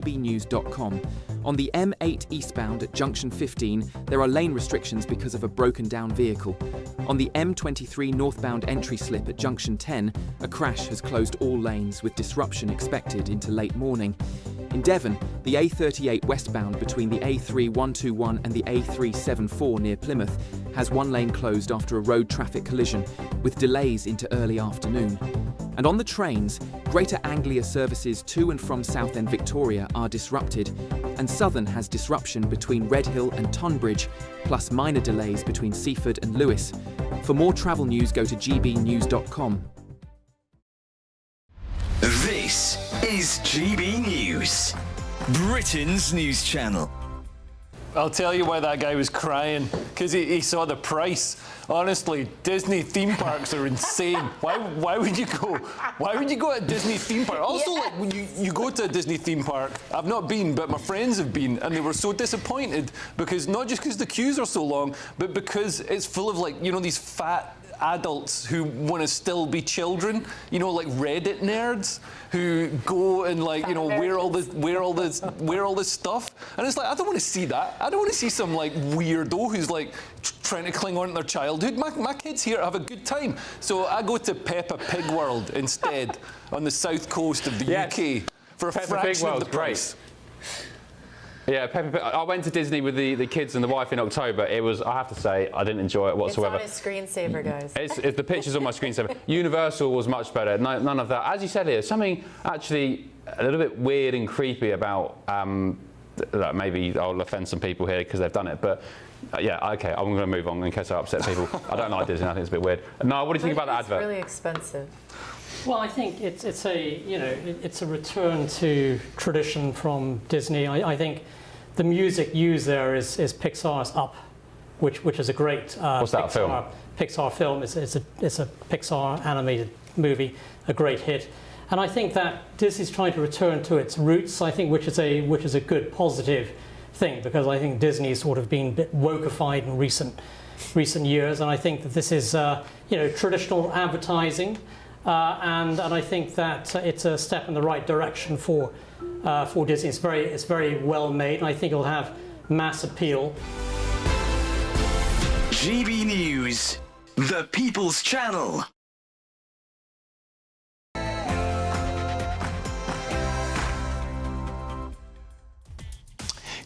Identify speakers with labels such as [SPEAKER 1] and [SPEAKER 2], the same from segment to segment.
[SPEAKER 1] GBNews.com. On the M8 eastbound at junction 15, there are lane restrictions because of a broken down vehicle. On the M23 northbound entry slip at junction 10, a crash has closed all lanes with disruption expected into late morning. In Devon, the A38 westbound between the A3121 and the A374 near Plymouth has one lane closed after a road traffic collision, with delays into early afternoon. And on the trains, Greater Anglia services to and from Southend Victoria are disrupted, and Southern has disruption between Redhill and Tonbridge, plus minor delays between Seaford and Lewis. For more travel news, go to gbnews.com.
[SPEAKER 2] This is GB News, Britain's news channel.
[SPEAKER 3] I'll tell you why that guy was crying, because he saw the price. Honestly, Disney theme parks are insane. Why would you go? Why would you go to a Disney theme park? Also, like when you go to a Disney theme park, I've not been, but my friends have been, and they were so disappointed because not just because the queues are so long, but because it's full of, like, you know, these fat adults who want to still be children, you know, like Reddit nerds who go and, like, you know, wear all this stuff, and it's like, I don't want to see that. I don't want to see some, like, weirdo who's, like, trying to cling on to their childhood. My kids here have a good time, so I go to Peppa Pig World instead on the south coast of the UK for a fraction of the price.
[SPEAKER 4] Yeah, I went to Disney with the kids and the wife in October. It was, I have to say, I didn't enjoy it whatsoever.
[SPEAKER 5] It's on his screensaver, guys.
[SPEAKER 4] It's the pictures on my screensaver. Universal was much better. None of that. As you said here, something actually a little bit weird and creepy about, maybe I'll offend some people here because they've done it, but yeah, okay, I'm going to move on in case I upset people. I don't like Disney. I think it's a bit weird. No, what do you think about that advert?
[SPEAKER 5] It's really expensive.
[SPEAKER 6] Well, I think it's a return to tradition from Disney. I think the music used there is Pixar's Up, which is a great
[SPEAKER 4] what's that film?
[SPEAKER 6] Pixar film. It's a Pixar animated movie, a great hit. And I think that Disney's trying to return to its roots. I think which is a good positive thing, because I think Disney's sort of been a bit wokeified in recent years, and I think that this is traditional advertising. And I think that it's a step in the right direction for Disney. It's very well made, and I think it'll have mass appeal.
[SPEAKER 2] GB News, the People's Channel.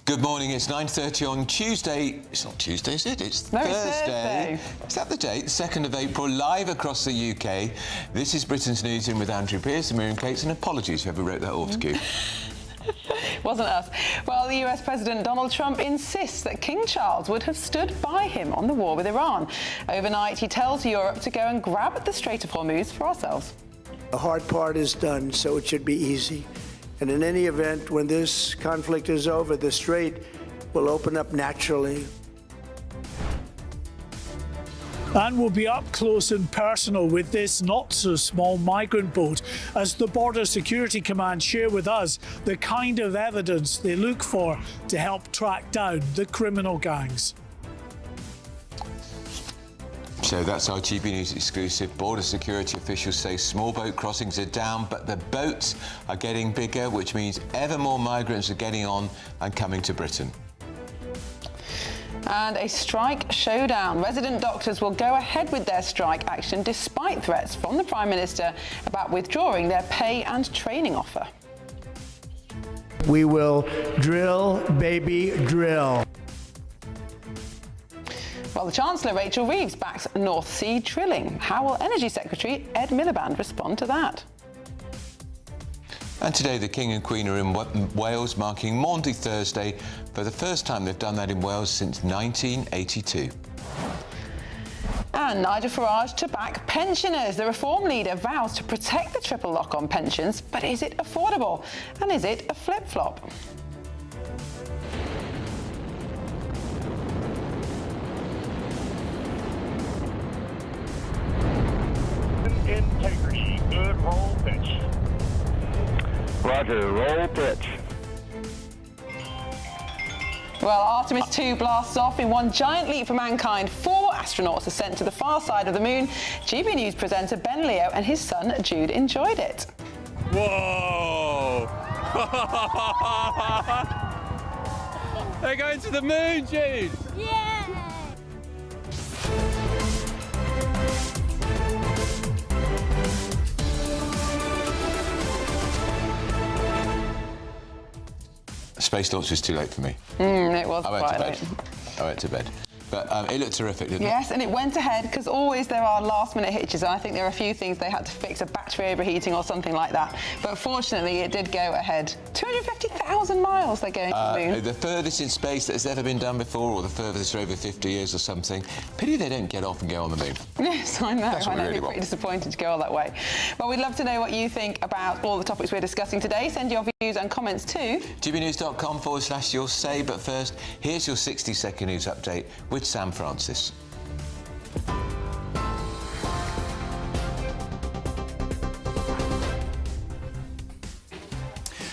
[SPEAKER 7] Good morning, it's 9:30 on Tuesday. It's not Tuesday, is it? It's Thursday. Is that the date? 2nd of April, live across the UK. This is Britain's Newsroom with Andrew Pearce and Miriam Cates, and apologies whoever wrote that autocue.
[SPEAKER 8] Wasn't us. Well, the US President Donald Trump insists that King Charles would have stood by him on the war with Iran. Overnight, he tells Europe to go and grab at the Strait of Hormuz for ourselves.
[SPEAKER 9] The hard part is done, so it should be easy. And in any event, when this conflict is over, the strait will open up naturally.
[SPEAKER 10] And we'll be up close and personal with this not-so-small migrant boat as the Border Security Command share with us the kind of evidence they look for to help track down the criminal gangs.
[SPEAKER 7] So that's our GB News exclusive. Border security officials say small boat crossings are down, but the boats are getting bigger, which means ever more migrants are getting on and coming to Britain.
[SPEAKER 8] And a strike showdown. Resident doctors will go ahead with their strike action despite threats from the Prime Minister about withdrawing their pay and training offer.
[SPEAKER 9] We will drill, baby, drill.
[SPEAKER 8] Well, the Chancellor, Rachel Reeves, backs North Sea drilling. How will Energy Secretary Ed Miliband respond to that?
[SPEAKER 7] And today the King and Queen are in Wales, marking Maundy Thursday. For the first time they've done that in Wales since 1982.
[SPEAKER 8] And Nigel Farage to back pensioners. The Reform leader vows to protect the triple lock on pensions, but is it affordable? And is it a flip-flop?
[SPEAKER 11] Integrity, good roll pitch.
[SPEAKER 12] Roger, roll pitch.
[SPEAKER 8] Well, Artemis 2 blasts off in one giant leap for mankind. 4 astronauts are sent to the far side of the moon. GB News presenter Ben Leo and his son Jude enjoyed it.
[SPEAKER 12] Whoa!
[SPEAKER 4] They're going to the moon, Jude!
[SPEAKER 7] Space launch was too late for me.
[SPEAKER 8] It was
[SPEAKER 7] I went
[SPEAKER 8] quite
[SPEAKER 7] to bed.
[SPEAKER 8] late.
[SPEAKER 7] I went to bed. But it looked terrific, didn't it?
[SPEAKER 8] Yes, and it went ahead, because always there are last-minute hitches, and I think there are a few things they had to fix, a battery overheating or something like that. But fortunately, it did go ahead. 250,000 miles they're going to the moon.
[SPEAKER 7] The furthest in space that has ever been done before, or the furthest for over 50 years or something. Pity they don't get off and go on the moon.
[SPEAKER 8] Yes, I know.
[SPEAKER 7] That's what
[SPEAKER 8] I know
[SPEAKER 7] we really
[SPEAKER 8] you're
[SPEAKER 7] want.
[SPEAKER 8] pretty disappointed to go all that way. Well, we'd love to know what you think about all the topics we're discussing today. Send your views and comments to
[SPEAKER 7] GBNews.com/your say. But first, here's your 60-second news update with Sam Francis.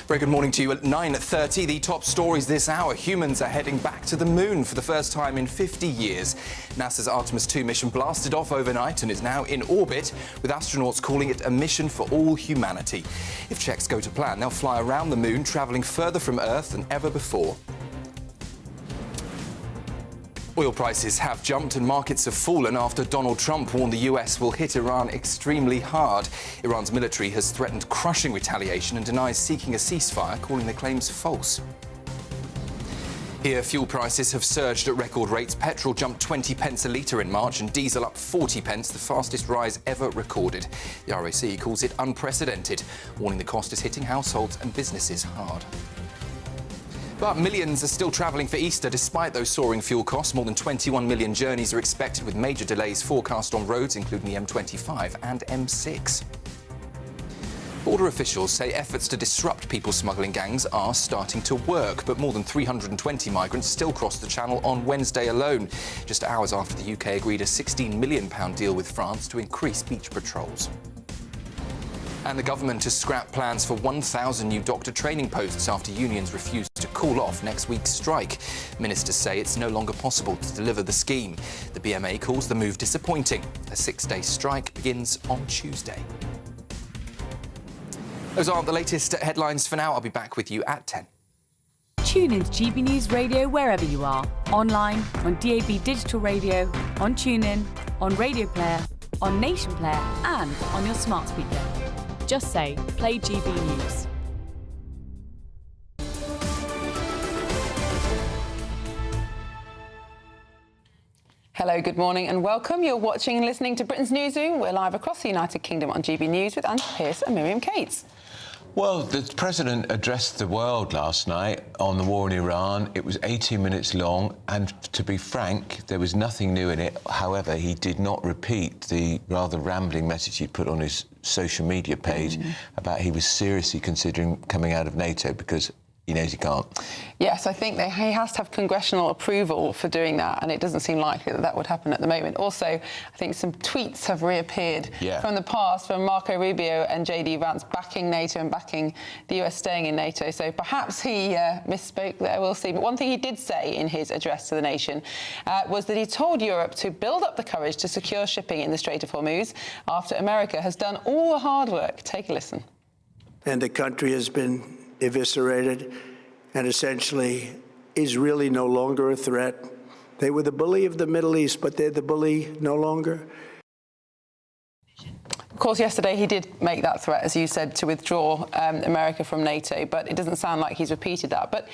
[SPEAKER 12] Very good morning to you. At 9:30, the top stories this hour. Humans are heading back to the moon for the first time in 50 years. NASA's Artemis 2 mission blasted off overnight and is now in orbit, with astronauts calling it a mission for all humanity. If checks go to plan, they'll fly around the moon, travelling further from Earth than ever before. Oil prices have jumped and markets have fallen after Donald Trump warned the US will hit Iran extremely hard. Iran's military has threatened crushing retaliation and denies seeking a ceasefire, calling the claims false. Here, fuel prices have surged at record rates. Petrol jumped 20 pence a litre in March and diesel up 40 pence, the fastest rise ever recorded. The RAC calls it unprecedented, warning the cost is hitting households and businesses hard. But millions are still travelling for Easter despite those soaring fuel costs. More than 21 million journeys are expected, with major delays forecast on roads, including the M25 and M6. Border officials say efforts to disrupt people smuggling gangs are starting to work, but more than 320 migrants still crossed the Channel on Wednesday alone, just hours after the UK agreed a £16 million deal with France to increase beach patrols. And the government has scrapped plans for 1,000 new doctor training posts after unions refused to call off next week's strike. Ministers say it's no longer possible to deliver the scheme. The BMA calls the move disappointing. A 6-day strike begins on Tuesday. Those aren't the latest headlines for now. I'll be back with you at 10.
[SPEAKER 13] Tune into GB News Radio wherever you are. Online, on DAB digital radio, on TuneIn, on Radio Player, on Nation Player and on your smart speaker. Just say, play GB News.
[SPEAKER 8] Hello, good morning and welcome. You're watching and listening to Britain's Newsroom. We're live across the United Kingdom on GB News with Andrew Pearce and Miriam Cates.
[SPEAKER 7] Well, the president addressed the world last night on the war in Iran. It was 18 minutes long, and to be frank, there was nothing new in it. However, he did not repeat the rather rambling message he put on his social media page about he was seriously considering coming out of NATO because he knows he can't.
[SPEAKER 8] Yes, I think he has to have congressional approval for doing that, and it doesn't seem likely that that would happen at the moment. Also, I think some tweets have reappeared from the past from Marco Rubio and JD Vance backing NATO and backing the US staying in NATO. So perhaps he misspoke there, we'll see. But one thing he did say in his address to the nation was that he told Europe to build up the courage to secure shipping in the Strait of Hormuz after America has done all the hard work. Take a listen.
[SPEAKER 9] And the country has been eviscerated and essentially is really no longer a threat. They were the bully of the Middle East, but they're the bully no longer.
[SPEAKER 8] Of course, yesterday he did make that threat, as you said, to withdraw America from NATO, but it doesn't sound like he's repeated that. But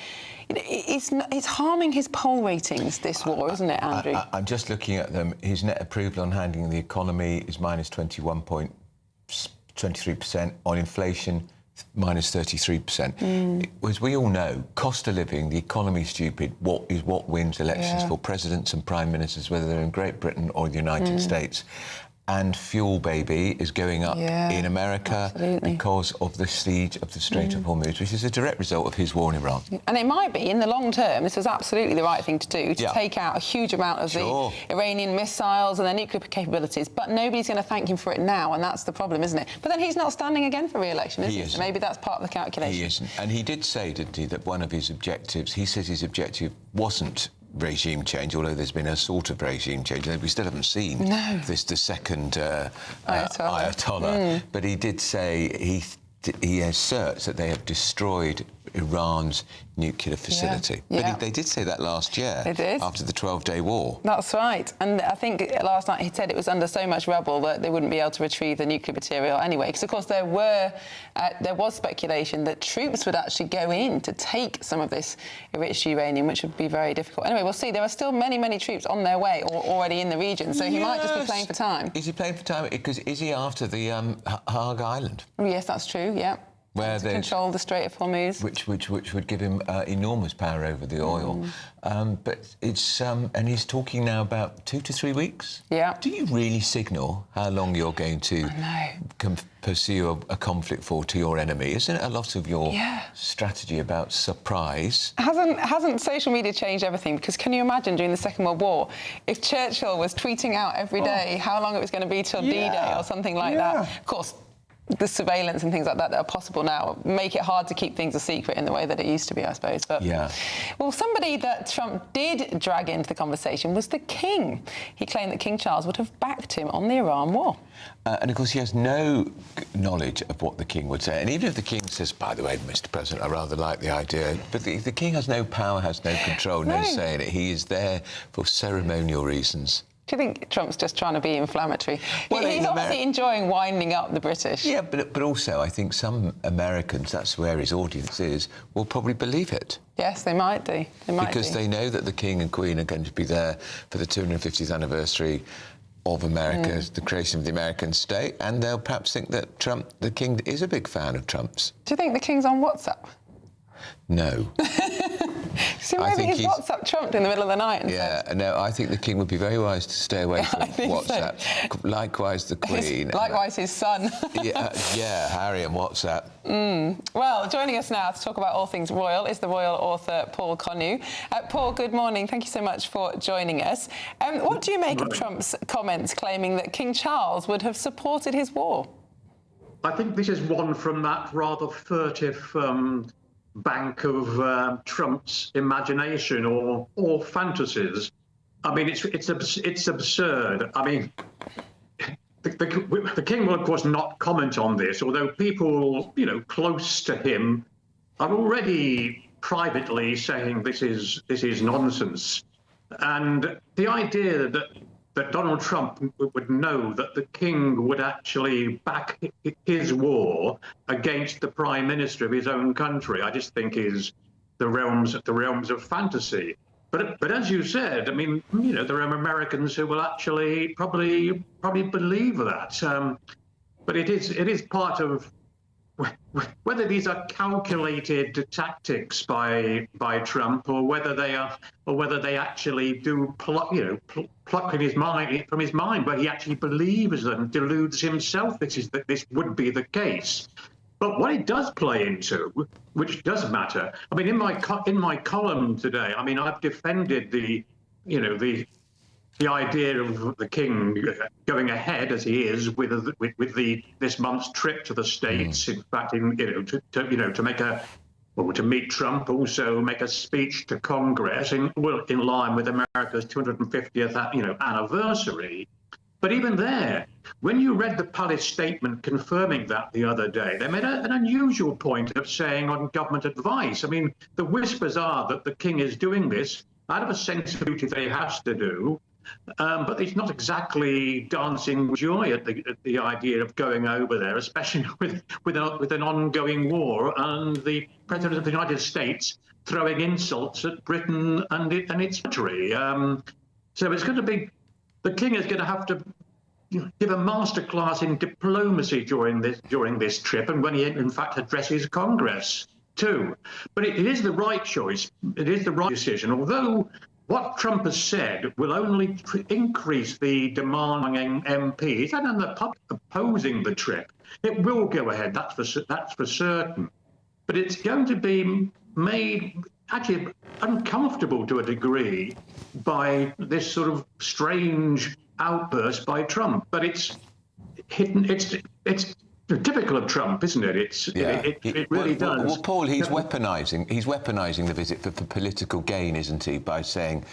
[SPEAKER 8] it's harming his poll ratings, this war, isn't it, Andrew?
[SPEAKER 7] I'm just looking at them. His net approval on handling the economy is minus 21.23%. On inflation, minus 33%. As we all know, cost of living, the economy stupid, what wins elections for presidents and prime ministers, whether they're in Great Britain or the United States. And fuel, baby, is going up in America because of the siege of the Strait of Hormuz, which is a direct result of his war in Iran.
[SPEAKER 8] And it might be, in the long term, this was absolutely the right thing to do, to take out a huge amount of the Iranian missiles and their nuclear capabilities. But nobody's going to thank him for it now, and that's the problem, isn't it? But then he's not standing again for re-election, is he? So maybe that's part of the calculation.
[SPEAKER 7] He isn't. And he did say, didn't he, that one of his objectives, he says his objective wasn't regime change, although there's been a sort of regime change. We still haven't seen the second Ayatollah. But he did say he asserts that they have destroyed Iran's nuclear facility.
[SPEAKER 8] Yeah.
[SPEAKER 7] But they did say that last year.
[SPEAKER 8] They did.
[SPEAKER 7] After the 12-day war.
[SPEAKER 8] That's right. And I think last night he said it was under so much rubble that they wouldn't be able to retrieve the nuclear material anyway. Because, of course, there was speculation that troops would actually go in to take some of this enriched uranium, which would be very difficult. Anyway, we'll see. There are still many, many troops on their way or already in the region, so he might just be playing for time.
[SPEAKER 7] Is he playing for time? Because is he after the Hague Island?
[SPEAKER 8] Oh, yes, that's true, yeah.
[SPEAKER 7] Where
[SPEAKER 8] they control the Strait of Hormuz,
[SPEAKER 7] which would give him enormous power over the oil. But it's and he's talking now about 2 to 3 weeks.
[SPEAKER 8] Yeah.
[SPEAKER 7] Do you really signal how long you're going to pursue a conflict for to your enemy? Isn't it a lot of your strategy about surprise?
[SPEAKER 8] Hasn't social media changed everything? Because can you imagine during the Second World War if Churchill was tweeting out every day how long it was going to be till D-Day or something like that? Of course, the surveillance and things like that are possible now make it hard to keep things a secret in the way that it used to be, I suppose. But well, somebody that Trump did drag into the conversation was the King. He claimed that King Charles would have backed him on the Iran war.
[SPEAKER 7] And of course, he has no knowledge of what the King would say. And even if the King says, by the way, Mr. President, I rather like the idea, but the King has no power, has no control, no say in it. He is there for ceremonial reasons.
[SPEAKER 8] Do you think Trump's just trying to be inflammatory? Well, he's obviously enjoying winding up the British.
[SPEAKER 7] Yeah, but also I think some Americans, that's where his audience is, will probably believe it.
[SPEAKER 8] Yes, they might do.
[SPEAKER 7] Because they know that the King and Queen are going to be there for the 250th anniversary of America, the creation of the American state, and they'll perhaps think that Trump, the King, is a big fan of Trump's.
[SPEAKER 8] Do you think the King's on WhatsApp?
[SPEAKER 7] No.
[SPEAKER 8] So maybe he's WhatsApp Trump in the middle of the night.
[SPEAKER 7] No, I think the King would be very wise to stay away from WhatsApp. So. Likewise, the Queen.
[SPEAKER 8] Likewise, his son.
[SPEAKER 7] Harry and WhatsApp.
[SPEAKER 8] Well, joining us now to talk about all things royal is the royal author Paul Connew. Paul, good morning. Thank you so much for joining us. What do you make of Trump's comments claiming that King Charles would have supported his war?
[SPEAKER 14] I think this is one from that rather furtive bank of Trump's imagination or fantasies. I mean, it's absurd. I mean, the King will, of course, not comment on this, although people, close to him are already privately saying this is nonsense. And the idea that Donald Trump would know that the King would actually back his war against the Prime Minister of his own country, I just think is the realms of fantasy. But as you said, I mean, there are Americans who will actually probably believe that. But it is part of whether these are calculated tactics by Trump or whether they actually do pluck from his mind, but he actually believes them, deludes himself that this would be the case. But what it does play into, which does matter, I mean, in my column today, I mean, I've defended the idea of the King going ahead as he is with this month's trip to the States. In fact, to meet Trump, also make a speech to Congress in line with America's 250th anniversary. But even there, when you read the palace statement confirming that the other day, they made an unusual point of saying on government advice. I mean, the whispers are that the King is doing this out of a sense of duty that he has to do. But it's not exactly dancing with joy at the idea of going over there, especially with an ongoing war and the President of the United States throwing insults at Britain and its military. So it's going to be, the King is going to have to give a masterclass in diplomacy during this trip, and when he in fact addresses Congress too. But it is the right choice. It is the right decision, although what Trump has said will only increase the demand among MPs and the public opposing the trip. It will go ahead, that's for certain. But it's going to be made actually uncomfortable to a degree by this sort of strange outburst by Trump. But it's typical of Trump, isn't it? It really does.
[SPEAKER 7] Well, Paul, he's weaponising the visit for political gain, isn't he? By saying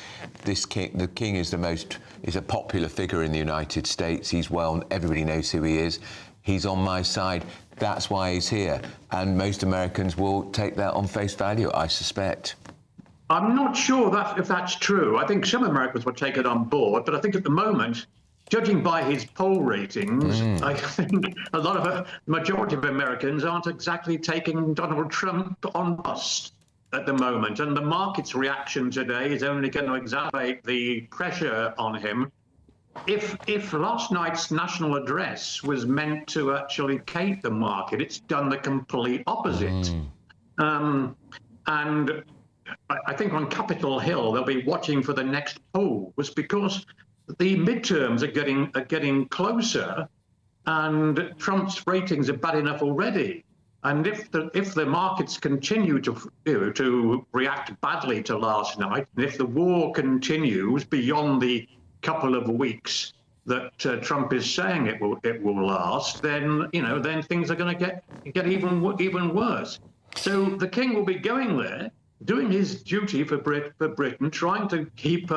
[SPEAKER 7] the King is a popular figure in the United States. Everybody knows who he is. He's on my side. That's why he's here. And most Americans will take that on face value, I suspect.
[SPEAKER 14] I'm not sure if that's true. I think some Americans will take it on board, but I think at the moment, judging by his poll ratings, I think the majority of Americans aren't exactly taking Donald Trump on bust at the moment. And the market's reaction today is only going to exacerbate the pressure on him. If last night's national address was meant to actually cape the market, it's done the complete opposite. And I think on Capitol Hill they'll be watching for the next poll, was because the midterms are getting closer, and Trump's ratings are bad enough already. And if the markets continue to react badly to last night, and if the war continues beyond the couple of weeks that Trump is saying it will last, then then things are going to get even worse. So the king will be going there, doing his duty for Britain, trying to keep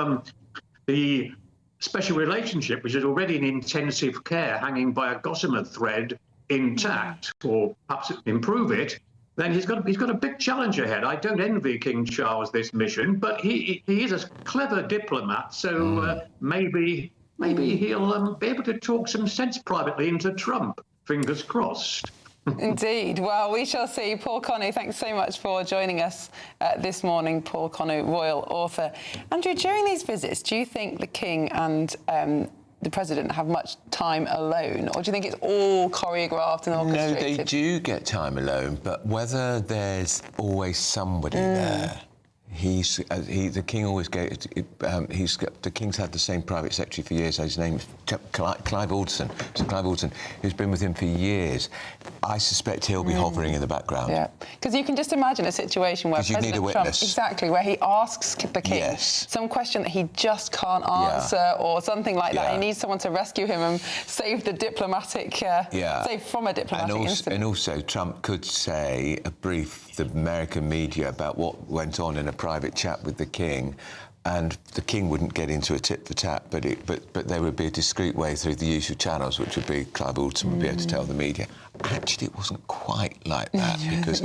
[SPEAKER 14] the special relationship, which is already in intensive care, hanging by a gossamer thread, intact, or perhaps improve it. Then he's got a big challenge ahead. I don't envy King Charles this mission, but he is a clever diplomat, so maybe he'll be able to talk some sense privately into Trump. Fingers crossed.
[SPEAKER 8] Indeed. Well, we shall see. Paul Connew, thanks so much for joining us this morning. Paul Connew, royal author. Andrew, during these visits, do you think the King and the President have much time alone, or do you think it's all choreographed and orchestrated?
[SPEAKER 7] No, they do get time alone, but whether there's always somebody there. The King always goes. The King's had the same private secretary for years. His name is Clive Alderson. So Clive Alderson, who's been with him for years. I suspect he'll be hovering in the background.
[SPEAKER 8] Yeah, because you can just imagine a situation where President Trump, where he asks the King some question that he just can't answer, or something like that. He needs someone to rescue him and save the diplomatic, save from a diplomatic incident.
[SPEAKER 7] And also, Trump could brief the American media about what went on in a private chat with the King, and the King wouldn't get into a tit for tat, but there would be a discreet way through the usual channels, which would be Clive Alderson would be able to tell the media. Actually, it wasn't quite like that because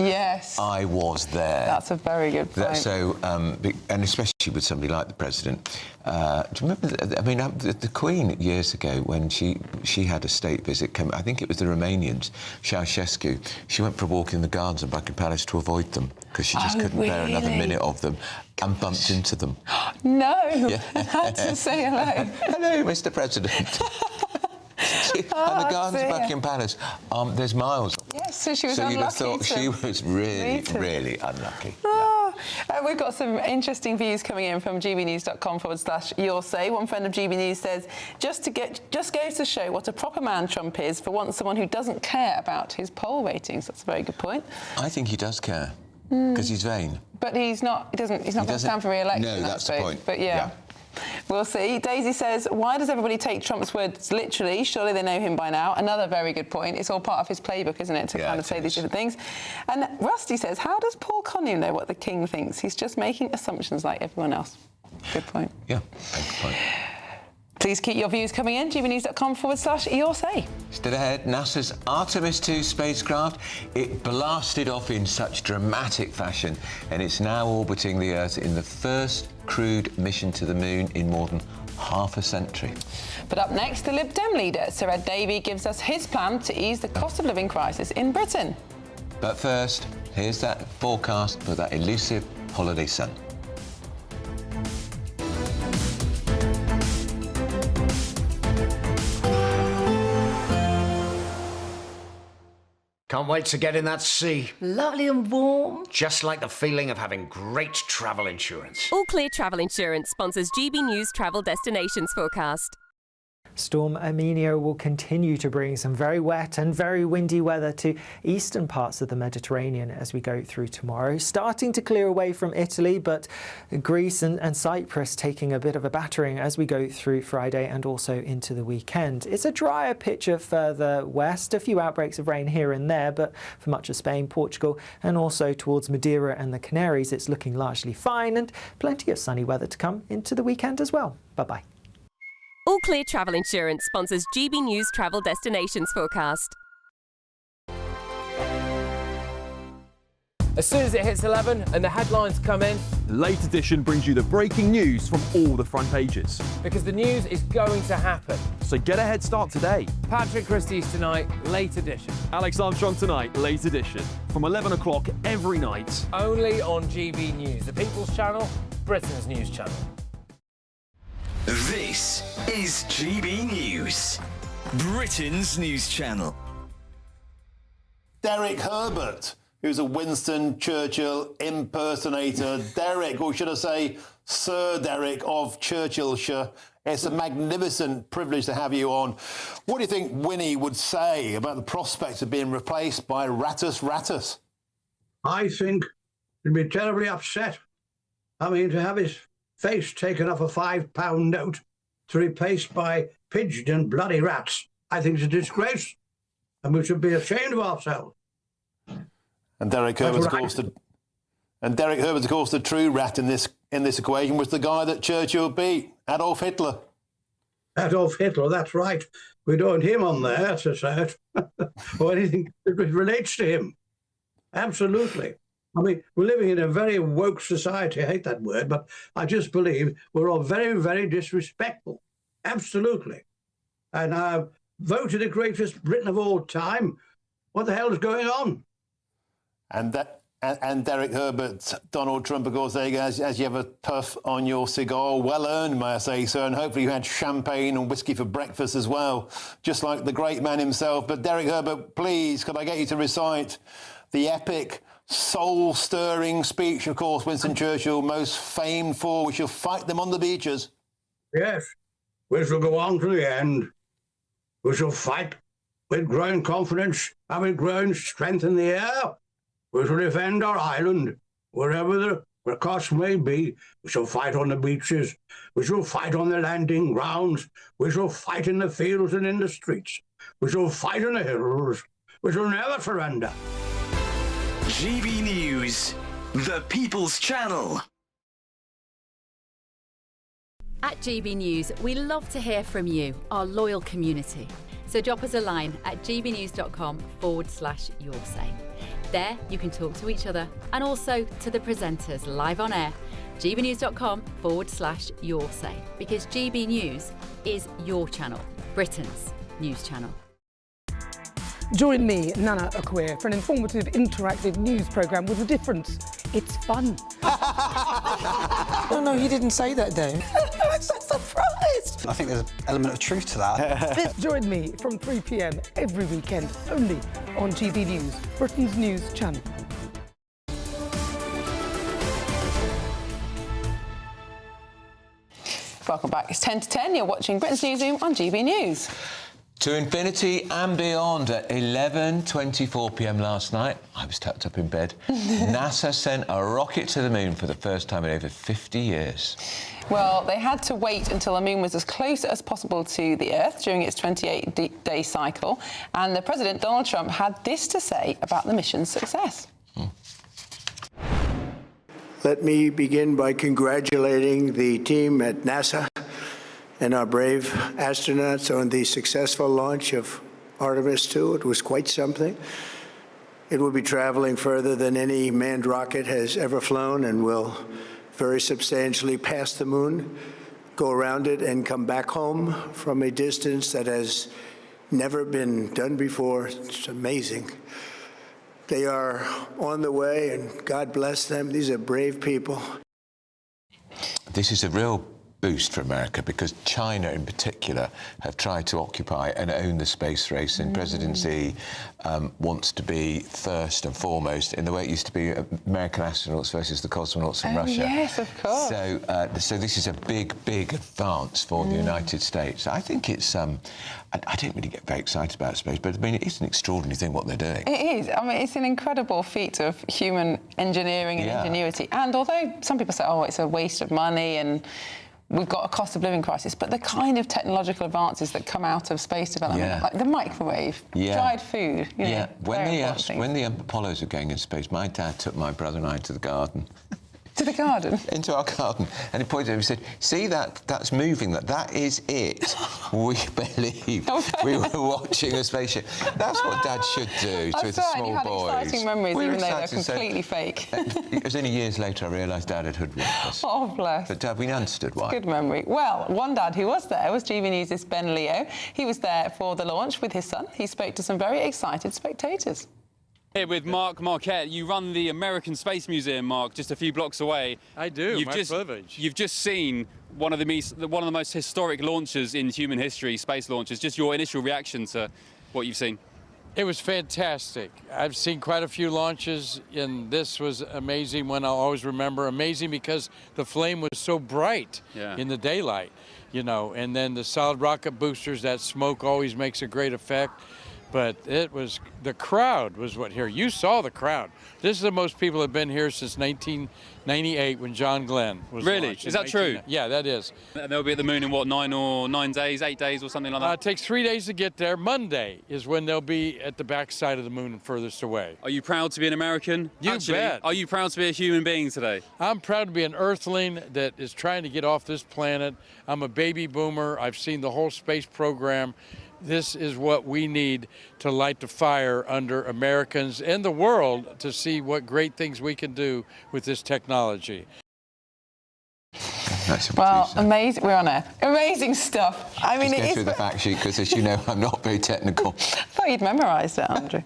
[SPEAKER 7] I was there.
[SPEAKER 8] That's a very good point.
[SPEAKER 7] So, and especially with somebody like the President. Do you remember? The Queen years ago when she had a state visit. I think it was the Romanians, Ceausescu. She went for a walk in the gardens of Buckingham Palace to avoid them because she just couldn't bear another minute of them, and bumped into them.
[SPEAKER 8] No, had to say hello.
[SPEAKER 7] Hello, Mr. President. And the gardens of Buckingham Palace, there's miles.
[SPEAKER 8] Yes, so she was
[SPEAKER 7] unlucky.
[SPEAKER 8] So
[SPEAKER 7] you'd have thought she was really unlucky.
[SPEAKER 8] We've got some interesting views coming in from gbnews.com/you'll say. One friend of GB News says, just goes to show what a proper man Trump is for once someone who doesn't care about his poll ratings. That's a very good point.
[SPEAKER 7] I think he does care because he's vain.
[SPEAKER 8] But he's not. He's not going to stand for re-election.
[SPEAKER 7] No, that's the point.
[SPEAKER 8] But yeah. We'll see. Daisy says, why does everybody take Trump's words literally? Surely they know him by now. Another very good point. It's all part of his playbook, isn't it, to kind of say these different things. And Rusty says, how does Paul Connew know what the King thinks? He's just making assumptions like everyone else. Good point.
[SPEAKER 7] Yeah, good point.
[SPEAKER 8] Please keep your views coming in. gbnews.com/you'll say.
[SPEAKER 7] Still ahead, NASA's Artemis 2 spacecraft. It blasted off in such dramatic fashion, and it's now orbiting the Earth in the first crewed mission to the moon in more than half a century.
[SPEAKER 8] But up next, the Lib Dem leader, Sir Ed Davey, gives us his plan to ease the cost of living crisis in Britain.
[SPEAKER 7] But first, here's that forecast for that elusive holiday sun.
[SPEAKER 15] Can't wait to get in that sea.
[SPEAKER 16] Lovely and warm.
[SPEAKER 15] Just like the feeling of having great travel insurance.
[SPEAKER 17] All Clear Travel Insurance sponsors GB News Travel Destinations Forecast.
[SPEAKER 18] Storm Emilio will continue to bring some very wet and very windy weather to eastern parts of the Mediterranean as we go through tomorrow. Starting to clear away from Italy, but Greece and Cyprus taking a bit of a battering as we go through Friday and also into the weekend. It's a drier picture further west, a few outbreaks of rain here and there, but for much of Spain, Portugal and also towards Madeira and the Canaries, it's looking largely fine and plenty of sunny weather to come into the weekend as well. Bye-bye.
[SPEAKER 17] All Clear Travel Insurance sponsors GB News Travel Destinations Forecast.
[SPEAKER 16] As soon as it hits 11 and the headlines come in,
[SPEAKER 19] the Late Edition brings you the breaking news from all the front pages.
[SPEAKER 16] because the news is going to happen.
[SPEAKER 19] So get a head start today.
[SPEAKER 16] Patrick Christie's tonight, Late Edition.
[SPEAKER 19] Alex Armstrong tonight, Late Edition. From 11 o'clock every night.
[SPEAKER 16] Only on GB News, the People's Channel, Britain's news channel.
[SPEAKER 2] This is GB News, Britain's news channel.
[SPEAKER 20] Derek Herbert, who's a Winston Churchill impersonator. Derek, or should I say Sir Derek of Churchillshire. It's a magnificent privilege to have you on. What do you think Winnie would say about the prospect of being replaced by Rattus?
[SPEAKER 21] I think he'd be terribly upset. I mean, to have his face taken off a £5 note to replace by pigeon and bloody rats, I think it's a disgrace. And we should be ashamed of ourselves.
[SPEAKER 20] And Derek Herbert, of course, the true rat in this equation was the guy that Churchill beat, Adolf Hitler.
[SPEAKER 21] Adolf Hitler, that's right. We don't want him on there to say it, or anything that relates to him. Absolutely. I mean, we're living in a very woke society. I hate that word, but I just believe we're all very, very disrespectful. Absolutely. And voted the greatest Britain of all time. What the hell is going on?
[SPEAKER 20] And Derek Herbert, Donald Trump, of course, there you go, as you have a puff on your cigar. Well earned, may I say, sir, and hopefully you had champagne and whiskey for breakfast as well, just like the great man himself. But Derek Herbert, please, could I get you to recite the epic, soul-stirring speech, of course, Winston Churchill, most famed for, we shall fight them on the beaches.
[SPEAKER 21] Yes, we shall go on to the end. We shall fight with growing confidence and with growing strength in the air. We shall defend our island, wherever the cost may be. We shall fight on the beaches. We shall fight on the landing grounds. We shall fight in the fields and in the streets. We shall fight in the hills. We shall never surrender.
[SPEAKER 2] GB News, the People's Channel.
[SPEAKER 13] At GB News, we love to hear from you, our loyal community. So drop us a line at gbnews.com/yoursay. There you can talk to each other and also to the presenters live on air. gbnews.com/yoursay, because GB News is your channel, Britain's news channel.
[SPEAKER 22] Join me, Nana Akwe, for an informative, interactive news programme with a difference. It's fun.
[SPEAKER 23] No, he didn't say that, Dave.
[SPEAKER 22] I'm so surprised.
[SPEAKER 23] I think there's an element of truth to that.
[SPEAKER 22] Join me from 3 p.m. every weekend, only on GB News, Britain's news channel.
[SPEAKER 8] Welcome back. It's 10 to 10. You're watching Britain's Newsroom on GB News.
[SPEAKER 7] To infinity and beyond at 11:24 p.m. last night, I was tucked up in bed. NASA sent a rocket to the moon for the first time in over 50 years.
[SPEAKER 8] Well, they had to wait until the moon was as close as possible to the Earth during its 28-day cycle. And the President, Donald Trump, had this to say about the mission's success.
[SPEAKER 9] Let me begin by congratulating the team at NASA and our brave astronauts on the successful launch of Artemis 2. It was quite something. It will be traveling further than any manned rocket has ever flown and will very substantially pass the moon, go around it, and come back home from a distance that has never been done before. It's amazing. They are on the way, and God bless them. These are brave people.
[SPEAKER 7] This is a real boost for America because China in particular have tried to occupy and own the space race, and President Xi wants to be first and foremost in the way it used to be American astronauts versus the cosmonauts from Russia.
[SPEAKER 8] Yes, of course.
[SPEAKER 7] So this is a big advance for the United States. I think it's I don't really get very excited about space, but I mean it is an extraordinary thing what they're doing.
[SPEAKER 8] It is. I mean, it's an incredible feat of human engineering and ingenuity. And although some people say, oh, it's a waste of money and we've got a cost of living crisis, but the kind of technological advances that come out of space development, like the microwave, dried food, you know,
[SPEAKER 7] when the Apollos were going into space, my dad took my brother and I to the garden.
[SPEAKER 8] To the garden?
[SPEAKER 7] Into our garden. And he pointed at it and said, see that's moving, that is it. We believe we were watching a spaceship. That's what Dad should do to his small boys.
[SPEAKER 8] You had exciting memories,
[SPEAKER 7] We were
[SPEAKER 8] even though they're
[SPEAKER 7] excited,
[SPEAKER 8] completely fake.
[SPEAKER 7] It was only years later I realised Dad had hoodwinked us.
[SPEAKER 8] Oh, bless.
[SPEAKER 7] But Dad, we understood why.
[SPEAKER 8] Good memory. Well, one dad who was there was GB News' Ben Leo. He was there for the launch with his son. He spoke to some very excited spectators.
[SPEAKER 1] Here with Mark Marquette. You run the American Space Museum, Mark, just a few blocks away.
[SPEAKER 3] I do, my privilege.
[SPEAKER 1] You've just seen one of the most historic launches in human history, space launches. Just your initial reaction to what you've seen.
[SPEAKER 3] It was fantastic. I've seen quite a few launches, and this was amazing one I'll always remember. Amazing because the flame was so bright in the daylight, you know, and then the solid rocket boosters, that smoke always makes a great effect. But it was, the crowd was what here. You saw the crowd. This is the most people have been here since 1998 when John Glenn was
[SPEAKER 1] Really?
[SPEAKER 3] launched.
[SPEAKER 1] Is that true?
[SPEAKER 3] Yeah, that is.
[SPEAKER 1] And they'll be at the moon in what, 9 days, 8 days or something like that?
[SPEAKER 3] It takes 3 days to get there. Monday is when they'll be at the back side of the moon and furthest away.
[SPEAKER 1] Are you proud to be an American?
[SPEAKER 3] You bet.
[SPEAKER 1] Are you proud to be a human being today?
[SPEAKER 3] I'm proud to be an earthling that is trying to get off this planet. I'm a baby boomer. I've seen the whole space program. This is what we need to light the fire under Americans and the world to see what great things we can do with this technology.
[SPEAKER 8] Well, amazing. We're on air. Amazing stuff. I mean,
[SPEAKER 7] Just go through the fact sheet because, as you know, I'm not very technical.
[SPEAKER 8] I thought you'd memorised it, Andrew.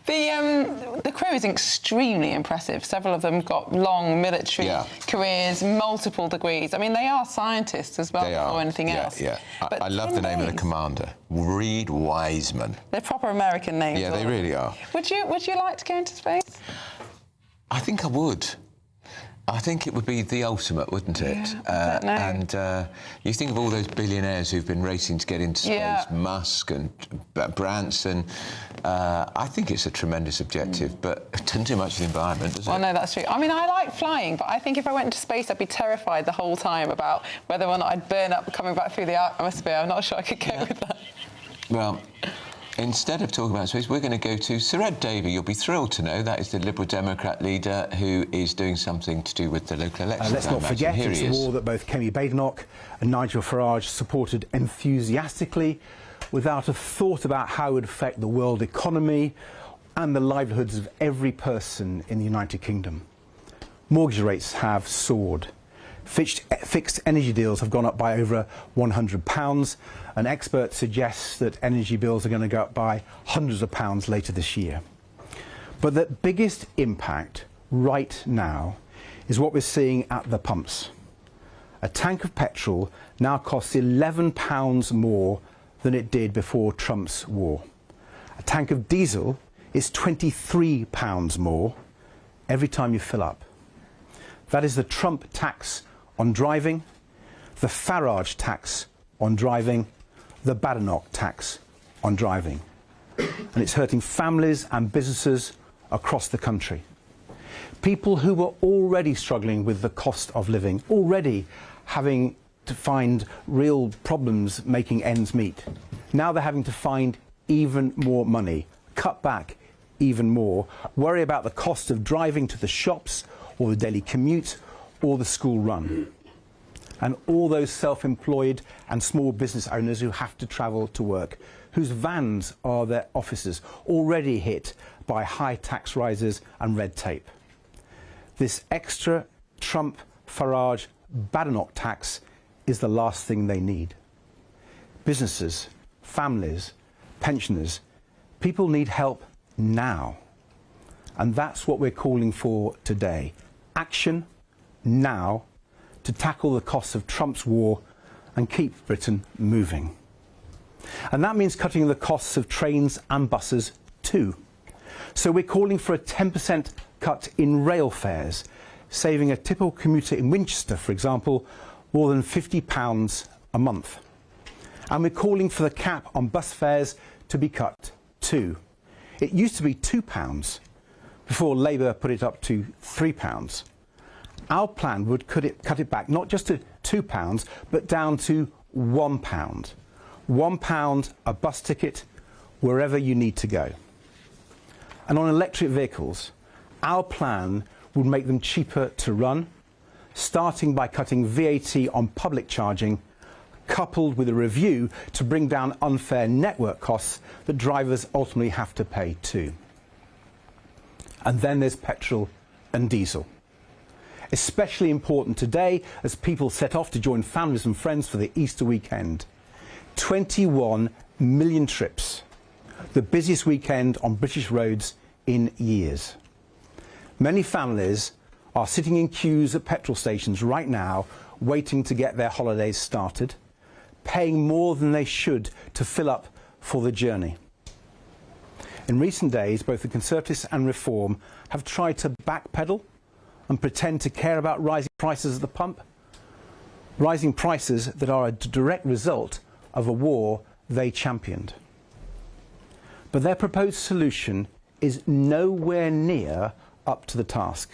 [SPEAKER 8] The crew is extremely impressive. Several of them got long military careers, multiple degrees. I mean, they are scientists as well or anything else.
[SPEAKER 7] Yeah,
[SPEAKER 8] But
[SPEAKER 7] I love the name of the commander, Reed Wiseman.
[SPEAKER 8] They're proper American names.
[SPEAKER 7] Yeah, they really are.
[SPEAKER 8] Would you like to go into space?
[SPEAKER 7] I think I would. I think it would be the ultimate, wouldn't it?
[SPEAKER 8] Yeah, I don't know.
[SPEAKER 7] And you think of all those billionaires who've been racing to get into space, Musk and Branson. I think it's a tremendous objective, but it doesn't do much for the environment, does it?
[SPEAKER 8] Well, no, that's true. I mean, I like flying, but I think if I went into space, I'd be terrified the whole time about whether or not I'd burn up coming back through the atmosphere. I'm not sure I could go with that.
[SPEAKER 7] Well, instead of talking about space, we're going to go to Sir Ed Davey. You'll be thrilled to know that is the Liberal Democrat leader who is doing something to do with the local elections.
[SPEAKER 5] Let's not forget it's a war that both Kemi Badenoch and Nigel Farage supported enthusiastically without a thought about how it would affect the world economy and the livelihoods of every person in the United Kingdom. Mortgage rates have soared. Fixed energy deals have gone up by over £100, and experts suggest that energy bills are going to go up by hundreds of pounds later this year. But the biggest impact right now is what we're seeing at the pumps. A tank of petrol now costs £11 more than it did before Trump's war. A tank of diesel is £23 more every time you fill up. That is the Trump tax on driving, the Farage tax on driving, the Badenoch tax on driving. And it's hurting families and businesses across the country. People who were already struggling with the cost of living, already having to find real problems making ends meet. Now they're having to find even more money, cut back even more, worry about the cost of driving to the shops or the daily commute or the school run. And all those self-employed and small business owners who have to travel to work, whose vans are their offices, already hit by high tax rises and red tape. This extra Trump, Farage, Badenoch tax is the last thing they need. Businesses, families, pensioners, people need help now. And that's what we're calling for today. Action now to tackle the costs of Trump's war and keep Britain moving. And that means cutting the costs of trains and buses too. So we're calling for a 10% cut in rail fares, saving a typical commuter in Winchester, for example, more than £50 a month. And we're calling for the cap on bus fares to be cut too. It used to be £2 before Labour put it up to £3. Our plan would cut it back not just to £2, but down to £1. £1 a bus ticket wherever you need to go. And on electric vehicles, our plan would make them cheaper to run starting by cutting VAT on public charging, coupled with a review to bring down unfair network costs that drivers ultimately have to pay too. And then there's petrol and diesel. Especially important today as people set off to join families and friends for the Easter weekend. 21 million trips, the busiest weekend on British roads in years. Many families are sitting in queues at petrol stations right now, waiting to get their holidays started, paying more than they should to fill up for the journey. In recent days, both the Conservatives and Reform have tried to backpedal and pretend to care about rising prices at the pump, rising prices that are a direct result of a war they championed. But their proposed solution is nowhere near up to the task.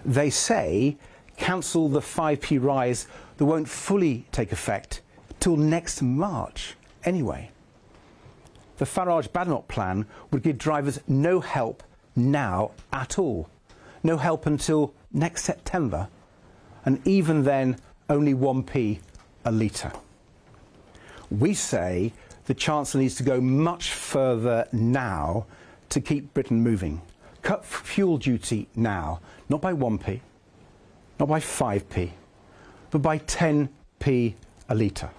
[SPEAKER 5] They say cancel the 5p rise that won't fully take effect till next March anyway. The Farage-Badenoch plan would give drivers no help now at all. No help until next September, and even then only 1p a litre. We say the Chancellor needs to go much further now to keep Britain moving. Cut fuel duty now, not by 1p, not by 5p, but by 10p a litre.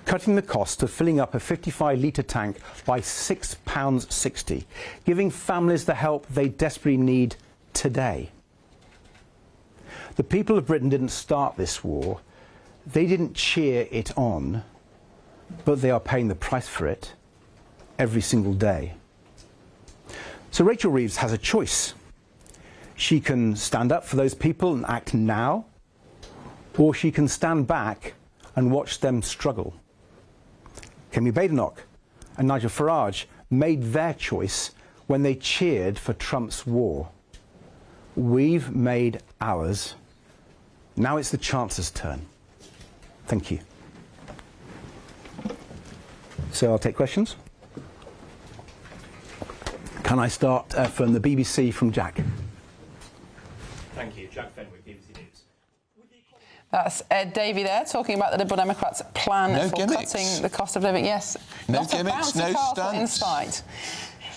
[SPEAKER 5] Cutting the cost of filling up a 55-litre tank by £6.60, giving families the help they desperately need today. The people of Britain didn't start this war. They didn't cheer it on, but they are paying the price for it every single day. So Rachel Reeves has a choice. She can stand up for those people and act now, or she can stand back and watch them struggle. Kemi Badenoch and Nigel Farage made their choice when they cheered for Trump's war. We've made ours. Now it's the Chancellor's turn. Thank you. So I'll take questions. Can I start from the BBC, from Jack?
[SPEAKER 6] Thank you. Jack Fenwick, BBC News.
[SPEAKER 8] That's Ed Davey there, talking about the Liberal Democrats' plan for cutting the cost of living. Yes,
[SPEAKER 7] no gimmicks, no stunts.
[SPEAKER 8] In sight.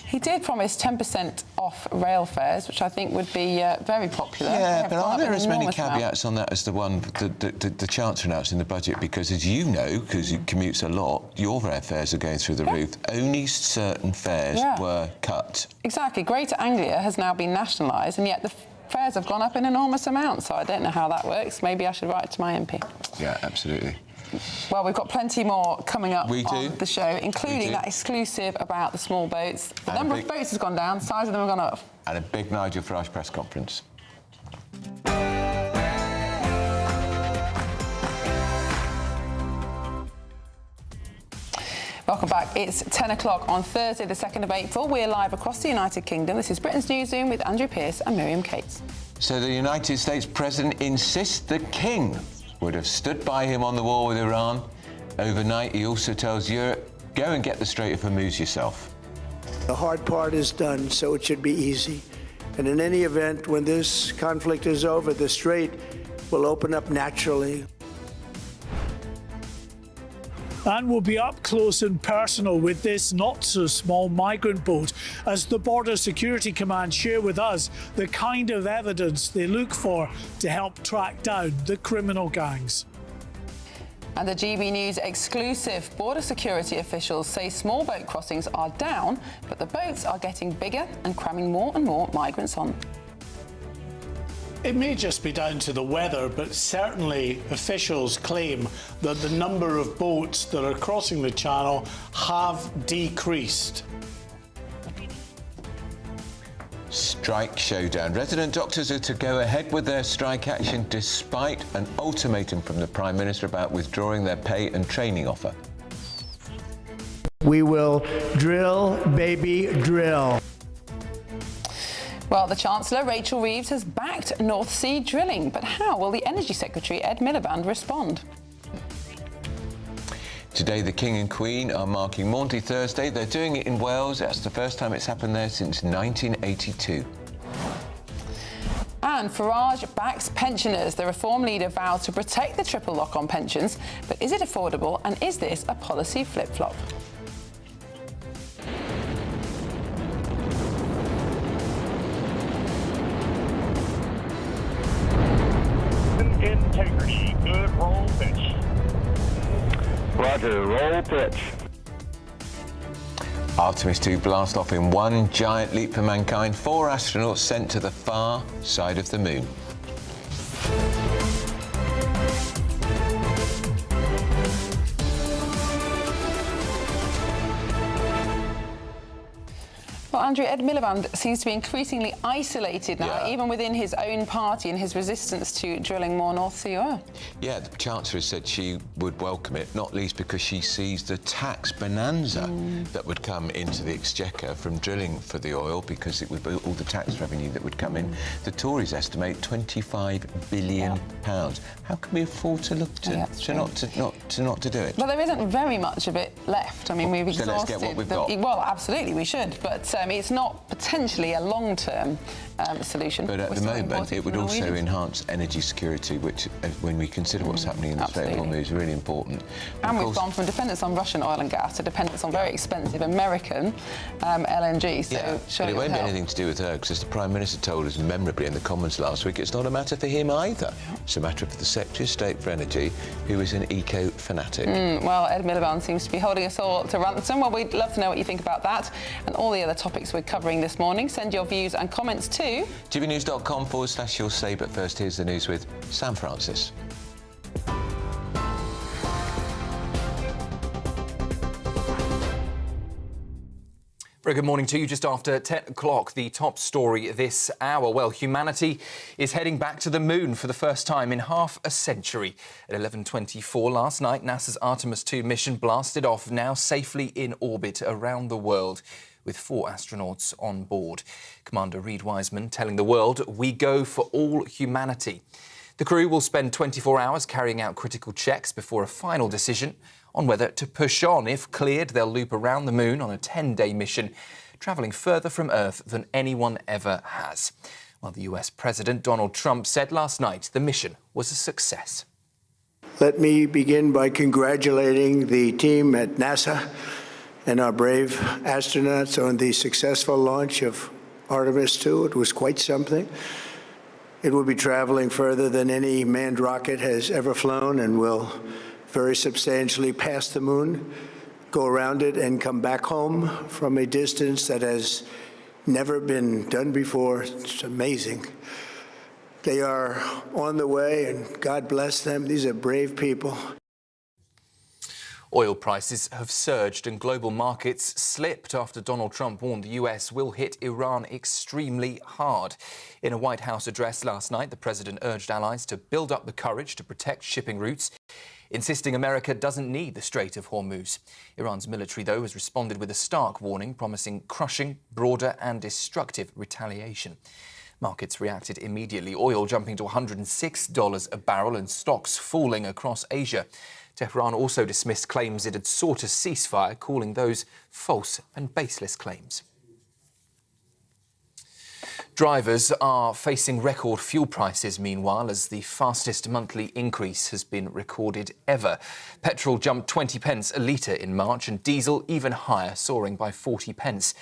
[SPEAKER 8] He did promise 10% off rail fares, which I think would be very popular.
[SPEAKER 7] Yeah, but are there as many caveats on that as the one the Chancellor announced in the budget? Because as you know, because you commute a lot, your airfares are going through the roof. Only certain fares were cut.
[SPEAKER 8] Exactly. Greater Anglia has now been nationalised, and yet the fares have gone up in enormous amounts. So I don't know how that works. Maybe I should write to my MP.
[SPEAKER 7] Yeah, absolutely.
[SPEAKER 8] Well, we've got plenty more coming up on the show, including that exclusive about the small boats. The number of boats has gone down, the size of them have gone up.
[SPEAKER 7] And a big Nigel Farage press conference.
[SPEAKER 8] Welcome back. It's 10 o'clock on Thursday, the 2nd of April. We're live across the United Kingdom. This is Britain's Newsroom with Andrew Pearce and Miriam Cates.
[SPEAKER 7] So the United States President insists the King would have stood by him on the war with Iran. Overnight, he also tells Europe, go and get the Strait of Hormuz yourself.
[SPEAKER 9] The hard part is done, so it should be easy. And in any event, when this conflict is over, the Strait will open up naturally.
[SPEAKER 10] And we'll be up close and personal with this not-so-small migrant boat as the Border Security Command share with us the kind of evidence they look for to help track down the criminal gangs.
[SPEAKER 8] And the GB News exclusive: border security officials say small boat crossings are down, but the boats are getting bigger and cramming more and more migrants on.
[SPEAKER 10] It may just be down to the weather, but certainly officials claim that the number of boats that are crossing the channel have decreased.
[SPEAKER 7] Strike showdown. Resident doctors are to go ahead with their strike action despite an ultimatum from the Prime Minister about withdrawing their pay and training offer.
[SPEAKER 9] We will drill, baby, drill.
[SPEAKER 8] Well, the Chancellor, Rachel Reeves, has backed North Sea drilling. But how will the Energy Secretary, Ed Miliband, respond?
[SPEAKER 7] Today, the King and Queen are marking Maundy Thursday. They're doing it in Wales. That's the first time it's happened there since 1982.
[SPEAKER 8] And Farage backs pensioners. The Reform leader vows to protect the triple lock on pensions. But is it affordable, and is this a policy flip-flop?
[SPEAKER 4] Integrity. Good roll pitch.
[SPEAKER 11] Roger, roll pitch.
[SPEAKER 7] Artemis 2 blast off in one giant leap for mankind. 4 astronauts sent to the far side of the moon.
[SPEAKER 8] Well, Andrew, Ed Miliband seems to be increasingly isolated now, even within his own party and his resistance to drilling more North Sea oil.
[SPEAKER 7] Yeah, the Chancellor said she would welcome it, not least because she sees the tax bonanza that would come into the Exchequer from drilling for the oil, because it would be all the tax revenue that would come in. The Tories estimate £25 billion. How can we afford to look to, not to do it?
[SPEAKER 8] Well, there isn't very much of it left. I mean, we've exhausted.
[SPEAKER 7] So let's get what we've got.
[SPEAKER 8] Well, absolutely, we should, but it's not potentially a long-term solution.
[SPEAKER 7] But at the moment, it would also enhance energy security, which, when we consider what's happening in the Strait of Hormuz, is really important.
[SPEAKER 8] And we've gone from dependence on Russian oil and gas to dependence on very expensive American LNG. So
[SPEAKER 7] but it won't be anything to do with her, because as the Prime Minister told us memorably in the Commons last week, it's not a matter for him either. It's a matter for the Secretary of State for Energy, who is an eco-fanatic.
[SPEAKER 8] Well, Ed Miliband seems to be holding us all to ransom. Well, we'd love to know what you think about that and all the other topics we're covering this morning. Send your views and comments to
[SPEAKER 7] gbnews.com/you'll say. But first, here's the news with Sam Francis.
[SPEAKER 12] Very good morning to you. Just after 10 o'clock, the top story this hour. Well, humanity is heading back to the moon for the first time in half a century. At 11:24 last night, NASA's Artemis 2 mission blasted off, now safely in orbit around the world, with 4 astronauts on board. Commander Reid Wiseman telling the world, "We go for all humanity." The crew will spend 24 hours carrying out critical checks before a final decision on whether to push on. If cleared, they'll loop around the moon on a 10-day mission, travelling further from Earth than anyone ever has. While the US President Donald Trump said last night the mission was a success.
[SPEAKER 9] Let me begin by congratulating the team at NASA and our brave astronauts on the successful launch of Artemis 2. It was quite something. It will be traveling further than any manned rocket has ever flown, and will very substantially pass the moon, go around it, and come back home from a distance that has never been done before. It's amazing. They are on the way, and God bless them. These are brave people.
[SPEAKER 12] Oil prices have surged and global markets slipped after Donald Trump warned the US will hit Iran extremely hard. In a White House address last night, the president urged allies to build up the courage to protect shipping routes, insisting America doesn't need the Strait of Hormuz. Iran's military, though, has responded with a stark warning, promising crushing, broader and destructive retaliation. Markets reacted immediately, oil jumping to $106 a barrel and stocks falling across Asia. Tehran also dismissed claims it had sought a ceasefire, calling those false and baseless claims. Drivers are facing record fuel prices, meanwhile, as the fastest monthly increase has been recorded ever. Petrol jumped 20 pence a litre in March, and diesel even higher, soaring by 40 pence.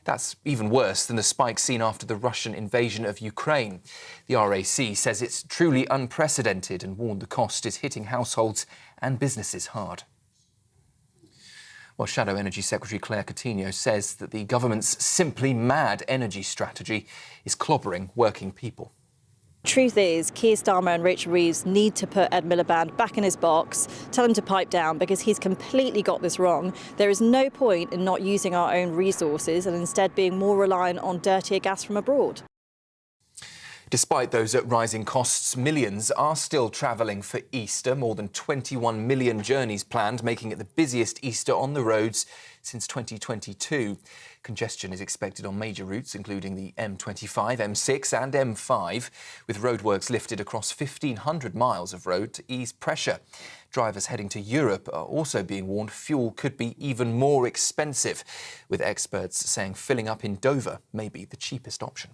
[SPEAKER 12] That's even worse than the spike seen after the Russian invasion of Ukraine. The RAC says it's truly unprecedented and warned the cost is hitting households and businesses hard. Well, Shadow Energy Secretary Claire Coutinho says that the government's simply mad energy strategy is clobbering working people.
[SPEAKER 24] Truth is, Keir Starmer and Rachel Reeves need to put Ed Miliband back in his box, tell him to pipe down, because he's completely got this wrong. There is no point in not using our own resources and instead being more reliant on dirtier gas from abroad.
[SPEAKER 12] Despite those rising costs, millions are still travelling for Easter. More than 21 million journeys planned, making it the busiest Easter on the roads since 2022. Congestion is expected on major routes, including the M25, M6 and M5, with roadworks lifted across 1,500 miles of road to ease pressure. Drivers heading to Europe are also being warned fuel could be even more expensive, with experts saying filling up in Dover may be the cheapest option.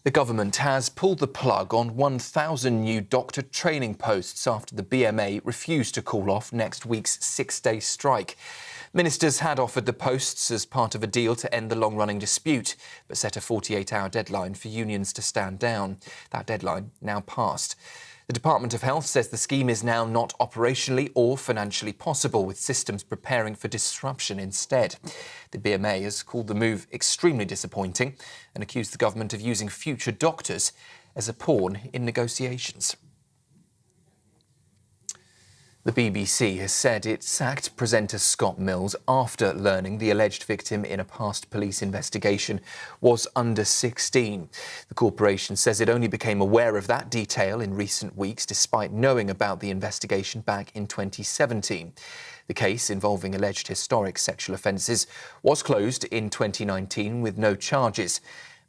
[SPEAKER 12] The government has pulled the plug on 1,000 new doctor training posts after the BMA refused to call off next week's 6-day strike. Ministers had offered the posts as part of a deal to end the long-running dispute, but set a 48-hour deadline for unions to stand down. That deadline now passed. The Department of Health says the scheme is now not operationally or financially possible, with systems preparing for disruption instead. The BMA has called the move extremely disappointing and accused the government of using future doctors as a pawn in negotiations. The BBC has said it sacked presenter Scott Mills after learning the alleged victim in a past police investigation was under 16. The corporation says it only became aware of that detail in recent weeks, despite knowing about the investigation back in 2017. The case, involving alleged historic sexual offences, was closed in 2019 with no charges.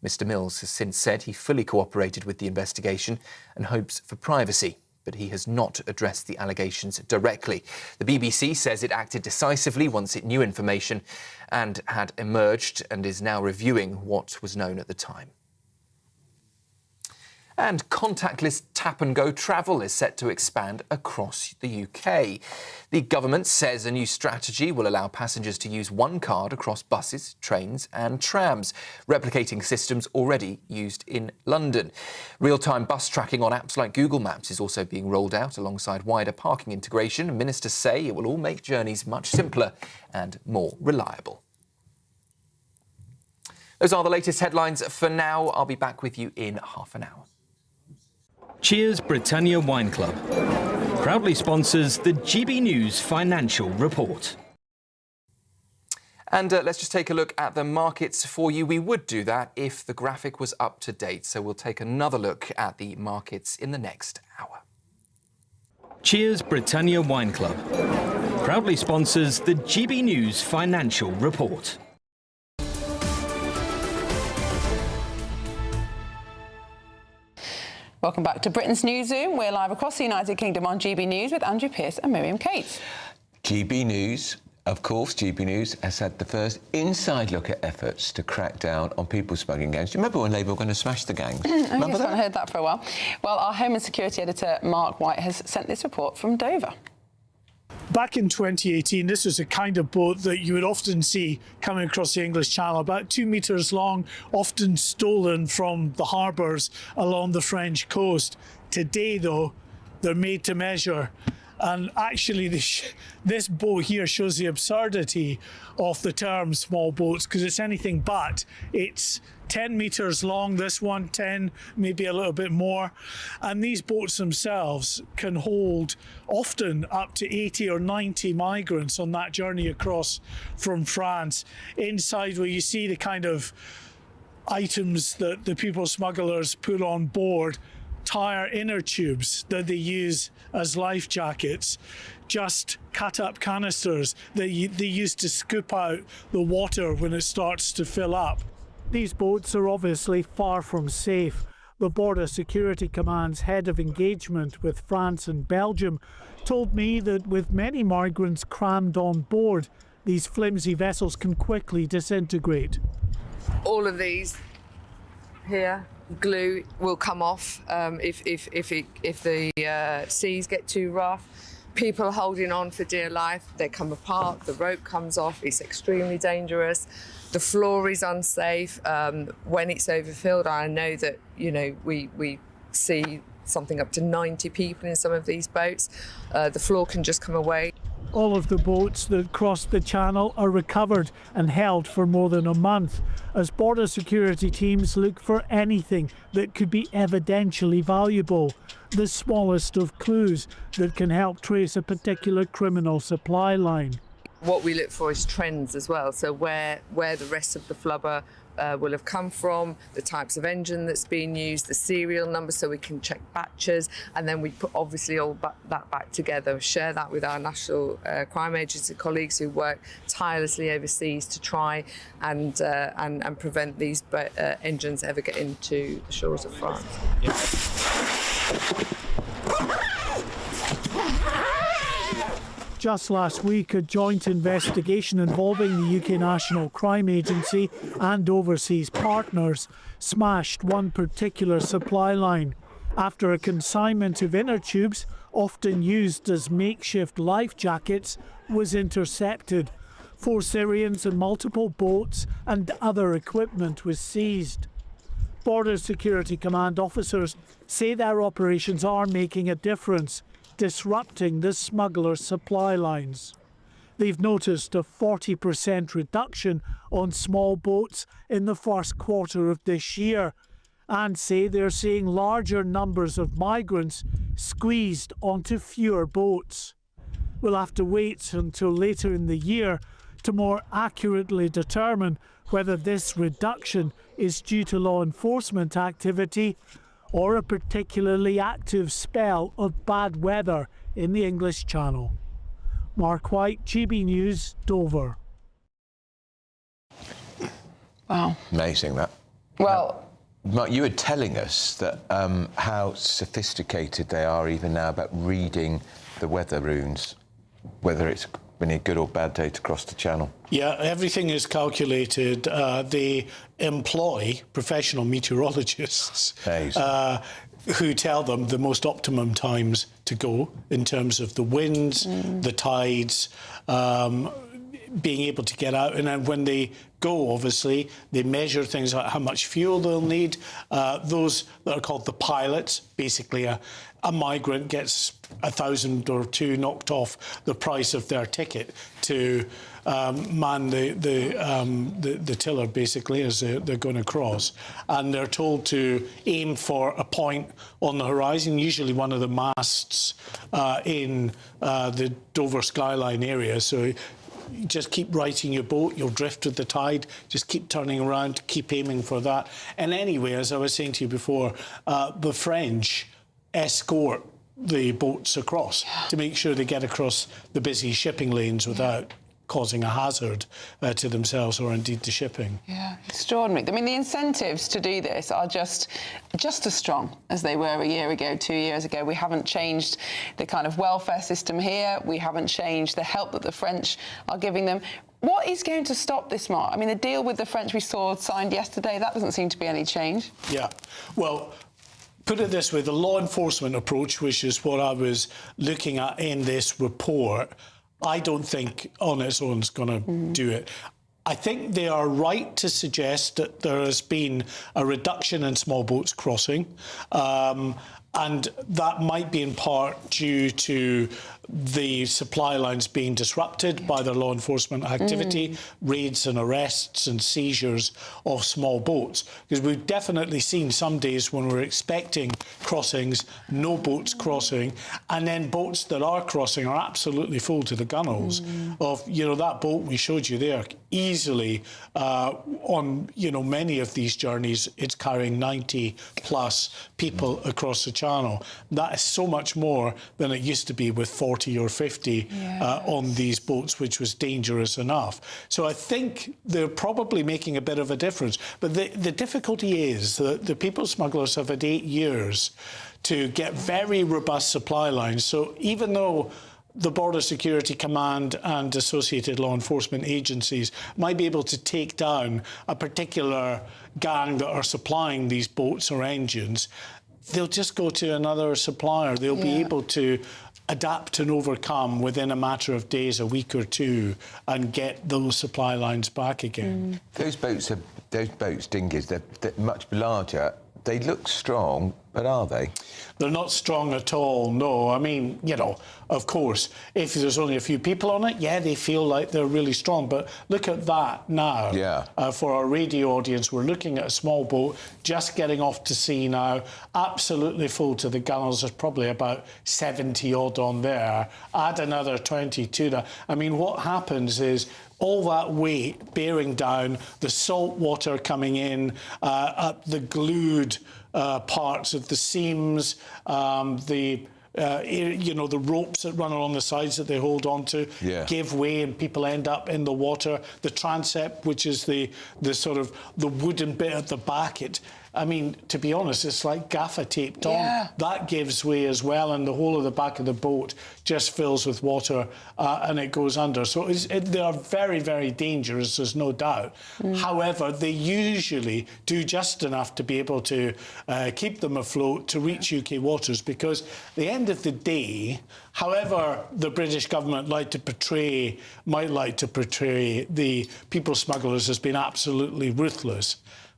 [SPEAKER 12] Mr Mills has since said he fully cooperated with the investigation and hopes for privacy, but he has not addressed the allegations directly. The BBC says it acted decisively once it knew information and had emerged, and is now reviewing what was known at the time. And contactless tap-and-go travel is set to expand across the UK. The government says a new strategy will allow passengers to use one card across buses, trains and trams, replicating systems already used in London. Real-time bus tracking on apps like Google Maps is also being rolled out alongside wider parking integration. Ministers say it will all make journeys much simpler and more reliable. Those are the latest headlines for now. I'll be back with you in half an hour.
[SPEAKER 11] Cheers Britannia Wine Club proudly sponsors the GB News Financial Report.
[SPEAKER 12] And let's just take a look at the markets for you. We would do that if the graphic was up to date, so we'll take another look at the markets in the next hour.
[SPEAKER 11] Cheers Britannia Wine Club proudly sponsors the GB News Financial Report.
[SPEAKER 8] Welcome back to Britain's Newsroom. We're live across the United Kingdom on GB News with Andrew Pearce and Miriam Cates.
[SPEAKER 7] GB News, of course, GB News has had the first inside look at efforts to crack down on people smuggling gangs. Do you remember when Labour were going to smash the gangs?
[SPEAKER 8] I haven't heard that for a while. Well, our Home and Security editor, Mark White, has sent this report from Dover.
[SPEAKER 10] Back in 2018, this was a kind of boat that you would often see coming across the English Channel, about 2 metres long, often stolen from the harbours along the French coast. Today, though, they're made to measure. And actually, this boat here shows the absurdity of the term small boats, because it's anything but. It's 10 metres long, this one 10, maybe a little bit more. And these boats themselves can hold often up to 80 or 90 migrants on that journey across from France. Inside, where you see the kind of items that the people smugglers put on board, tire inner tubes that they use as life jackets, just cut up canisters that they use to scoop out the water when it starts to fill up. These boats are obviously far from safe. The Border Security Command's head of engagement with France and Belgium told me that with many migrants crammed on board, these flimsy vessels can quickly disintegrate.
[SPEAKER 14] All of these here, glue will come off if the seas get too rough. People holding on for dear life, they come apart, the rope comes off, it's extremely dangerous. The floor is unsafe. When it's overfilled, I know that, you know, we see something up to 90 people in some of these boats. The floor can just come away.
[SPEAKER 10] All of the boats that crossed the channel are recovered and held for more than a month as border security teams look for anything that could be evidentially valuable, the smallest of clues that can help trace a particular criminal supply line.
[SPEAKER 14] What we look for is trends as well, so where the rest of the flubber will have come from, the types of engine that's been used, the serial number, so we can check batches, and then we put obviously all that back together, share that with our National Crime Agency colleagues who work tirelessly overseas to try and prevent these engines ever getting to the shores of France.
[SPEAKER 10] Just last week, a joint investigation involving the UK National Crime Agency and overseas partners smashed one particular supply line after a consignment of inner tubes, often used as makeshift life jackets, was intercepted. 4 Syrians and multiple boats and other equipment was seized. Border Security Command officers say their operations are making a difference, disrupting the smugglers' supply lines. They've noticed a 40% reduction on small boats in the first quarter of this year and say they're seeing larger numbers of migrants squeezed onto fewer boats. We'll have to wait until later in the year to more accurately determine whether this reduction is due to law enforcement activity or a particularly active spell of bad weather in the English Channel. Mark White, GB News, Dover.
[SPEAKER 8] Wow.
[SPEAKER 7] Amazing, that.
[SPEAKER 8] Well,
[SPEAKER 7] Mark, you were telling us that how sophisticated they are even now about reading the weather runes, whether it's been a good or bad day to cross the channel.
[SPEAKER 15] Yeah, everything is calculated. They employ professional meteorologists who tell them the most optimum times to go in terms of the winds, the tides, being able to get out. And then when they go, obviously, they measure things like how much fuel they'll need. Those that are called the pilots, basically a migrant gets 1,000 or 2 knocked off the price of their ticket to man the tiller, basically, as they're going to cross. And they're told to aim for a point on the horizon, usually one of the masts in the Dover skyline area. So you just keep righting your boat, you'll drift with the tide, just keep turning around, keep aiming for that. And anyway, as I was saying to you before, the French escort the boats across to make sure they get across the busy shipping lanes without causing a hazard to themselves or indeed to shipping.
[SPEAKER 8] Yeah, extraordinary. I mean, the incentives to do this are just as strong as they were a year ago, 2 years ago. We haven't changed the kind of welfare system here. We haven't changed the help that the French are giving them. What is going to stop this, Mark? I mean, the deal with the French we saw signed yesterday, that doesn't seem to be any change.
[SPEAKER 15] Yeah, well, put it this way, the law enforcement approach, which is what I was looking at in this report, I don't think on its own is going to do it. I think they are right to suggest that there has been a reduction in small boats crossing, and that might be in part due to the supply lines being disrupted by their law enforcement activity, raids and arrests and seizures of small boats. Because we've definitely seen some days when we're expecting crossings, no boats crossing, and then boats that are crossing are absolutely full to the gunwales of, you know, that boat we showed you there, easily on, you know, many of these journeys, it's carrying 90 plus people across the channel. That is so much more than it used to be with 40 or 50 on these boats, which was dangerous enough. So I think they're probably making a bit of a difference. But the difficulty is that the people smugglers have had 8 years to get very robust supply lines. So even though the Border Security Command and associated law enforcement agencies might be able to take down a particular gang that are supplying these boats or engines, they'll just go to another supplier. They'll be able to adapt and overcome within a matter of days, a week or two, and get those supply lines back again.
[SPEAKER 7] Those boats, dinghies, they're much larger. They look strong, but are they?
[SPEAKER 15] They're not strong at all, no. I mean, you know, of course, if there's only a few people on it, yeah, they feel like they're really strong. But look at that now.
[SPEAKER 7] Yeah.
[SPEAKER 15] For our radio audience, we're looking at a small boat just getting off to sea now, absolutely full to the gunwales. There's probably about 70 odd on there. Add another 20 to that. I mean, what happens is all that weight bearing down, the salt water coming in, at the glued parts of the seams, you know, the ropes that run along the sides that they hold on to give way and people end up in the water. The transept, which is the sort of the wooden bit at the back, it I mean, to be honest, it's like gaffer taped on. That gives way as well, and the whole of the back of the boat just fills with water and it goes under. So they are very, very dangerous, there's no doubt. However, they usually do just enough to be able to keep them afloat to reach UK waters, because at the end of the day, however the British government might like to portray the people smugglers as being absolutely ruthless,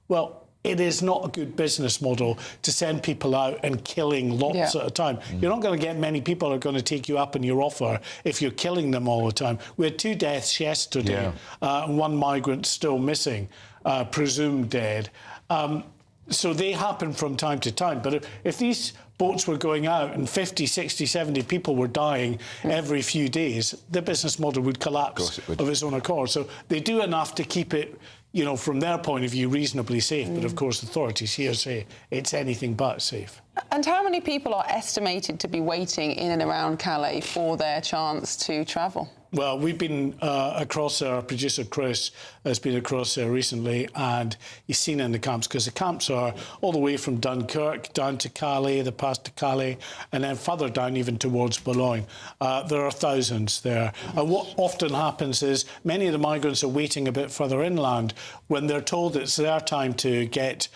[SPEAKER 15] well, it is not a good business model to send people out and killing lots at a time. You're not going to get many people who are going to take you up on your offer if you're killing them all the time. We had 2 deaths yesterday, and 1 migrant still missing, presumed dead. So they happen from time to time. But if these boats were going out and 50, 60, 70 people were dying every few days, the business model would collapse of its own accord. So they do enough to keep it, you know, from their point of view, reasonably safe. But of course, authorities here say it's anything but safe.
[SPEAKER 8] And how many people are estimated to be waiting in and around Calais for their chance to travel?
[SPEAKER 15] Well, we've been across there. Our producer Chris has been across there recently, and he's seen in the camps, because the camps are all the way from Dunkirk down to Calais, the pass to Calais, and then further down even towards Boulogne. There are thousands there. And what often happens is many of the migrants are waiting a bit further inland when they're told it's their time to get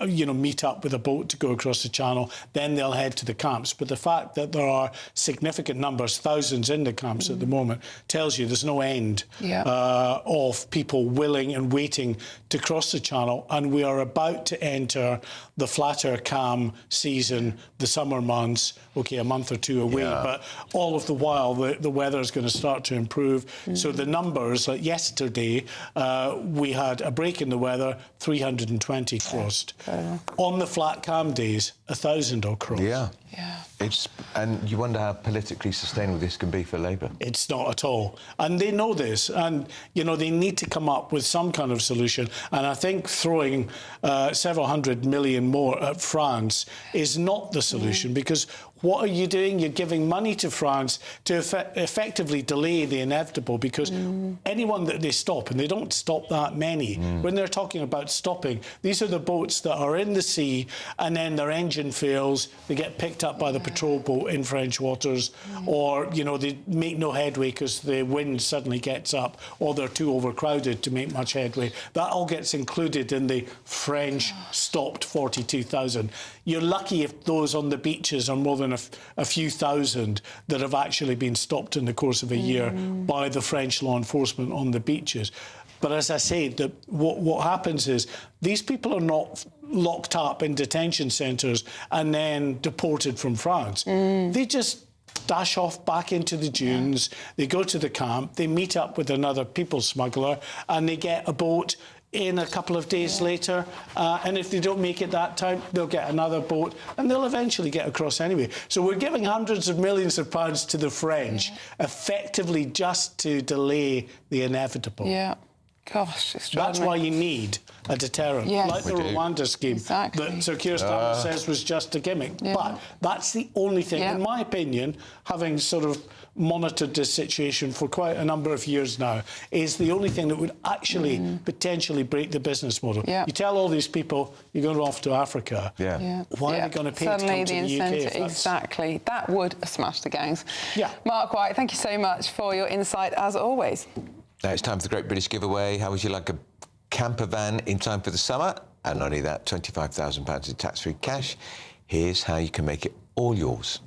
[SPEAKER 15] you know, meet up with a boat to go across the channel, then they'll head to the camps. But the fact that there are significant numbers, thousands in the camps at the moment, tells you there's no end of people willing and waiting to cross the channel. And we are about to enter the flatter, calm season, the summer months, OK, a month or two away. But all of the while, the weather is going to start to improve. So the numbers, like yesterday, we had a break in the weather, 320 crossed. On the flat, calm days, 1,000 or crossed.
[SPEAKER 7] And you wonder how politically sustainable this can be for Labour.
[SPEAKER 15] It's not at all. And they know this. And, you know, they need to come up with some kind of solution. And I think throwing several hundred million more at France is not the solution, because what are you doing? You're giving money to France to effectively delay the inevitable, because anyone that they stop, and they don't stop that many, when they're talking about stopping, these are the boats that are in the sea and then their engine fails, they get picked up by the patrol boat in French waters, or, you know, they make no headway because the wind suddenly gets up, or they're too overcrowded to make much headway. That all gets included in the French stopped 42,000. You're lucky if those on the beaches are more than a few thousand that have actually been stopped in the course of a year by the French law enforcement on the beaches. But as I say, what happens is these people are not locked up in detention centres and then deported from France. They just dash off back into the dunes, they go to the camp, they meet up with another people smuggler, and they get a boat in a couple of days later, and if they don't make it that time, they'll get another boat, and they'll eventually get across anyway. So we're giving hundreds of millions of pounds to the French, effectively just to delay the inevitable.
[SPEAKER 8] Gosh,
[SPEAKER 15] that's why you need a deterrent, like the Rwanda scheme that Sir Keir Starmer says was just a gimmick. But that's the only thing, in my opinion, having sort of monitored this situation for quite a number of years now, is the only thing that would actually potentially break the business model. You tell all these people you're going off to Africa, why are they going to pay to come to the UK?
[SPEAKER 8] Exactly. That would smash the gangs. Mark White, thank you so much for your insight, as always.
[SPEAKER 7] Now it's time for the Great British Giveaway. How would you like a camper van in time for the summer? And not only that, £25,000 in tax-free cash. Here's how you can make it all yours.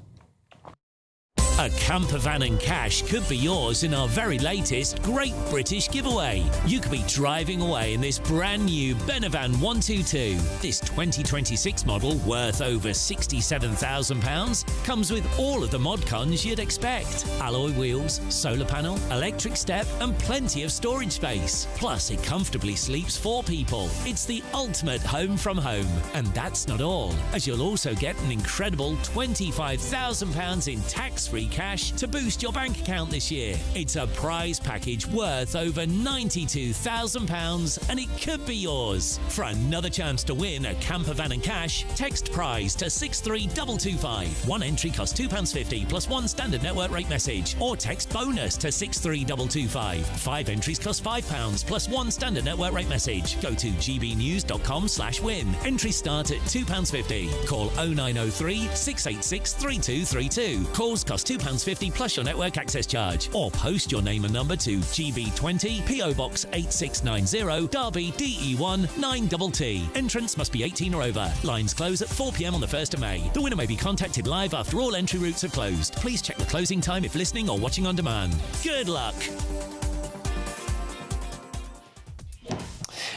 [SPEAKER 16] A camper van and cash could be yours in our very latest Great British Giveaway. You could be driving away in this brand new Benavan 122. This 2026 model, worth over £67,000, comes with all of the mod cons you'd expect. Alloy wheels, solar panel, electric step, and plenty of storage space. Plus, it comfortably sleeps 4 people. It's the ultimate home from home. And that's not all, as you'll also get an incredible £25,000 in tax-free cash to boost your bank account this year. It's a prize package worth over £92,000 and it could be yours. For another chance to win a camper van and cash, text prize to 63225. One entry costs £2.50 plus one standard network rate message, or text bonus to 63225. 5 entries cost £5 plus one standard network rate message. Go to gbnews.com/win. Entries start at £2.50. Call 0903 686 3232. Calls cost £2.50 plus your network access charge. Or post your name and number to GB20 PO Box 8690 Derby DE1 9TT. Entrance must be 18 or over. Lines close at 4 p.m. on the 1st of May. The winner may be contacted live after all entry routes have closed. Please check the closing time if listening or watching on demand. Good luck.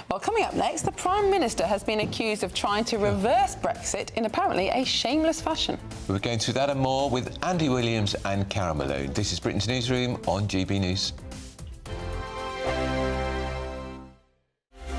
[SPEAKER 8] Well, coming up next, the Prime Minister has been accused of trying to reverse Brexit in apparently a shameless fashion.
[SPEAKER 7] We're going through that and more with Andy Williams and Cara Malone. This is Britain's Newsroom on GB News.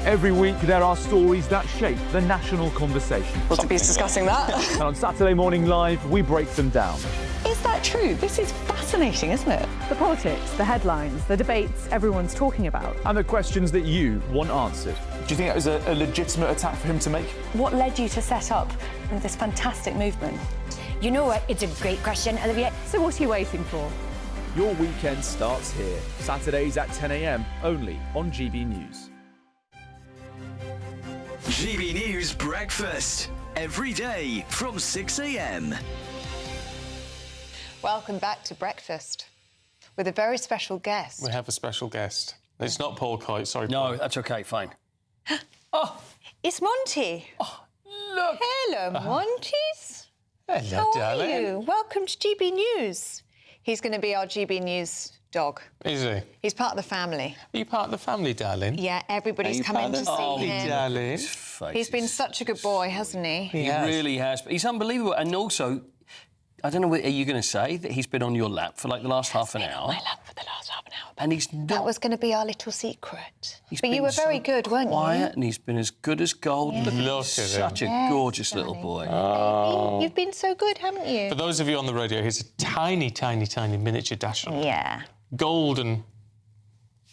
[SPEAKER 17] Every week there are stories that shape the national conversation.
[SPEAKER 8] We'll be discussing that.
[SPEAKER 17] And on Saturday Morning Live, we break them down.
[SPEAKER 8] Is that true? This is fascinating, isn't it?
[SPEAKER 18] The politics, the headlines, the debates everyone's talking about.
[SPEAKER 17] And the questions that you want answered.
[SPEAKER 19] Do you think that was a legitimate attack for him to make?
[SPEAKER 20] What led you to set up this fantastic movement?
[SPEAKER 25] You know what? It's a great question, Olivia.
[SPEAKER 18] So what are you waiting for?
[SPEAKER 17] Your weekend starts here. Saturdays at 10 a.m. only on GB News.
[SPEAKER 2] GB News Breakfast. Every day from 6 a.m.
[SPEAKER 8] Welcome back to Breakfast with a very special guest.
[SPEAKER 26] We have a special guest. It's not Paul Kite, sorry. No,
[SPEAKER 27] Paul. That's OK, fine.
[SPEAKER 20] Oh, it's Monty.
[SPEAKER 26] Oh, look.
[SPEAKER 20] Hello, Monties.
[SPEAKER 26] Hello, darling.
[SPEAKER 20] How are you? Welcome to GB News. He's going to be our GB News dog.
[SPEAKER 26] Is he?
[SPEAKER 20] He's part of the family.
[SPEAKER 26] Are you part of the family, darling?
[SPEAKER 20] Yeah, everybody's come in to see him.
[SPEAKER 26] Darling.
[SPEAKER 20] He's been such a good boy, hasn't he?
[SPEAKER 27] He really has. He's unbelievable. And also, I don't know, are you going to say that he's been on your lap for like the last half an hour?
[SPEAKER 20] On my lap for the last half an hour.
[SPEAKER 27] And he's not...
[SPEAKER 20] That was going to be our little secret. But you were very good, weren't you?
[SPEAKER 27] Quiet, and he's been as good as gold.
[SPEAKER 20] Yeah.
[SPEAKER 27] Look at such a gorgeous little boy.
[SPEAKER 20] Oh. You've been so good, haven't you?
[SPEAKER 26] For those of you on the radio, he's a tiny, tiny, tiny miniature dasher.
[SPEAKER 20] Yeah.
[SPEAKER 26] Golden.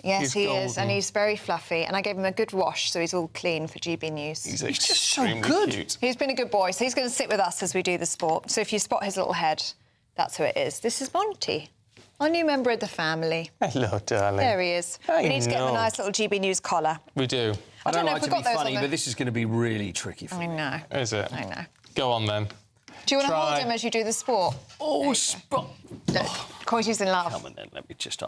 [SPEAKER 20] Yes, he is, and he's very fluffy. And I gave him a good wash, so he's all clean for GB News.
[SPEAKER 26] He's just so good. Cute.
[SPEAKER 20] He's been a good boy, so he's going to sit with us as we do the sport. So if you spot his little head, that's who it is. This is Monty, our new member of the family.
[SPEAKER 26] Hello, darling.
[SPEAKER 20] There he is. We need to get him a nice little GB News collar.
[SPEAKER 26] We do.
[SPEAKER 27] I don't
[SPEAKER 20] know
[SPEAKER 27] like
[SPEAKER 20] if
[SPEAKER 27] to
[SPEAKER 20] we've
[SPEAKER 27] be
[SPEAKER 20] got those
[SPEAKER 27] funny,
[SPEAKER 20] on
[SPEAKER 27] but this is going to be really tricky for you.
[SPEAKER 20] I know.
[SPEAKER 26] Is it?
[SPEAKER 20] I know.
[SPEAKER 26] Go on, then.
[SPEAKER 20] Do you want to hold him as you do the sport?
[SPEAKER 27] Oh, spot.
[SPEAKER 20] Look, Coity's in love.
[SPEAKER 27] Come on, then. I'll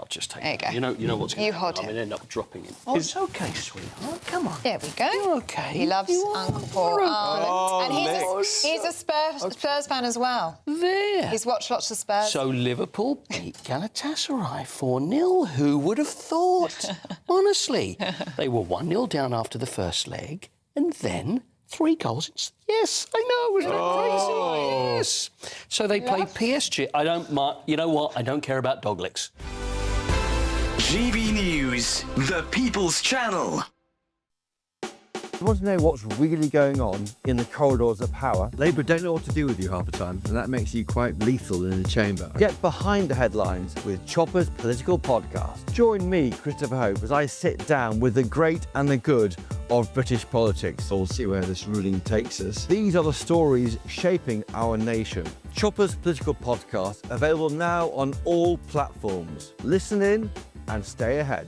[SPEAKER 27] just take
[SPEAKER 20] there
[SPEAKER 27] it.
[SPEAKER 20] You go.
[SPEAKER 27] You know what's going to happen.
[SPEAKER 20] hold him.
[SPEAKER 27] I'm going to end up dropping him. Oh, it's OK, sweetheart. Come on.
[SPEAKER 20] There we go.
[SPEAKER 27] You're OK.
[SPEAKER 20] He loves Uncle Paul.
[SPEAKER 27] Oh,
[SPEAKER 20] and he's a Spurs fan as well.
[SPEAKER 27] There.
[SPEAKER 20] He's watched lots of Spurs.
[SPEAKER 27] So Liverpool beat Galatasaray 4-0. Who would have thought? Honestly. They were 1-0 down after the first leg, and then 3 goals. Yes, I know. Isn't that crazy? Yes. So they play PSG. I don't mind. You know what? I don't care about dog licks.
[SPEAKER 2] GB News, the People's Channel.
[SPEAKER 28] You want to know what's really going on in the corridors of power? Labour don't know what to do with you half the time, and that makes you quite lethal in the chamber. Get behind the headlines with Chopper's Political Podcast. Join me, Christopher Hope, as I sit down with the great and the good of British politics. We'll see where this ruling takes us. These are the stories shaping our nation. Chopper's Political Podcast, available now on all platforms. Listen in and stay ahead.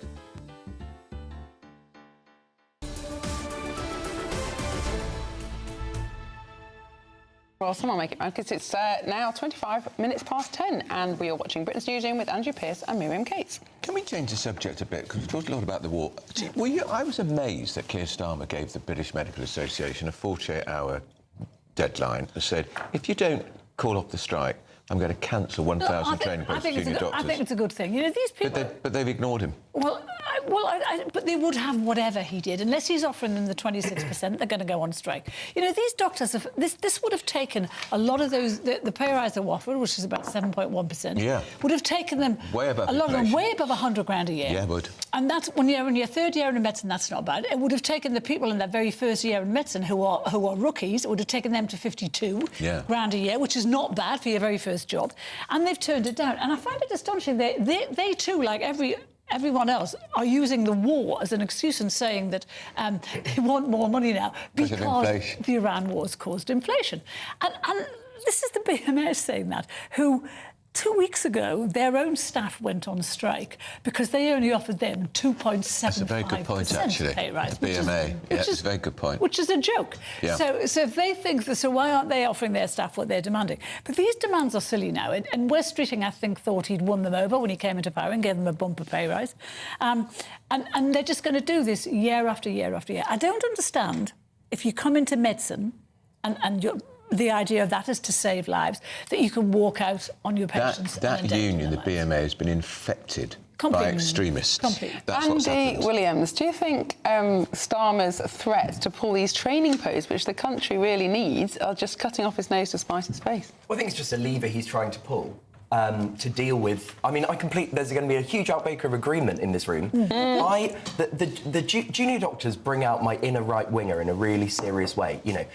[SPEAKER 8] Well, someone make it round, because it's now 25 minutes past 10, and we are watching Britain's Newsroom with Andrew Pearce and Miriam Cates.
[SPEAKER 7] Can we change the subject a bit? Because we've talked a lot about the war. I was amazed that Keir Starmer gave the British Medical Association a 48-hour deadline and said, if you don't call off the strike, I'm going to cancel 1,000 training posts for junior doctors.
[SPEAKER 29] I think it's a good thing. You know, these people...
[SPEAKER 7] But they've ignored him.
[SPEAKER 29] But they would have whatever he did. Unless he's offering them the 26%, they're going to go on strike. You know, these doctors have... This would have taken a lot of those... The pay rise they offered, which is about 7.1%, would have taken them...
[SPEAKER 7] Way above
[SPEAKER 29] a lot
[SPEAKER 7] inflation.
[SPEAKER 29] of them way above 100 grand a year.
[SPEAKER 7] Yeah, would.
[SPEAKER 29] And that's... When you're in your third year in medicine, that's not bad. It would have taken the people in their very first year in medicine who are rookies, it would have taken them to 52 grand a year, which is not bad for your very first first job, and they've turned it down. And I find it astonishing. They too, like everyone else, are using the war as an excuse and saying that they want more money now because the Iran war's caused inflation. And this is the BMA saying that, who 2 weeks ago, their own staff went on strike because they only offered them 2.75%
[SPEAKER 7] That's a very good point, actually.
[SPEAKER 29] pay rise.
[SPEAKER 7] The BMA, it's a very good point.
[SPEAKER 29] Which is a joke.
[SPEAKER 7] Yeah.
[SPEAKER 29] So if they think that, so why aren't they offering their staff what they're demanding? But these demands are silly now. And Wes Streeting, I think, thought he'd won them over when he came into power and gave them a bumper pay rise. And they're just going to do this year after year after year. I don't understand if you come into medicine and you're... The idea of that is to save lives, that you can walk out on your patients.
[SPEAKER 7] That union, the BMA, has been infected by extremists. That's what's
[SPEAKER 8] Andy
[SPEAKER 7] happened.
[SPEAKER 8] Williams, do you think Starmer's threats to pull these training posts, which the country really needs, are just cutting off his nose to spite his face?
[SPEAKER 1] Well, I think it's just a lever he's trying to pull. To deal with, I mean, there's going to be a huge outbreak of agreement in this room. The junior doctors bring out my inner right winger in a really serious way. You know,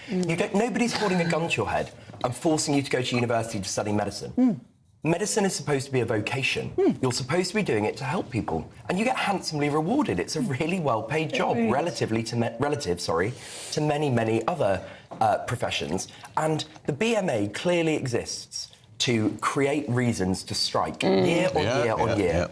[SPEAKER 1] nobody's holding a gun to your head and forcing you to go to university to study medicine. Medicine is supposed to be a vocation. You're supposed to be doing it to help people, and you get handsomely rewarded. It's a really well-paid job, relative to many other professions. And the BMA clearly exists to create reasons to strike year on year.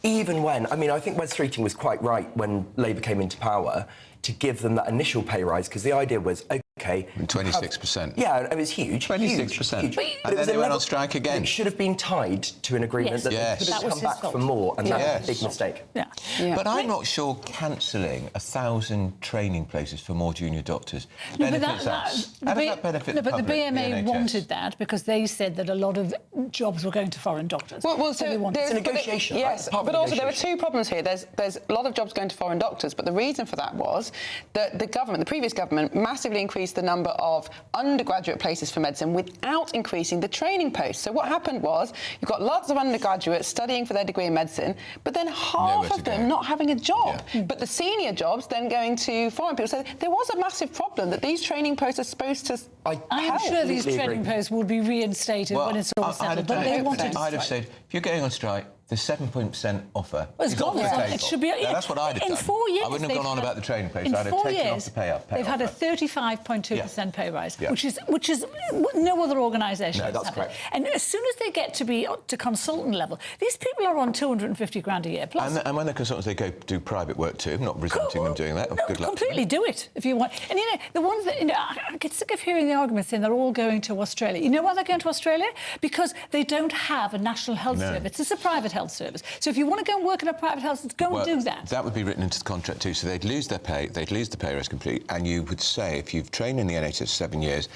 [SPEAKER 1] Even when, I mean, I think Wes Streeting was quite right when Labour came into power to give them that initial pay rise, because the idea was, OK...
[SPEAKER 7] 26%.
[SPEAKER 1] Yeah, it was huge.
[SPEAKER 7] 26%.
[SPEAKER 1] Huge.
[SPEAKER 7] And then they went on strike again.
[SPEAKER 1] It should have been tied to an agreement that they could have come back for more, and that's a big mistake.
[SPEAKER 7] But I'm not sure cancelling 1,000 training places for more junior doctors benefits us. How does that benefit the public?
[SPEAKER 29] But the BMA wanted that because they said that a lot of jobs were going to foreign doctors.
[SPEAKER 8] Well,
[SPEAKER 29] so they wanted
[SPEAKER 1] it's a negotiation.
[SPEAKER 8] Yes, but also there were two problems here. There's a lot of jobs going to foreign doctors, but the reason for that was that the previous government, massively increased the number of undergraduate places for medicine without increasing the training posts. So what happened was you've got lots of undergraduates studying for their degree in medicine, but then half of them not having a job. But the senior jobs then going to foreign people. So there was a massive problem that these training posts are supposed to
[SPEAKER 29] I'm sure these training posts will be reinstated when it's all settled, but they wanted to
[SPEAKER 7] I'd have said, if you're going on strike, the 7.% offer
[SPEAKER 29] it's
[SPEAKER 7] is
[SPEAKER 29] gone.
[SPEAKER 7] off the table.
[SPEAKER 29] It should be.
[SPEAKER 7] Now, that's what I'd have done.
[SPEAKER 29] In 4 years,
[SPEAKER 7] I wouldn't have gone on about the training place.
[SPEAKER 29] In
[SPEAKER 7] I'd have
[SPEAKER 29] 4
[SPEAKER 7] taken
[SPEAKER 29] years,
[SPEAKER 7] off the pay up.
[SPEAKER 29] They've had a 35.2% pay rise,
[SPEAKER 7] Yeah.
[SPEAKER 29] which is no other organisation.
[SPEAKER 1] No, that's correct.
[SPEAKER 29] And as soon as they get to consultant level, these people are on 250 grand a year plus.
[SPEAKER 7] And when they're consultants, they go do private work too. I'm not resenting them doing that.
[SPEAKER 29] No,
[SPEAKER 7] Good luck.
[SPEAKER 29] completely do it if you want. And the ones that I get sick of hearing the arguments saying they're all going to Australia. You know why they're going to Australia? Because they don't have a national health service. It's a private health service. So if you want to go and work in a private health service, go and do that.
[SPEAKER 7] That would be written into the contract too. So they'd lose their pay. They'd lose the pay rise completely. And you would say, if you've trained in the NHS 7 years,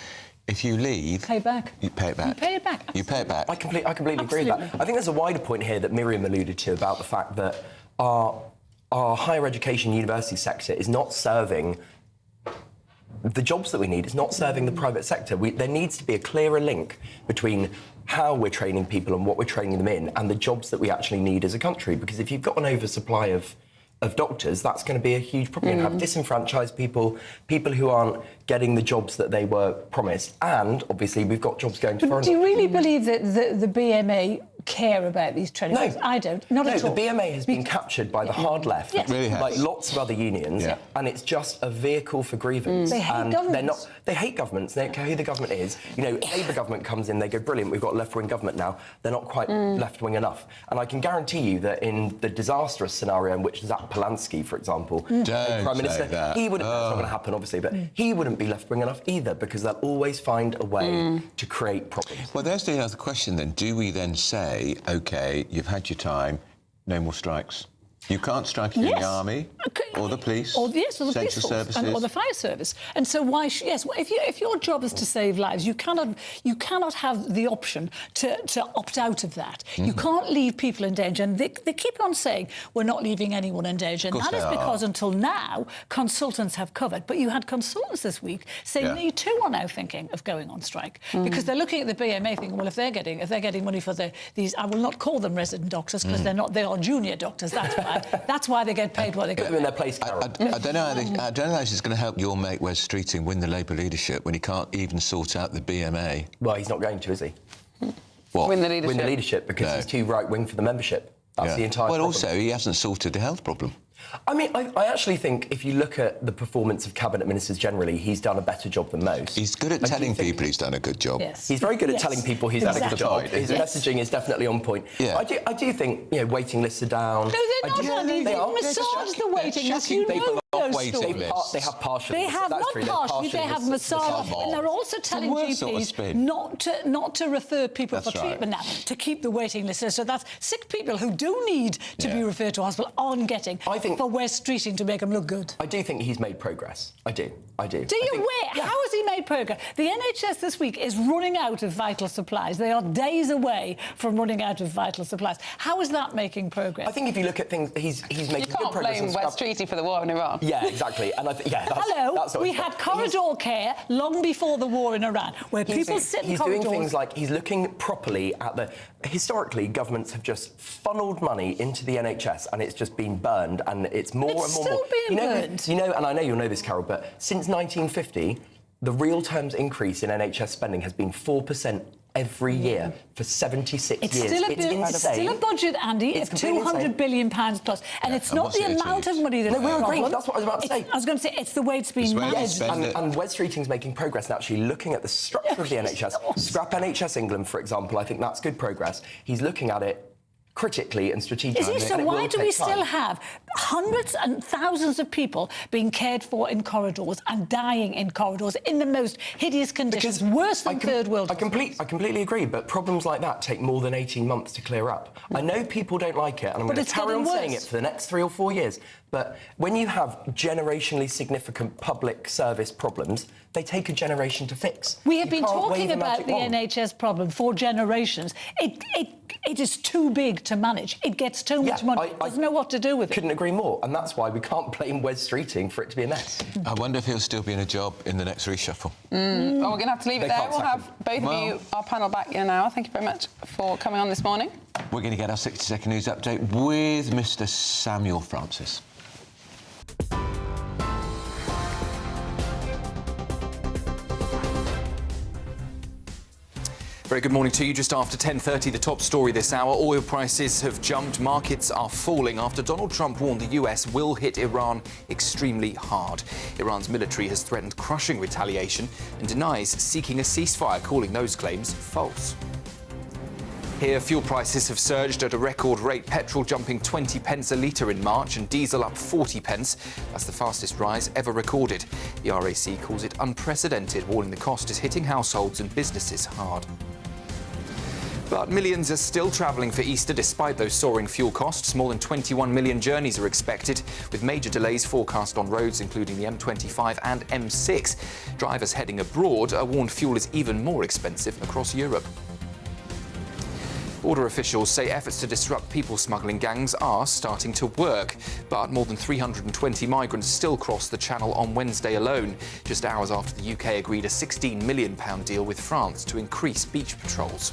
[SPEAKER 7] if you leave,
[SPEAKER 29] pay back.
[SPEAKER 7] You pay it back.
[SPEAKER 29] You pay it back.
[SPEAKER 7] You pay it back.
[SPEAKER 1] I completely agree with that. I think there's a wider point here that Miriam alluded to about the fact that our higher education university sector is not serving the jobs that we need. It's not serving the private sector. There needs to be a clearer link between how we're training people and what we're training them in and the jobs that we actually need as a country. Because if you've got an oversupply of doctors, that's going to be a huge problem. You have disenfranchised people who aren't getting the jobs that they were promised, and obviously we've got jobs going to foreign.
[SPEAKER 29] Do you really believe that the BMA care about these training posts? I don't. Not at all.
[SPEAKER 1] The BMA has been captured by the hard left,
[SPEAKER 29] Yes. It really has.
[SPEAKER 1] like lots of other unions, and it's just a vehicle for grievance.
[SPEAKER 29] They hate governments.
[SPEAKER 30] They hate governments. They don't care who the government is. You know, Labour government comes in, they go, brilliant, we've got a left-wing government now. They're not quite left-wing enough. And I can guarantee you that in the disastrous scenario in which Zach Polanski, for example, Prime Minister, he wouldn't, that's not going to happen, obviously, but he wouldn't be left-wing enough either, because they'll always find a way to create problems.
[SPEAKER 7] Well, there's the other question then. Do we then say, OK, you've had your time, no more strikes? You can't strike in the army or the police,
[SPEAKER 29] or the police
[SPEAKER 7] central
[SPEAKER 29] force,
[SPEAKER 7] services,
[SPEAKER 29] or the fire service. And so why? If your job is to save lives, you cannot have the option to opt out of that. You can't leave people in danger. And they keep on saying we're not leaving anyone in danger. And that is because until now consultants have covered. But you had consultants this week saying they too are now thinking of going on strike because they're looking at the BMA thinking, well, if they're getting money for these, I will not call them resident doctors because they're not. They are junior doctors. That's why they get paid what they get.
[SPEAKER 1] Put them in their place, Carol.
[SPEAKER 7] I don't know how this is going to help your mate Wes Streeting win the Labour leadership when he can't even sort out the BMA.
[SPEAKER 1] Well, he's not going to, is he?
[SPEAKER 7] What?
[SPEAKER 8] Win the leadership.
[SPEAKER 1] Win the leadership because he's too right-wing for the membership. That's the entire problem.
[SPEAKER 7] Well, also, he hasn't sorted the health problem.
[SPEAKER 1] I mean, I actually think if you look at the performance of cabinet ministers generally, he's done a better job than most.
[SPEAKER 7] He's good at telling people he's done a good job.
[SPEAKER 1] Yes. He's very good at telling people he's done a good job. His messaging is definitely on point.
[SPEAKER 7] Yeah.
[SPEAKER 1] I do think, waiting lists are down.
[SPEAKER 29] No, they're not, Andy. They massage the waiting list. You know those stories.
[SPEAKER 1] They have partially.
[SPEAKER 29] They have not partially. They have massage, and they're also telling GPs not to refer people for treatment now, to keep the waiting list. So that's sick people who do need to be referred to hospital aren't getting for West Streeting to make them look good.
[SPEAKER 1] I do think he's made progress. I do.
[SPEAKER 29] Do you? How has he made progress? The NHS this week is running out of vital supplies. They are days away from running out of vital supplies. How is that making progress?
[SPEAKER 1] I think if you look at things, he's making good progress.
[SPEAKER 8] You can't blame West Streeting for the war in Iran.
[SPEAKER 1] Yeah, exactly. And
[SPEAKER 29] We had corridor care long before the war in Iran, where people sit in corridors.
[SPEAKER 1] He's doing things like he's looking properly at the... Historically, governments have just funneled money into the NHS and it's just been burned, and it's more and more...
[SPEAKER 29] It's still being burned.
[SPEAKER 1] And I know you'll know this, Carol, but since 1950, the real terms increase in NHS spending has been 4% every year for 76 years.
[SPEAKER 29] It's still a budget, Andy, of £200 billion plus. And it's not the amount of money that's the problem.
[SPEAKER 1] Agreeing. That's what I was about to say.
[SPEAKER 29] I was going to say, it's the way it's been managed.
[SPEAKER 1] And West Streeting's making progress and actually looking at the structure of the NHS. Scrap NHS England, for example. I think that's good progress. He's looking at it critically and strategically.
[SPEAKER 29] So why do we still have hundreds and thousands of people being cared for in corridors and dying in corridors in the most hideous conditions, worse than third world?
[SPEAKER 1] I completely agree, but problems like that take more than 18 months to clear up. I know people don't like it, and I'm going to carry on saying it for the next 3 or 4 years, but when you have generationally significant public service problems, they take a generation to fix.
[SPEAKER 29] We have been talking about the NHS problem for generations. It is too big to manage. It gets too much money. It doesn't know what to do with it.
[SPEAKER 1] Couldn't agree more, and that's why we can't blame Wes Streeting for it to be a mess.
[SPEAKER 7] I wonder if he'll still be in a job in the next reshuffle.
[SPEAKER 8] Well, we're going to have to leave it there. We'll have both of you, our panel, back in an hour. Thank you very much for coming on this morning.
[SPEAKER 7] We're going to get our 60-second news update with Mr. Samuel Francis.
[SPEAKER 12] Very good morning to you. Just after 10:30, the top story this hour. Oil prices have jumped. Markets are falling after Donald Trump warned the US will hit Iran extremely hard. Iran's military has threatened crushing retaliation and denies seeking a ceasefire, calling those claims false. Here, fuel prices have surged at a record rate. Petrol jumping 20 pence a litre in March and diesel up 40 pence. That's the fastest rise ever recorded. The RAC calls it unprecedented, warning the cost is hitting households and businesses hard. But millions are still travelling for Easter despite those soaring fuel costs. More than 21 million journeys are expected, with major delays forecast on roads including the M25 and M6. Drivers heading abroad are warned fuel is even more expensive across Europe. Border officials say efforts to disrupt people smuggling gangs are starting to work, but more than 320 migrants still crossed the Channel on Wednesday alone, just hours after the UK agreed a £16 million deal with France to increase beach patrols.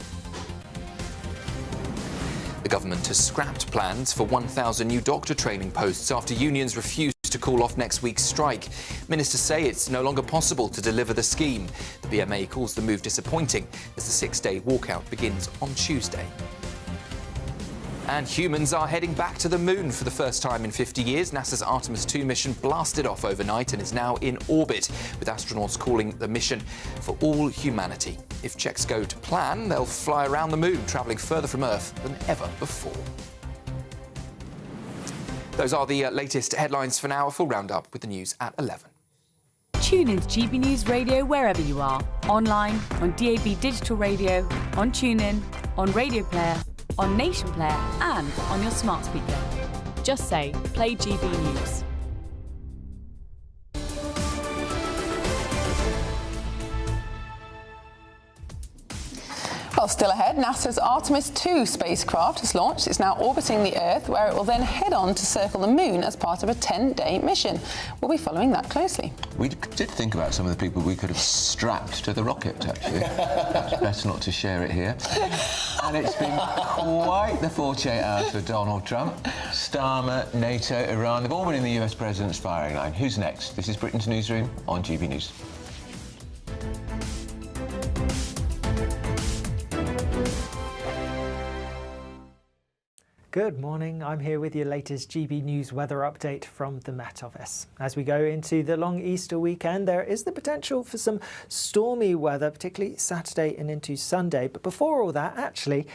[SPEAKER 12] The government has scrapped plans for 1,000 new doctor training posts after unions refused to call off next week's strike. Ministers say it's no longer possible to deliver the scheme. The BMA calls the move disappointing as the 6-day walkout begins on Tuesday. And humans are heading back to the moon for the first time in 50 years. NASA's Artemis 2 mission blasted off overnight and is now in orbit, with astronauts calling the mission for all humanity. If checks go to plan, they'll fly around the moon, travelling further from Earth than ever before. Those are the latest headlines for now. A full roundup with the news at 11.
[SPEAKER 3] Tune in to GB News Radio wherever you are. Online, on DAB digital radio, on TuneIn, on Radio Player, on Nation Player and on your smart speaker. Just say, play GB News.
[SPEAKER 8] Well, still ahead, NASA's Artemis 2 spacecraft has launched. It's now orbiting the Earth, where it will then head on to circle the moon as part of a 10-day mission. We'll be following that closely.
[SPEAKER 7] We did think about some of the people we could have strapped to the rocket, actually. It's best not to share it here. And it's been quite the 48 hours for Donald Trump. Starmer, NATO, Iran, they've all been in the US president's firing line. Who's next? This is Britain's Newsroom on GB News.
[SPEAKER 4] Good morning. I'm here with your latest GB News weather update from the Met Office. As we go into the long Easter weekend, there is the potential for some stormy weather, particularly Saturday and into Sunday. But before all that, actually,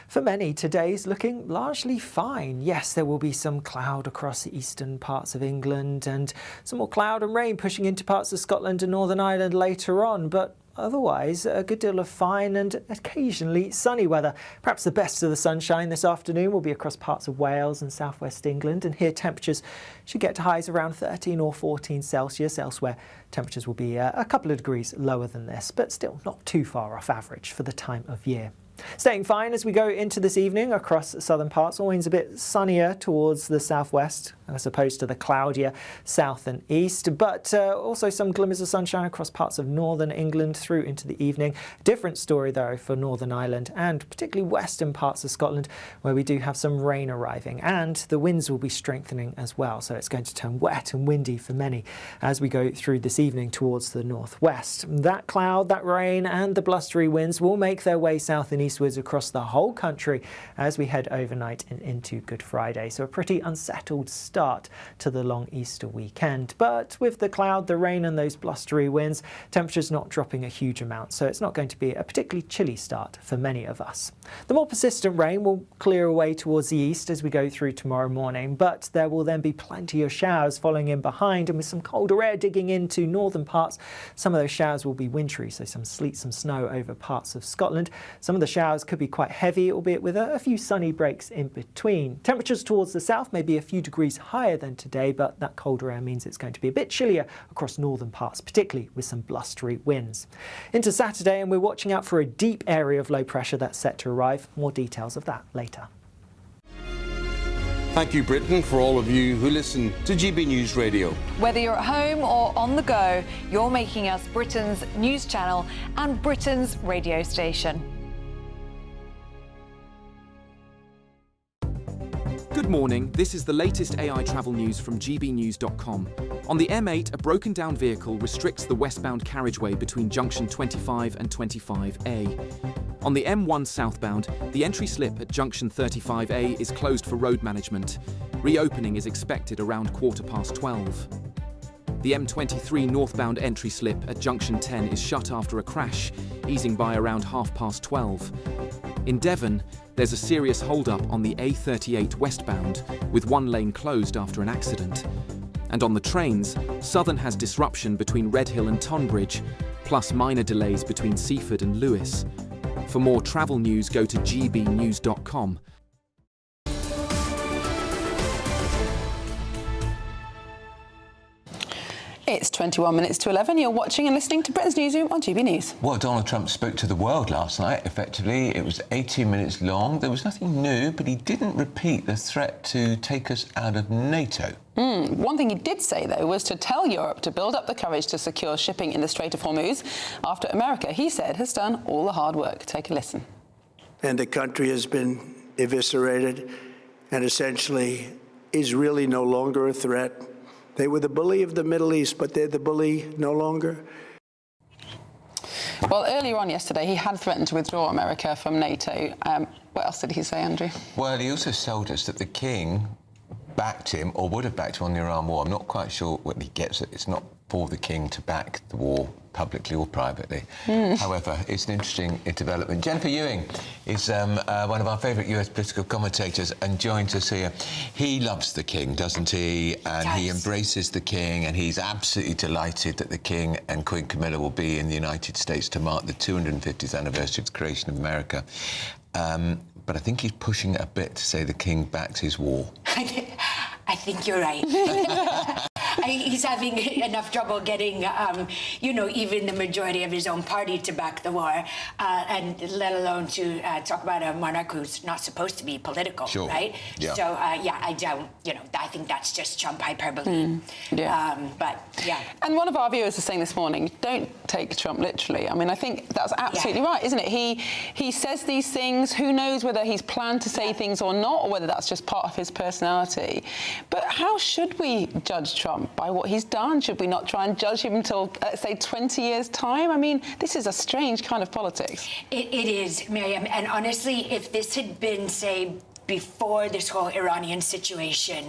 [SPEAKER 4] for many, today's looking largely fine. Yes, there will be some cloud across the eastern parts of England and some more cloud and rain pushing into parts of Scotland and Northern Ireland later on, but otherwise, a good deal of fine and occasionally sunny weather. Perhaps the best of the sunshine this afternoon will be across parts of Wales and southwest England, and here temperatures should get to highs around 13 or 14 Celsius. Elsewhere, temperatures will be a couple of degrees lower than this, but still not too far off average for the time of year. Staying fine as we go into this evening across southern parts, always a bit sunnier towards the southwest as opposed to the cloudier south and east, but also some glimmers of sunshine across parts of northern England through into the evening. Different story though for Northern Ireland and particularly western parts of Scotland, where we do have some rain arriving, and the winds will be strengthening as well, so it's going to turn wet and windy for many as we go through this evening towards the northwest. That cloud, that rain and the blustery winds will make their way south and eastwards across the whole country as we head overnight and into Good Friday. So a pretty unsettled start to the long Easter weekend. But with the cloud, the rain and those blustery winds, temperatures not dropping a huge amount. So it's not going to be a particularly chilly start for many of us. The more persistent rain will clear away towards the east as we go through tomorrow morning, but there will then be plenty of showers following in behind, and with some colder air digging into northern parts, some of those showers will be wintry, so some sleet, some snow over parts of Scotland. Some of the showers could be quite heavy, albeit with a few sunny breaks in between. Temperatures towards the south may be a few degrees higher than today, but that colder air means it's going to be a bit chillier across northern parts, particularly with some blustery winds. Into Saturday, and we're watching out for a deep area of low pressure that's set to arrive. More details of that later.
[SPEAKER 5] Thank you, Britain, for all of you who listen to GB News Radio.
[SPEAKER 20] Whether you're at home or on the go, you're making us Britain's news channel and Britain's radio station.
[SPEAKER 17] Good morning, this is the latest AI travel news from GBnews.com. On the M8, a broken down vehicle restricts the westbound carriageway between junction 25 and 25A. On the M1 southbound, the entry slip at junction 35A is closed for road management. Reopening is expected around 12:15. The M23 northbound entry slip at junction 10 is shut after a crash, easing by around 12:30. In Devon, there's a serious hold-up on the A38 westbound, with one lane closed after an accident. And on the trains, Southern has disruption between Redhill and Tonbridge, plus minor delays between Seaford and Lewis. For more travel news, go to gbnews.com.
[SPEAKER 8] It's 21 minutes to 11. You're watching and listening to Britain's Newsroom on GB News.
[SPEAKER 7] Well, Donald Trump spoke to the world last night, effectively. It was 18 minutes long. There was nothing new, but he didn't repeat the threat to take us out of NATO.
[SPEAKER 8] One thing he did say, though, was to tell Europe to build up the courage to secure shipping in the Strait of Hormuz after America, he said, has done all the hard work. Take a listen.
[SPEAKER 6] And the country has been eviscerated and essentially is really no longer a threat. They were the bully of the Middle East, but they're the bully no longer.
[SPEAKER 8] Well, earlier on yesterday, he had threatened to withdraw America from NATO. What else did he say, Andrew?
[SPEAKER 7] Well, he also told us that the King backed him, or would have backed him on the Iran war. I'm not quite sure what he gets at. It's not for the King to back the war publicly or privately. However, it's an interesting development. Jennifer Ewing is one of our favourite US political commentators and joins us here. He loves the King, doesn't he? And he embraces the King, and he's absolutely delighted that the King and Queen Camilla will be in the United States to mark the 250th anniversary of the creation of America. But I think he's pushing it a bit to say the King backs his war.
[SPEAKER 25] I think you're right. He's having enough trouble getting, even the majority of his own party to back the war, and let alone to talk about a monarch who's not supposed to be political, right?
[SPEAKER 7] Yeah.
[SPEAKER 25] So, I don't, I think that's just Trump hyperbole.
[SPEAKER 8] And one of our viewers was saying this morning, don't take Trump literally. I mean, I think that's absolutely right, isn't it? He says these things. Who knows whether he's planned to say things or not, or whether that's just part of his personality. But how should we judge Trump? By what he's done? Should we not try and judge him until, let's say, 20 years' time? I mean, this is a strange kind of politics.
[SPEAKER 25] It is, Miriam. And honestly, if this had been, say, before this whole Iranian situation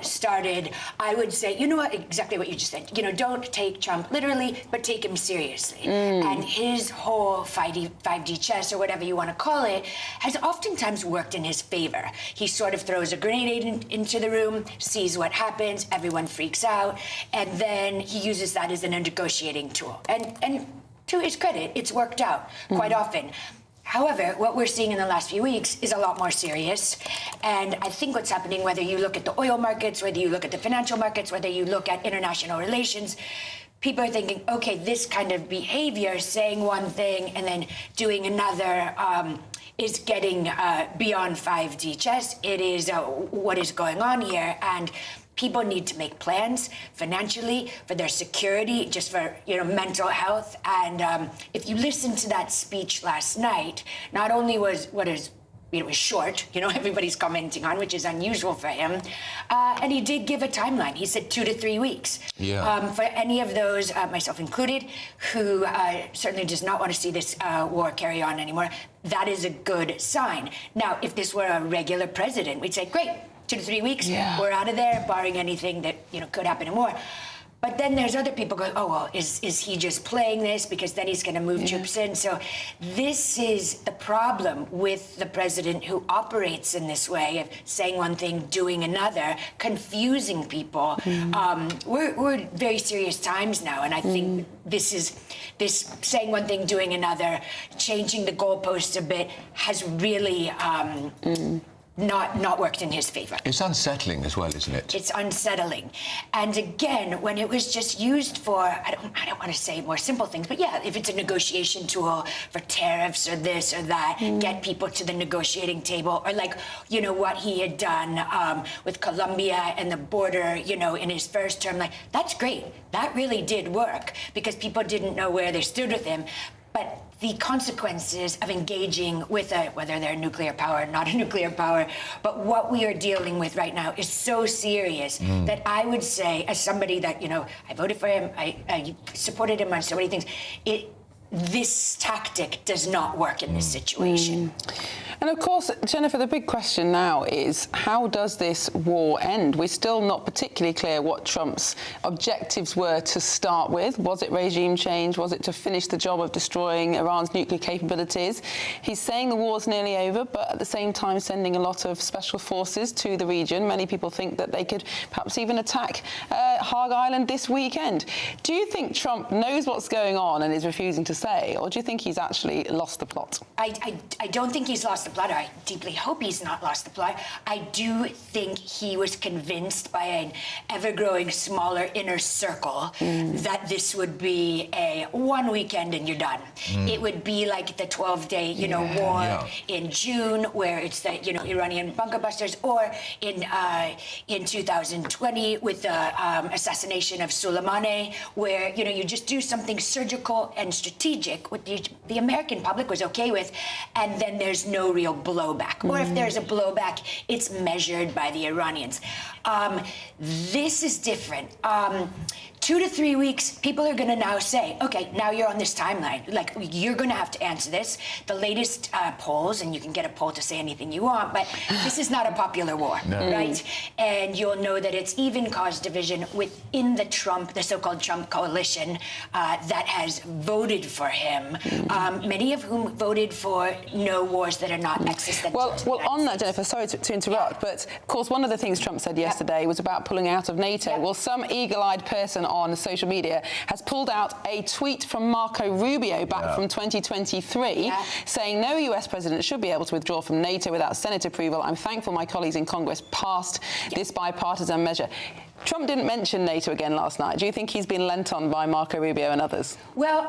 [SPEAKER 25] started, I would say, you know what, exactly what you just said. You know, don't take Trump literally, but take him seriously. And his whole 5D chess, or whatever you want to call it, has oftentimes worked in his favor. He sort of throws a grenade into the room, sees what happens, everyone freaks out, and then he uses that as a negotiating tool. And to his credit, it's worked out quite often. However, what we're seeing in the last few weeks is a lot more serious. And I think what's happening, whether you look at the oil markets, whether you look at the financial markets, whether you look at international relations, people are thinking, okay, this kind of behavior, saying one thing and then doing another, is getting beyond 5D chess. It is what is going on here. And people need to make plans financially for their security, just for mental health. And if you listen to that speech last night, not only was it was short, everybody's commenting on, which is unusual for him, and he did give a timeline. He said 2 to 3 weeks. For any of those, myself included, who certainly does not want to see this war carry on anymore, that is a good sign. Now, if this were a regular president, we'd say, great, 2 to 3 weeks, we're out of there, barring anything that could happen in war. But then there's other people going, oh, well, is he just playing this because then he's going to move troops in? So this is the problem with the president who operates in this way of saying one thing, doing another, confusing people. We're in very serious times now, and I think this saying one thing, doing another, changing the goalposts a bit has really not worked in his favor.
[SPEAKER 7] It's unsettling as well, isn't it?
[SPEAKER 25] It's unsettling. And again, when it was just used for, I don't want to say more simple things, but yeah, if it's a negotiation tool for tariffs or this or that, get people to the negotiating table, or like, what he had done with Colombia and the border, in his first term, like, that's great. That really did work because people didn't know where they stood with him. But the consequences of engaging with whether they're a nuclear power or not a nuclear power, but what we are dealing with right now is so serious that I would say, as somebody that, I voted for him, I supported him on so many things, this tactic does not work in this situation.
[SPEAKER 8] And of course, Jennifer, the big question now is, how does this war end? We're still not particularly clear what Trump's objectives were to start with. Was it regime change? Was it to finish the job of destroying Iran's nuclear capabilities? He's saying the war's nearly over, but at the same time sending a lot of special forces to the region. Many people think that they could perhaps even attack Hague Island this weekend. Do you think Trump knows what's going on and is refusing to say, or do you think he's actually lost the plot?
[SPEAKER 25] I don't think he's lost the plot. I deeply hope he's not lost the plot. I do think he was convinced by an ever-growing smaller inner circle that this would be a one weekend and you're done. It would be like the 12-day, war in June, where it's the, Iranian bunker busters, or in 2020 with the assassination of Soleimani, where, you just do something surgical and strategic, what the American public was okay with, and then there's no real blowback. Or if there's a blowback, it's measured by the Iranians. This is different. 2 to 3 weeks, people are going to now say, okay, now you're on this timeline. Like, you're going to have to answer this. The latest polls, and you can get a poll to say anything you want, but this is not a popular war, right? And you'll know that it's even caused division within the so-called Trump coalition that has voted for him, many of whom voted for no wars that are not existential.
[SPEAKER 8] Well, on that, Jennifer, sorry to interrupt, but of course, one of the things Trump said yesterday was about pulling out of NATO. Well, some eagle-eyed person on social media has pulled out a tweet from Marco Rubio back from 2023 saying no US president should be able to withdraw from NATO without Senate approval. I'm thankful my colleagues in Congress passed this bipartisan measure. Trump didn't mention NATO again last night. Do you think he's been lent on by Marco Rubio and others?
[SPEAKER 25] Well,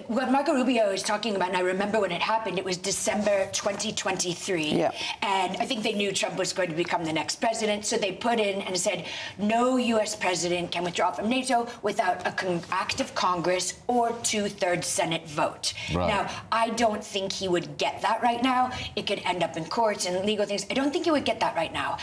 [SPEAKER 25] what Marco Rubio is talking about, and I remember when it happened, it was December 2023. And I think they knew Trump was going to become the next president, so they put in and said, no U.S. president can withdraw from NATO without an active Congress or 2/3 Senate vote. Now, I don't think he would get that right now. It could end up in courts and legal things. I don't think he would get that right now.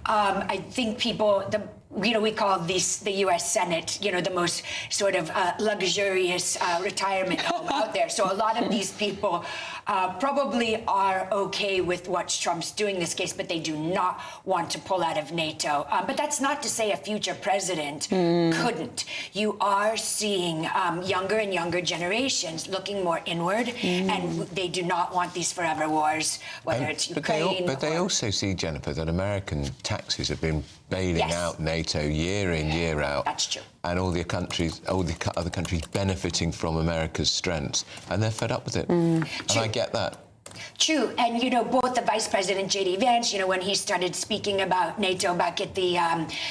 [SPEAKER 25] I think people, we call the U.S. Senate, the most sort of luxurious retirement home out there. So a lot of these people probably are okay with what Trump's doing in this case, but they do not want to pull out of NATO. But that's not to say a future president couldn't. You are seeing younger and younger generations looking more inward, and they do not want these forever wars, whether it's Ukraine.
[SPEAKER 7] But they also see, Jennifer, that American taxes have been bailing out NATO year in, year out.
[SPEAKER 25] That's true.
[SPEAKER 7] And all the other countries benefiting from America's strengths, and they're fed up with it. And I get that.
[SPEAKER 25] True, and you know, both the Vice President J.D. Vance, you know, when he started speaking about NATO back at the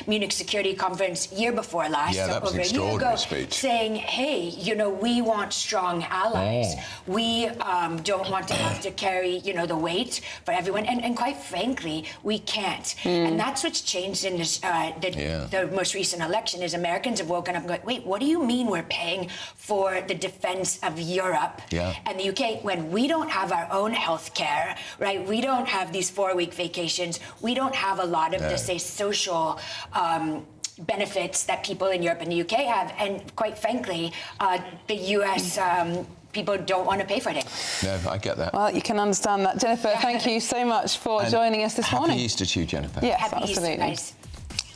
[SPEAKER 25] Munich Security Conference year before last,
[SPEAKER 7] Yeah, that was
[SPEAKER 25] over
[SPEAKER 7] an
[SPEAKER 25] a year
[SPEAKER 7] extraordinary
[SPEAKER 25] ago,
[SPEAKER 7] speech.
[SPEAKER 25] saying, hey, you know, we want strong allies. We don't want to have to carry, you know, the weight for everyone, and quite frankly, we can't. And that's what's changed in this the most recent election is Americans have woken up and going, wait, what do you mean we're paying for the defense of Europe and the UK when we don't have our own health care, right? We don't have these 4-week vacations. We don't have a lot of the, say, social benefits that people in Europe and the UK have. And quite frankly, the US people don't want to pay for it.
[SPEAKER 7] No, I get that.
[SPEAKER 8] Well, you can understand that. Jennifer, thank you so much for joining us this morning.
[SPEAKER 7] Happy Easter to you, Jennifer.
[SPEAKER 8] Yes,
[SPEAKER 25] Happy
[SPEAKER 8] absolutely.
[SPEAKER 25] Easter, guys.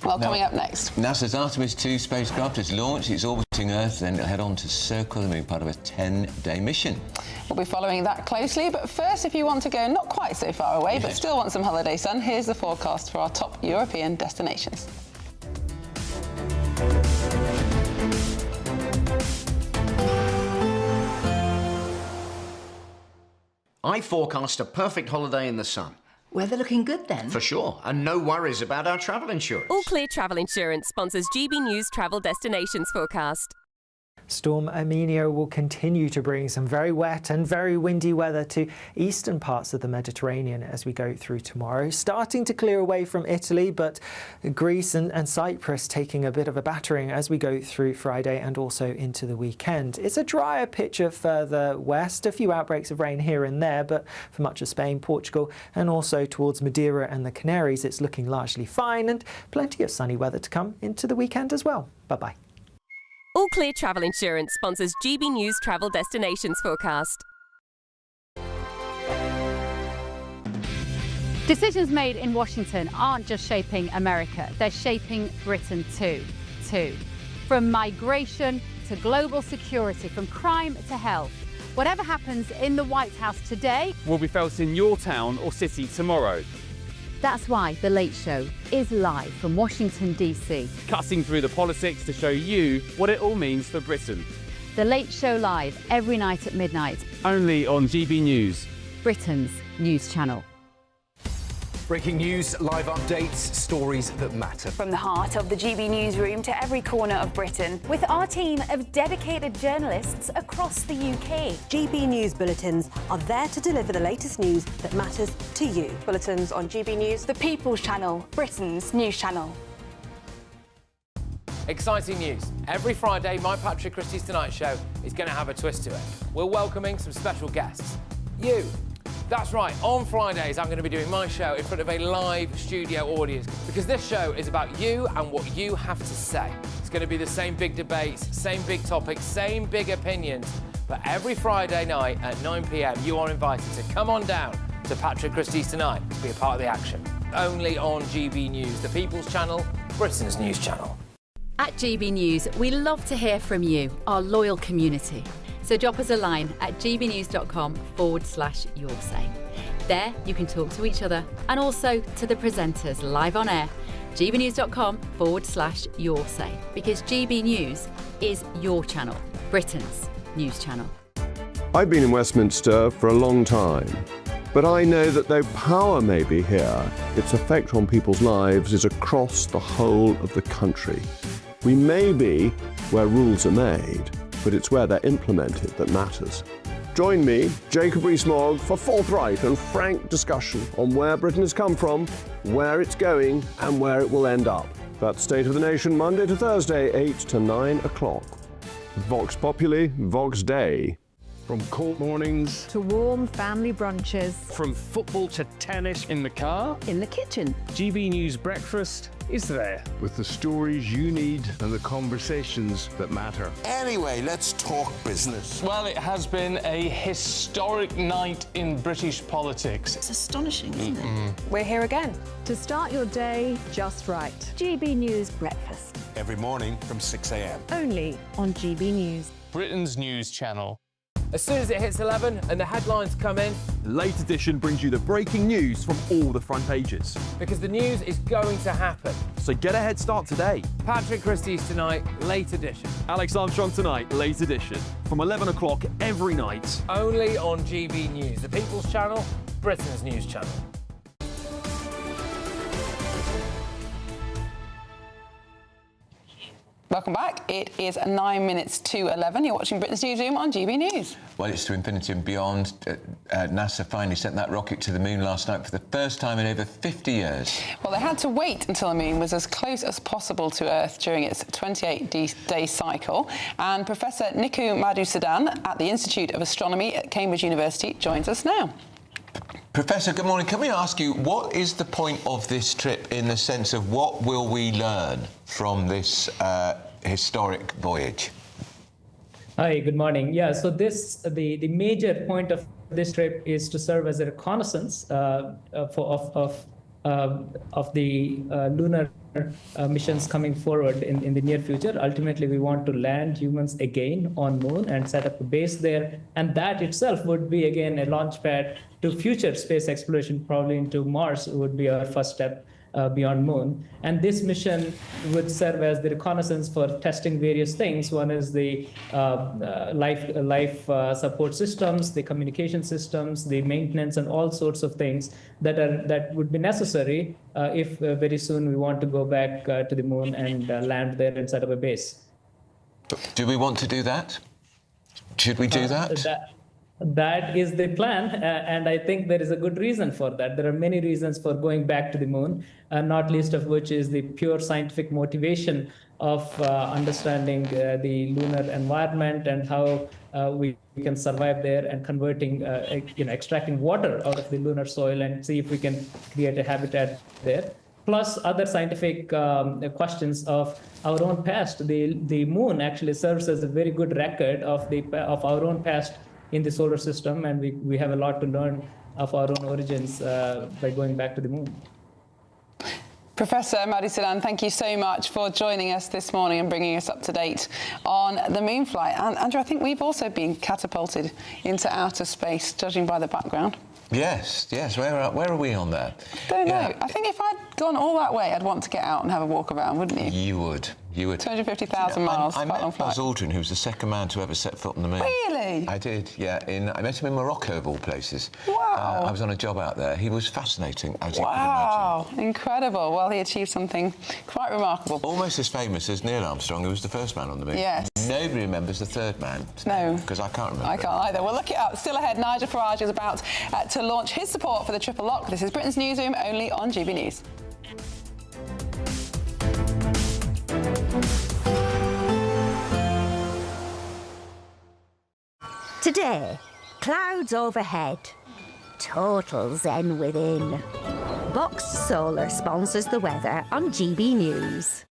[SPEAKER 8] Well, coming up next.
[SPEAKER 7] NASA's Artemis 2 spacecraft has launched. It's orbiting Earth, then it'll head on to circle the moon, part of a 10-day mission.
[SPEAKER 8] We'll be following that closely, but first, if you want to go not quite so far away, but still want some holiday sun, here's the forecast for our top European destinations.
[SPEAKER 9] I forecast a perfect holiday in the sun.
[SPEAKER 10] Weather looking good then?
[SPEAKER 9] For sure, and no worries about our travel insurance.
[SPEAKER 11] All Clear Travel Insurance sponsors GB News Travel Destinations forecast.
[SPEAKER 4] Storm Armenia will continue to bring some very wet and very windy weather to eastern parts of the Mediterranean as we go through tomorrow. Starting to clear away from Italy, but Greece and Cyprus taking a bit of a battering as we go through Friday and also into the weekend. It's a drier picture further west, a few outbreaks of rain here and there, but for much of Spain, Portugal and also towards Madeira and the Canaries, it's looking largely fine and plenty of sunny weather to come into the weekend as well. Bye-bye.
[SPEAKER 11] All Clear Travel Insurance sponsors GB News Travel Destinations forecast.
[SPEAKER 13] Decisions made in Washington aren't just shaping America, they're shaping Britain too. From migration to global security, from crime to health. Whatever happens in the White House today
[SPEAKER 19] will be felt in your town or city tomorrow.
[SPEAKER 13] That's why The Late Show is live from Washington, D.C.
[SPEAKER 19] Cutting through the politics to show you what it all means for Britain.
[SPEAKER 13] The Late Show live every night at midnight.
[SPEAKER 19] Only on GB News,
[SPEAKER 13] Britain's news channel.
[SPEAKER 12] Breaking news, live updates, stories that matter.
[SPEAKER 14] From the heart of the GB Newsroom to every corner of Britain,
[SPEAKER 21] with our team of dedicated journalists across the UK.
[SPEAKER 22] GB News bulletins are there to deliver the latest news that matters to you.
[SPEAKER 14] Bulletins on GB News, the People's Channel, Britain's news channel.
[SPEAKER 23] Exciting news. Every Friday, my Patrick Christie's Tonight Show is going to have a twist to it. We're welcoming some special guests. You. That's right, on Fridays I'm going to be doing my show in front of a live studio audience because this show is about you and what you have to say. It's going to be the same big debates, same big topics, same big opinions, but every Friday night at 9 p.m. you are invited to come on down to Patrick Christie's Tonight to be a part of the action. Only on GB News, the People's Channel, Britain's news channel.
[SPEAKER 3] At GB News, we love to hear from you, our loyal community. So drop us a line at gbnews.com/yoursay. There you can talk to each other and also to the presenters live on air. gbnews.com/yoursay, because GB News is your channel, Britain's news channel.
[SPEAKER 24] I've been in Westminster for a long time, but I know that though power may be here, its effect on people's lives is across the whole of the country. We may be where rules are made, but it's where they're implemented that matters. Join me, Jacob Rees-Mogg, for forthright and frank discussion on where Britain has come from, where it's going, and where it will end up. That's State of the Nation, Monday to Thursday, 8 to 9 o'clock. Vox Populi, Vox Dei.
[SPEAKER 2] From cold mornings
[SPEAKER 22] to warm family brunches.
[SPEAKER 19] From football to tennis in the car,
[SPEAKER 22] In the kitchen.
[SPEAKER 19] GB News breakfast is there.
[SPEAKER 24] with the stories you need and the conversations that matter.
[SPEAKER 5] Anyway, let's talk business.
[SPEAKER 19] Well, it has been a historic night in British politics.
[SPEAKER 10] It's astonishing, isn't it?
[SPEAKER 20] We're here again.
[SPEAKER 22] To start your day just right. GB News Breakfast.
[SPEAKER 5] Every morning from 6 a.m.
[SPEAKER 22] Only on GB News.
[SPEAKER 19] Britain's news channel.
[SPEAKER 23] As soon as it hits 11 and the headlines come in,
[SPEAKER 15] Late Edition brings you the breaking news from all the front pages.
[SPEAKER 23] because the news is going to happen.
[SPEAKER 15] So get a head start today.
[SPEAKER 23] Patrick Christie's Tonight, Late Edition.
[SPEAKER 15] Alex Armstrong Tonight, Late Edition. From 11 o'clock every night.
[SPEAKER 23] Only on GB News, the People's Channel, Britain's news channel.
[SPEAKER 8] Welcome back. It is 9 minutes to 11. You're watching Britain's Newsroom on GB News.
[SPEAKER 7] Well, it's to infinity and beyond. NASA finally sent that rocket to the moon last night for the first time in over 50 years.
[SPEAKER 8] Well, they had to wait until the moon was as close as possible to Earth during its 28-day cycle. And Professor Niku Madhusudan at the Institute of Astronomy at Cambridge University joins us now.
[SPEAKER 7] Professor, good morning. Can we ask you, what is the point of this trip in the sense of what will we learn from this historic voyage?
[SPEAKER 16] Hi, good morning. Yeah, so the major point of this trip is to serve as a reconnaissance of the lunar missions coming forward in the near future. Ultimately, we want to land humans again on Moon and set up a base there, and that itself would be again a launch pad to future space exploration, probably into Mars would be our first step beyond Moon. And this mission would serve as the reconnaissance for testing various things. One is the life support systems, the communication systems, the maintenance, and all sorts of things that would be necessary if very soon we want to go back to the Moon and land there and set up a base.
[SPEAKER 7] Do we want to do that? Should we do that?
[SPEAKER 16] That is the plan, and I think there is a good reason for that. There are many reasons for going back to the Moon, not least of which is the pure scientific motivation of understanding the lunar environment and how we can survive there, and converting, extracting water out of the lunar soil and see if we can create a habitat there. Plus other scientific questions of our own past. The Moon actually serves as a very good record of our own past in the solar system, and we have a lot to learn of our own origins by going back to the Moon.
[SPEAKER 8] Professor Madhusudan, thank you so much for joining us this morning and bringing us up to date on the moon flight. And Andrew, I think we've also been catapulted into outer space, judging by the background.
[SPEAKER 7] Yes. Where are we on that?
[SPEAKER 8] Don't know. I think if I'd gone all that way, I'd want to get out and have a walk around, wouldn't you?
[SPEAKER 7] You would.
[SPEAKER 8] 250,000 miles.
[SPEAKER 7] I
[SPEAKER 8] quite a long
[SPEAKER 7] met Buzz
[SPEAKER 8] flight.
[SPEAKER 7] Aldrin, who was the second man to ever set foot on the moon.
[SPEAKER 8] Really?
[SPEAKER 7] I did, yeah. I met him in Morocco, of all places.
[SPEAKER 8] Wow.
[SPEAKER 7] I was on a job out there. He was fascinating, as you
[SPEAKER 8] Wow, incredible. Well, he achieved something quite remarkable.
[SPEAKER 7] Almost as famous as Neil Armstrong, who was the first man on the moon.
[SPEAKER 8] Yes.
[SPEAKER 7] Nobody remembers the third man.
[SPEAKER 8] No.
[SPEAKER 7] Because I can't remember.
[SPEAKER 8] I can't either. Well, look it up. Still ahead, Nigel Farage is about to launch his support for the triple lock. This is Britain's Newsroom, only on GB News.
[SPEAKER 22] Today, clouds overhead. Total zen within. Boxed Solar sponsors the weather on GB News.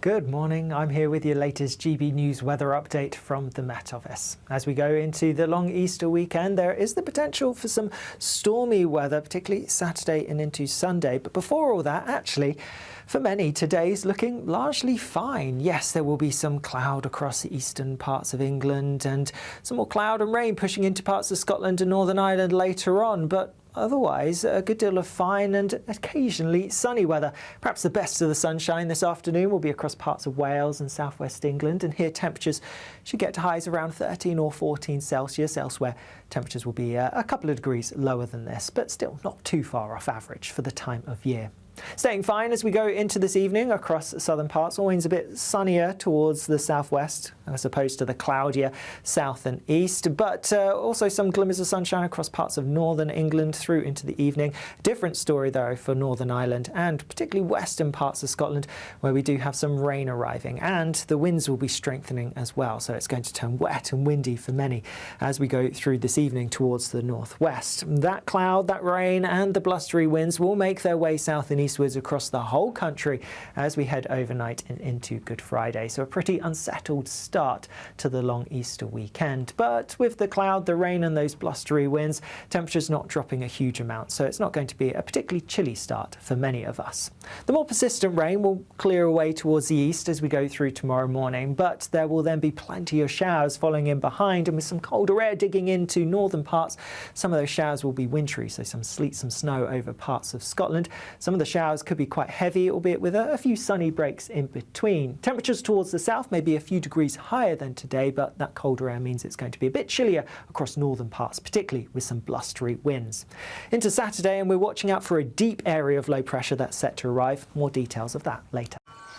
[SPEAKER 4] Good morning. I'm here with your latest GB News weather update from the Met Office. As we go into the long Easter weekend, there is the potential for some stormy weather, particularly Saturday and into Sunday. But before all that, actually, for many, today's looking largely fine. Yes, there will be some cloud across the eastern parts of England and some more cloud and rain pushing into parts of Scotland and Northern Ireland later on, but otherwise, a good deal of fine and occasionally sunny weather. Perhaps the best of the sunshine this afternoon will be across parts of Wales and southwest England, and here temperatures should get to highs around 13 or 14 Celsius. Elsewhere, temperatures will be a couple of degrees lower than this, but still not too far off average for the time of year. Staying fine as we go into this evening across southern parts, always a bit sunnier towards the southwest. as opposed to the cloudier south and east, but also some glimmers of sunshine across parts of northern England through into the evening. Different story though for Northern Ireland and particularly western parts of Scotland, where we do have some rain arriving, and the winds will be strengthening as well, so it's going to turn wet and windy for many as we go through this evening towards the northwest. That cloud, that rain and the blustery winds will make their way south and eastwards across the whole country as we head overnight and into Good Friday. So a pretty unsettled start to the long Easter weekend. But with the cloud, the rain and those blustery winds, temperatures not dropping a huge amount, so it's not going to be a particularly chilly start for many of us. The more persistent rain will clear away towards the east as we go through tomorrow morning, but there will then be plenty of showers following in behind, and with some colder air digging into northern parts, some of those showers will be wintry, so some sleet, some snow over parts of Scotland. Some of the showers could be quite heavy, albeit with a few sunny breaks in between. Temperatures towards the south may be a few degrees higher than today, but that colder air means it's going to be a bit chillier across northern parts, particularly with some blustery winds. Into Saturday, and we're watching out for a deep area of low pressure that's set to arrive. More details of that later.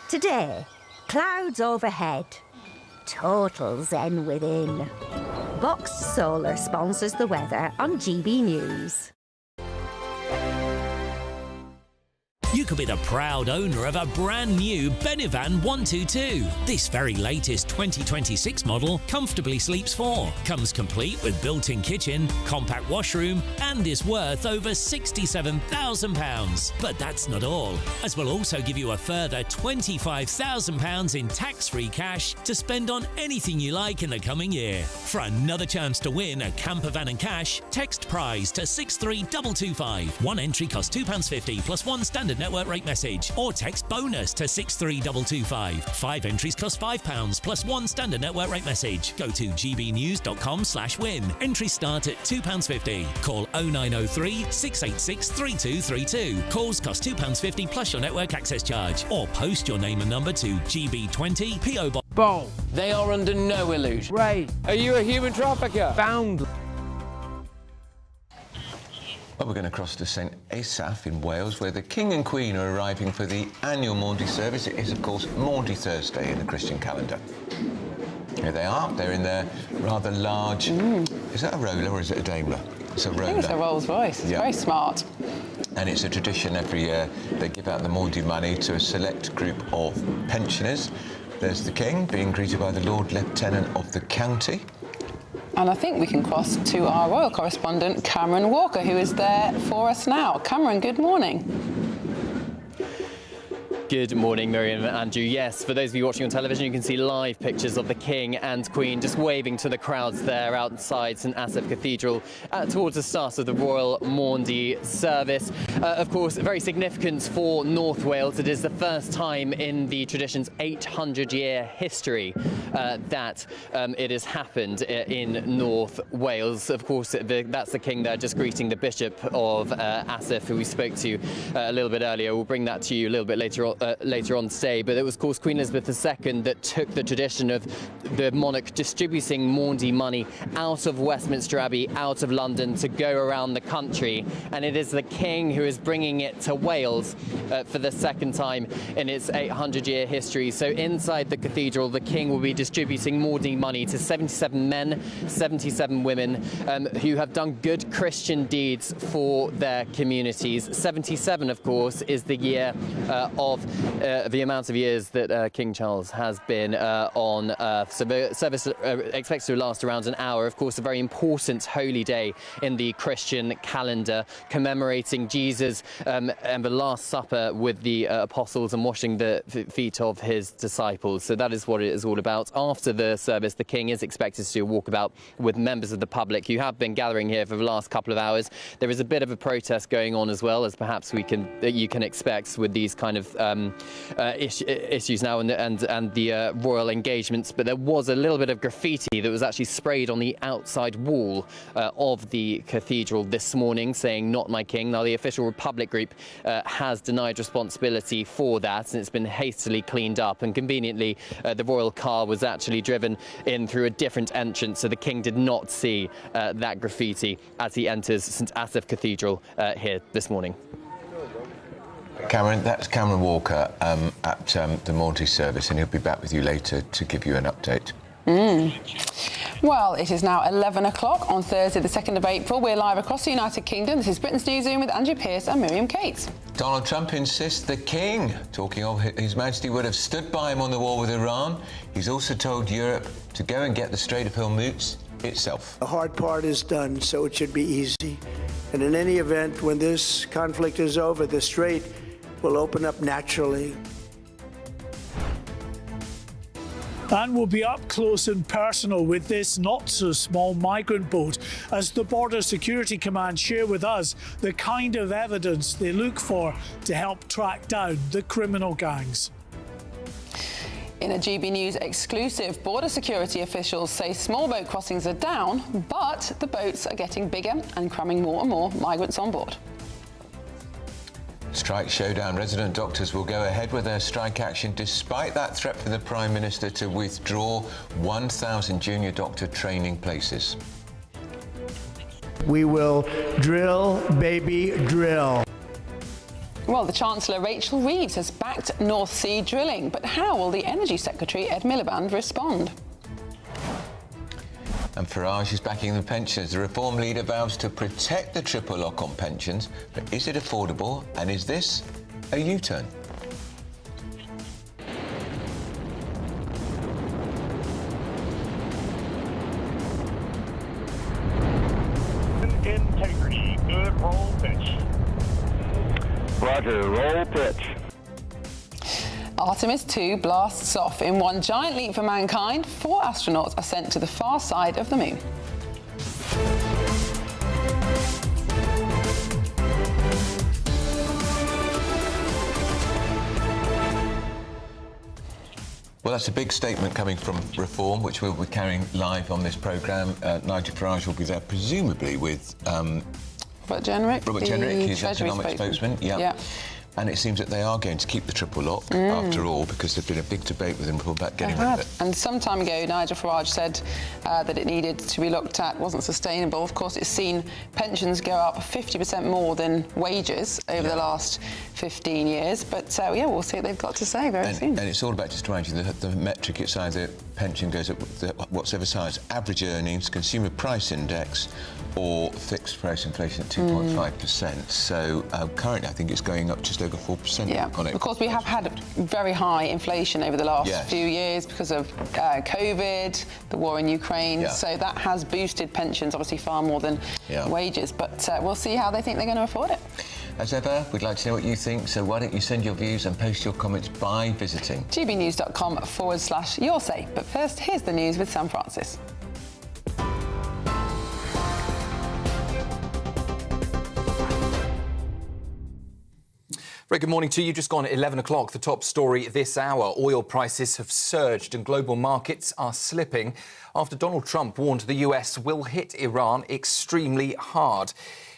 [SPEAKER 1] Today, clouds overhead. Total zen within. Boxed Solar sponsors the weather on GB News.
[SPEAKER 2] You could be the proud owner of a brand new Benevan 122. This very latest 2026 model comfortably sleeps 4, comes complete with built-in kitchen, compact washroom, and is worth over £67,000. But that's not all, as we'll also give you a further £25,000 in tax-free cash to spend on anything you like in the coming year. For another chance to win a camper van and cash, text prize to 63225. One entry costs £2.50 plus one standard network rate message, or text bonus to 63225. 5 entries cost £5 plus one standard network rate message. Go to gbnews.com/win. Entries start at £2.50. Call 0903 686 3232. Calls cost £2.50 plus your network access charge, or post your name and number to GB20 PO Box.
[SPEAKER 23] Bold. They are under no illusion.
[SPEAKER 10] Right.
[SPEAKER 23] Are you a human trafficker?
[SPEAKER 10] Found.
[SPEAKER 7] Well, we're going to cross to St Asaph in Wales, where the King and Queen are arriving for the annual Maundy service. It is, of course, Maundy Thursday in the Christian calendar. Here they are. They're in their rather large... Is that a roller or is it a Daimler? It's a roller.
[SPEAKER 8] I think it's a Rolls Royce. It's very smart.
[SPEAKER 7] And it's a tradition every year. They give out the Maundy money to a select group of pensioners. There's the King being greeted by the Lord Lieutenant of the county.
[SPEAKER 8] And I think we can cross to our royal correspondent, Cameron Walker, who is there for us now. Cameron, good morning.
[SPEAKER 17] Good morning, Miriam and Andrew. Yes, for those of you watching on television, you can see live pictures of the King and Queen just waving to the crowds there outside St Asaph Cathedral towards the start of the Royal Maundy service. Of course, very significant for North Wales. It is the first time in the tradition's 800-year history that it has happened in North Wales. Of course, that's the King there just greeting the Bishop of Asaph, who we spoke to a little bit earlier. We'll bring that to you a little bit later on today, but it was, of course, Queen Elizabeth II that took the tradition of the monarch distributing Maundy money out of Westminster Abbey, out of London, to go around the country, and it is the King who is bringing it to Wales for the second time in its 800-year history. So inside the cathedral, the King will be distributing Maundy money to 77 men, 77 women who have done good Christian deeds for their communities. 77, of course, is the year of the amount of years that King Charles has been on Earth. So the service expects to last around an hour. Of course, a very important holy day in the Christian calendar, commemorating Jesus and the Last Supper with the apostles and washing the feet of his disciples. So that is what it is all about. After the service, the King is expected to do a walkabout with members of the public who have been gathering here for the last couple of hours. There is a bit of a protest going on as well, as perhaps you can expect with these kind of issues now and the royal engagements. But there was a little bit of graffiti that was actually sprayed on the outside wall of the cathedral this morning, saying "Not my King." Now, the official Republic group has denied responsibility for that, and it's been hastily cleaned up. And conveniently, the royal car was actually driven in through a different entrance, so the King did not see that graffiti as he enters St Asaph Cathedral here this morning.
[SPEAKER 7] Cameron, that's Cameron Walker at the Maundy service, and he'll be back with you later to give you an update.
[SPEAKER 8] Well, it is now 11 o'clock on Thursday, the 2nd of April. We're live across the United Kingdom. This is Britain's Newsroom with Andrew Pearce and Miriam Cates.
[SPEAKER 7] Donald Trump insists the King, talking of His Majesty, would have stood by him on the war with Iran. He's also told Europe to go and get the Strait of Hormuz itself.
[SPEAKER 6] The hard part is done, so it should be easy. And in any event, when this conflict is over, the strait will open up naturally.
[SPEAKER 9] And we'll be up close and personal with this not-so-small migrant boat as the Border Security Command share with us the kind of evidence they look for to help track down the criminal gangs.
[SPEAKER 8] In a GB News exclusive, border security officials say small boat crossings are down, but the boats are getting bigger and cramming more and more migrants on board.
[SPEAKER 7] Strike showdown. Resident doctors will go ahead with their strike action despite that threat from the Prime Minister to withdraw 1,000 junior doctor training places.
[SPEAKER 6] We will drill, baby, drill.
[SPEAKER 8] Well, the Chancellor, Rachel Reeves, has backed North Sea drilling, but how will the Energy Secretary, Ed Miliband, respond?
[SPEAKER 7] And Farage is backing the pensioners. The Reform leader vows to protect the triple lock on pensions, but is it affordable, and is this a U-turn?
[SPEAKER 9] Integrity, good roll pitch.
[SPEAKER 10] Roger, roll pitch.
[SPEAKER 8] Artemis 2 blasts off. In one giant leap for mankind, 4 astronauts are sent to the far side of the moon.
[SPEAKER 7] Well, that's a big statement coming from Reform, which we'll be carrying live on this programme. Nigel Farage will be there, presumably with
[SPEAKER 8] Robert Jenrick,
[SPEAKER 7] he's economic spokesman. Yeah. And it seems that they are going to keep the triple lock, after all, because there's been a big debate within Reform about getting rid of it.
[SPEAKER 8] And some time ago, Nigel Farage said that it needed to be looked at, wasn't sustainable. Of course, it's seen pensions go up 50% more than wages over the last 15 years. But, yeah, we'll see what they've got to say very soon.
[SPEAKER 7] And it's all about, just to remind you, the metric, it's either pension goes up whatever size, average earnings, consumer price index, or fixed price inflation at 2.5%. So currently, I think it's going up just over 4% on it.
[SPEAKER 8] Of course, we have had very high inflation over the last few years because of COVID, the war in Ukraine. So that has boosted pensions, obviously, far more than wages. But we'll see how they think they're going to afford it.
[SPEAKER 7] As ever, we'd like to know what you think, so why don't you send your views and post your comments by visiting
[SPEAKER 8] gbnews.com/your say. But first, here's the news with Sam Francis.
[SPEAKER 12] Very good morning to you. Just gone at 11 o'clock. The top story this hour. Oil prices have surged and global markets are slipping after Donald Trump warned the US will hit Iran extremely hard.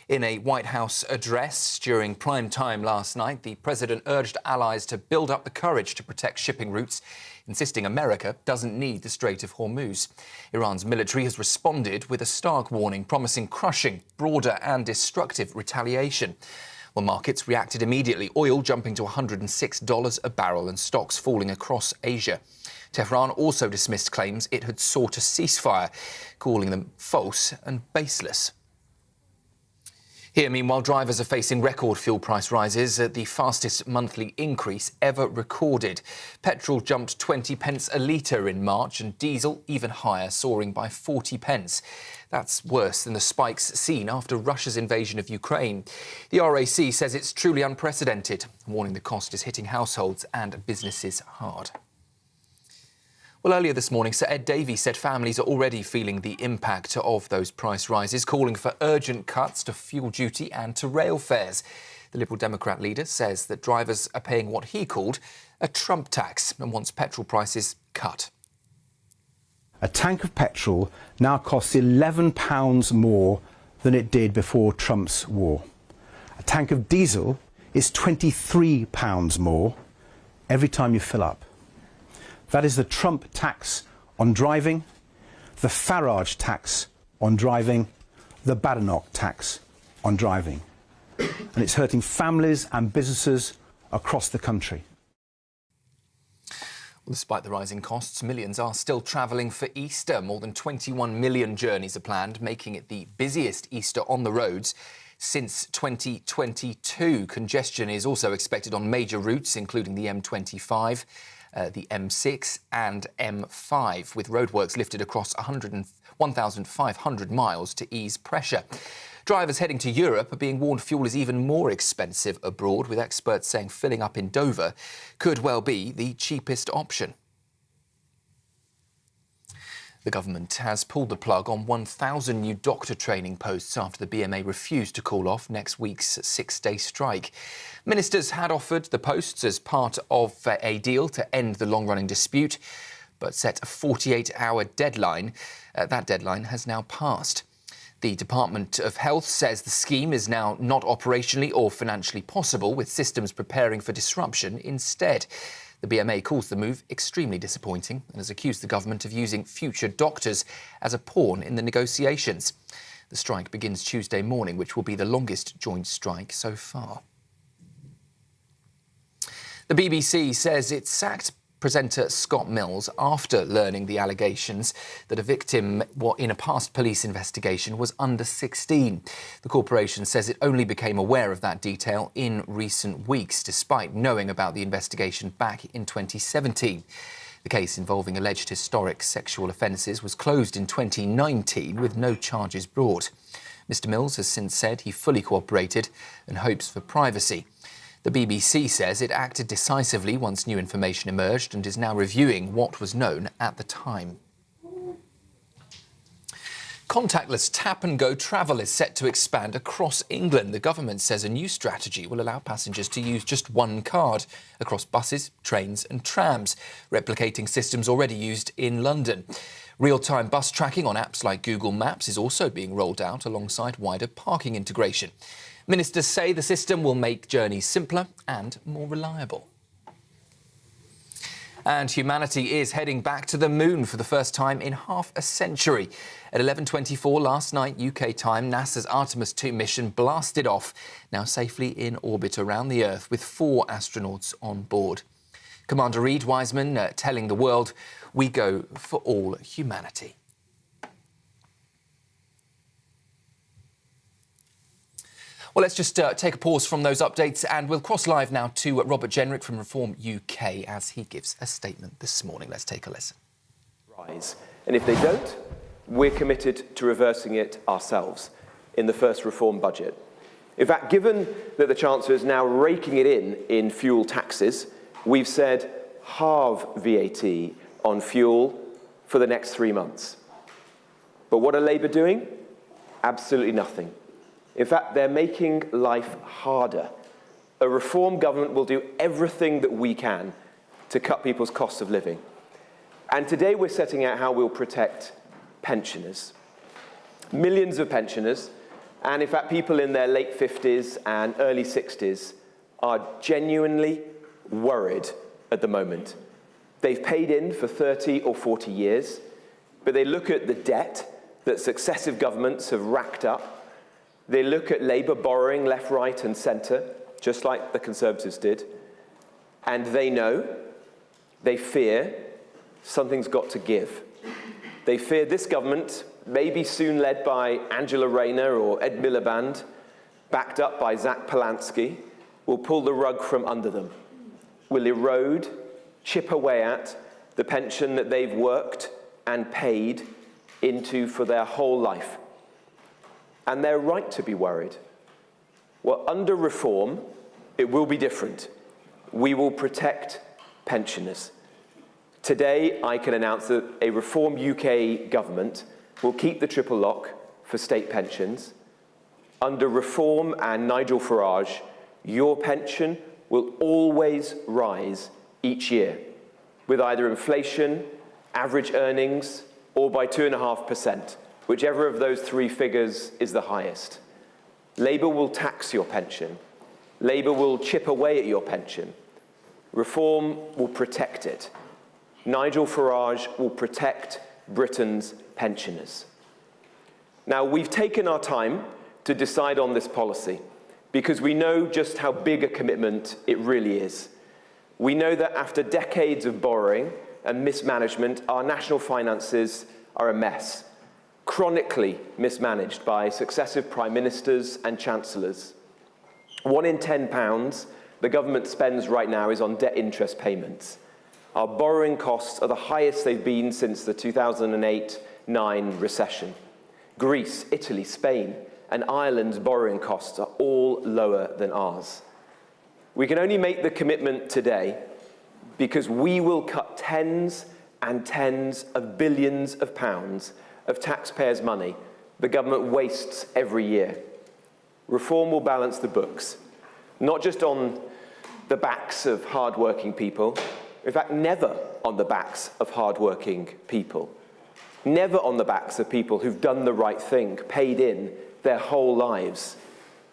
[SPEAKER 12] In a White House address during prime time last night, the president urged allies to build up the courage to protect shipping routes, insisting America doesn't need the Strait of Hormuz. Iran's military has responded with a stark warning, promising crushing, broader and destructive retaliation. Well, markets reacted immediately, oil jumping to $106 a barrel and stocks falling across Asia. Tehran also dismissed claims it had sought a ceasefire, calling them false and baseless. Here, meanwhile, drivers are facing record fuel price rises at the fastest monthly increase ever recorded. Petrol jumped 20 pence a litre in March and diesel even higher, soaring by 40 pence. That's worse than the spikes seen after Russia's invasion of Ukraine. The RAC says it's truly unprecedented, warning the cost is hitting households and businesses hard. Well, earlier this morning, Sir Ed Davey said families are already feeling the impact of those price rises, calling for urgent cuts to fuel duty and to rail fares. The Liberal Democrat leader says that drivers are paying what he called a Trump tax and wants petrol prices cut.
[SPEAKER 18] A tank of petrol now costs £11 more than it did before Trump's war. A tank of diesel is £23 more every time you fill up. That is the Trump tax on driving, the Farage tax on driving, the Badenoch tax on driving. And it's hurting families and businesses across the country.
[SPEAKER 12] Well, despite the rising costs, millions are still travelling for Easter. More than 21 million journeys are planned, making it the busiest Easter on the roads since 2022. Congestion is also expected on major routes, including the M25, the M6 and M5, with roadworks lifted across 1,500 miles to ease pressure. Drivers heading to Europe are being warned fuel is even more expensive abroad, with experts saying filling up in Dover could well be the cheapest option. The government has pulled the plug on 1,000 new doctor training posts after the BMA refused to call off next week's 6-day strike. Ministers had offered the posts as part of a deal to end the long-running dispute, but set a 48-hour deadline. That deadline has now passed. The Department of Health says the scheme is now not operationally or financially possible, with systems preparing for disruption instead. The BMA calls the move extremely disappointing and has accused the government of using future doctors as a pawn in the negotiations. The strike begins Tuesday morning, which will be the longest joint strike so far. The BBC says it sacked presenter Scott Mills after learning the allegations that a victim in a past police investigation was under 16. The corporation says it only became aware of that detail in recent weeks, despite knowing about the investigation back in 2017. The case involving alleged historic sexual offences was closed in 2019 with no charges brought. Mr Mills has since said he fully cooperated and hopes for privacy. The BBC says it acted decisively once new information emerged and is now reviewing what was known at the time. Contactless tap-and-go travel is set to expand across England. The government says a new strategy will allow passengers to use just one card across buses, trains and trams, replicating systems already used in London. Real-time bus tracking on apps like Google Maps is also being rolled out alongside wider parking integration. Ministers say the system will make journeys simpler and more reliable. And humanity is heading back to the moon for the first time in half a century. At 11:24 last night UK time, NASA's Artemis 2 mission blasted off, now safely in orbit around the Earth with 4 astronauts on board. Commander Reid Wiseman telling the world, "We go for all humanity." Well, let's just take a pause from those updates and we'll cross live now to Robert Jenrick from Reform UK as he gives a statement this morning. Let's take a listen.
[SPEAKER 10] Rise. And if they don't, we're committed to reversing it ourselves in the first Reform budget. In fact, given that the Chancellor is now raking it in fuel taxes, we've said halve VAT on fuel for the next 3 months. But what are Labour doing? Absolutely nothing. In fact, they're making life harder. A Reform government will do everything that we can to cut people's costs of living. And today we're setting out how we'll protect pensioners. Millions of pensioners, and in fact people in their late 50s and early 60s, are genuinely worried at the moment. They've paid in for 30 or 40 years, but they look at the debt that successive governments have racked up. They look at Labour borrowing left, right and centre, just like the Conservatives did, and they know, they fear, something's got to give. They fear this government, maybe soon led by Angela Rayner or Ed Miliband, backed up by Zach Polanski, will pull the rug from under them, will erode, chip away at the pension that they've worked and paid into for their whole life. And they're right to be worried. Well, under Reform, it will be different. We will protect pensioners. Today, I can announce that a Reform UK government will keep the triple lock for state pensions. Under Reform and Nigel Farage, your pension will always rise each year, with either inflation, average earnings, or by 2.5%. Whichever of those 3 figures is the highest. Labour will tax your pension. Labour will chip away at your pension. Reform will protect it. Nigel Farage will protect Britain's pensioners. Now, we've taken our time to decide on this policy because we know just how big a commitment it really is. We know that after decades of borrowing and mismanagement, our national finances are a mess, chronically mismanaged by successive prime ministers and chancellors. 1 in 10 pounds the government spends right now is on debt interest payments. Our borrowing costs are the highest they've been since the 2008-9 recession. Greece, Italy, Spain, and Ireland's borrowing costs are all lower than ours. We can only make the commitment today because we will cut tens and tens of billions of pounds of taxpayers' money the government wastes every year. Reform will balance the books, not just on the backs of hard-working people, in fact, never on the backs of hard-working people, never on the backs of people who've done the right thing, paid in their whole lives.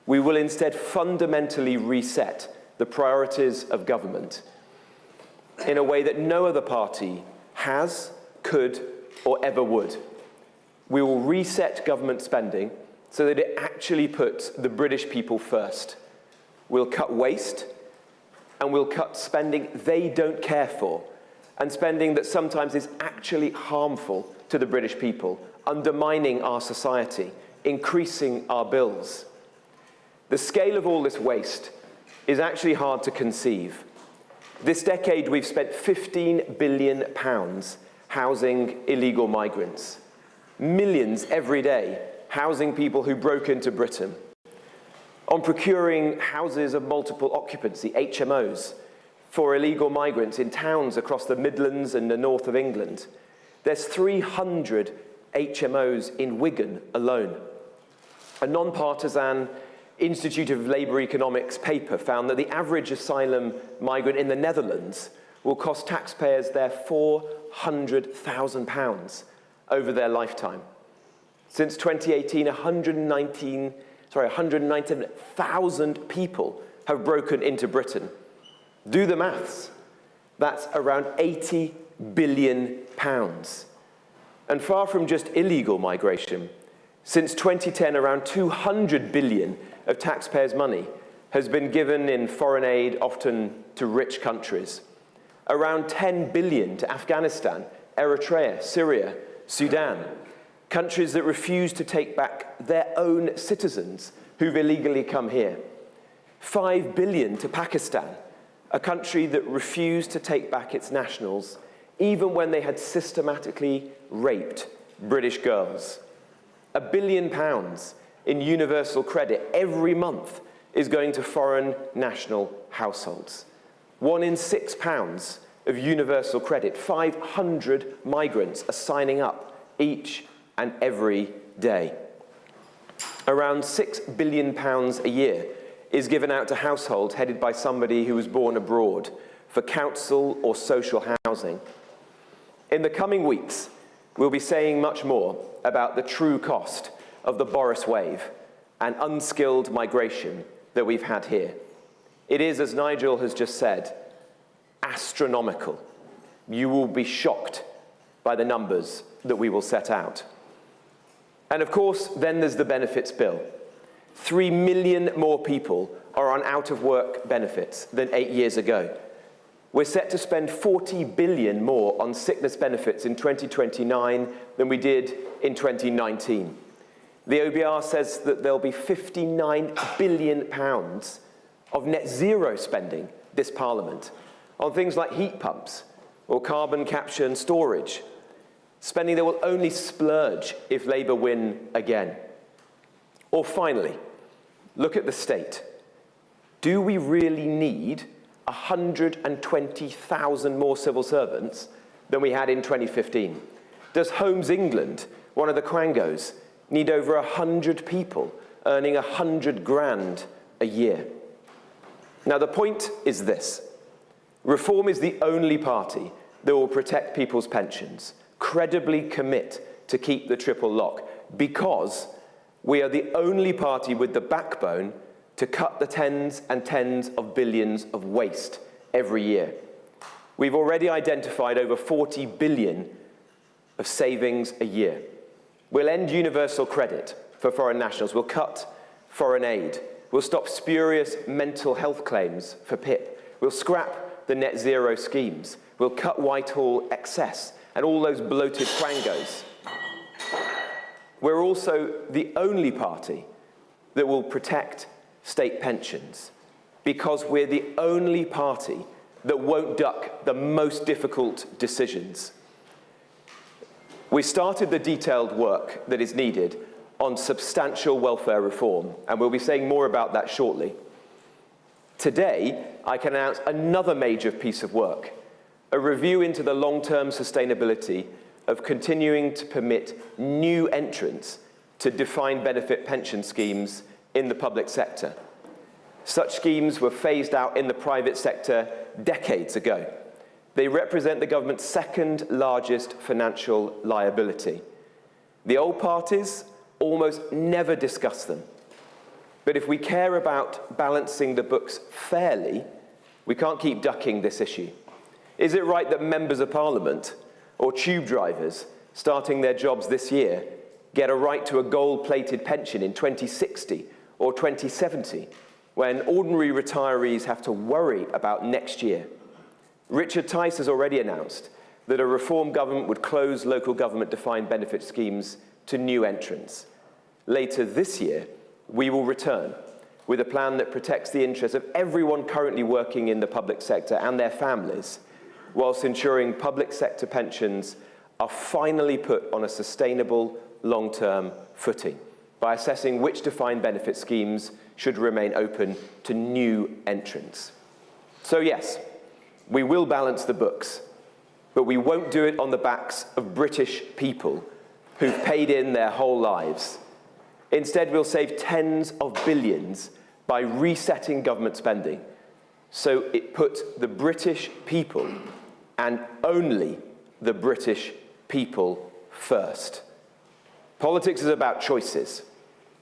[SPEAKER 10] We will instead fundamentally reset the priorities of government in a way that no other party has, could, or ever would. We will reset government spending so that it actually puts the British people first. We'll cut waste, and we'll cut spending they don't care for, and spending that sometimes is actually harmful to the British people, undermining our society, increasing our bills. The scale of all this waste is actually hard to conceive. This decade, we've spent £15 billion housing illegal migrants. Millions every day housing people who broke into Britain. On procuring houses of multiple occupancy, HMOs, for illegal migrants in towns across the Midlands and the north of England. There's 300 HMOs in Wigan alone. A non-partisan Institute of Labour Economics paper found that the average asylum migrant in the Netherlands will cost taxpayers there £400,000 over their lifetime. Since 2018, 197,000 people have broken into Britain. Do the maths. That's around £80 billion. And far from just illegal migration, since 2010, around 200 billion of taxpayers' money has been given in foreign aid, often to rich countries. Around 10 billion to Afghanistan, Eritrea, Syria, Sudan, countries that refuse to take back their own citizens who've illegally come here. 5 billion to Pakistan, a country that refused to take back its nationals, even when they had systematically raped British girls. £1 billion in universal credit every month is going to foreign national households. 1 in £6 of universal credit. 500 migrants are signing up each and every day. Around £6 billion a year is given out to households headed by somebody who was born abroad for council or social housing. In the coming weeks, we'll be saying much more about the true cost of the Boris wave and unskilled migration that we've had here. It is, as Nigel has just said, astronomical. You will be shocked by the numbers that we will set out. And of course, then there's the benefits bill. 3 million more people are on out-of-work benefits than 8 years ago. We're set to spend 40 billion more on sickness benefits in 2029 than we did in 2019. The OBR says that there'll be £59 billion of net zero spending this Parliament on things like heat pumps or carbon capture and storage, spending that will only splurge if Labour win again. Or finally, look at the state. Do we really need 120,000 more civil servants than we had in 2015? Does Homes England, one of the quangos, need over 100 people earning 100 grand a year? Now, the point is this. Reform is the only party that will protect people's pensions, credibly commit to keep the triple lock, because we are the only party with the backbone to cut the tens and tens of billions of waste every year. We've already identified over 40 billion of savings a year. We'll end universal credit for foreign nationals. We'll cut foreign aid. We'll stop spurious mental health claims for PIP. We'll scrap the net zero schemes. We'll cut Whitehall excess and all those bloated quangos. We're also the only party that will protect state pensions, because we're the only party that won't duck the most difficult decisions. We started the detailed work that is needed on substantial welfare reform, and we'll be saying more about that shortly. Today, I can announce another major piece of work, a review into the long-term sustainability of continuing to permit new entrants to defined benefit pension schemes in the public sector. Such schemes were phased out in the private sector decades ago. They represent the government's second largest financial liability. The old parties almost never discuss them. But if we care about balancing the books fairly, we can't keep ducking this issue. Is it right that members of parliament or tube drivers starting their jobs this year get a right to a gold-plated pension in 2060 or 2070, when ordinary retirees have to worry about next year? Richard Tice has already announced that a reform government would close local government defined benefit schemes to new entrants. Later this year, we will return with a plan that protects the interests of everyone currently working in the public sector and their families, whilst ensuring public sector pensions are finally put on a sustainable long-term footing by assessing which defined benefit schemes should remain open to new entrants. So yes, we will balance the books, but we won't do it on the backs of British people who've paid in their whole lives. Instead, we'll save tens of billions by resetting government spending, so it puts the British people, and only the British people, first. Politics is about choices,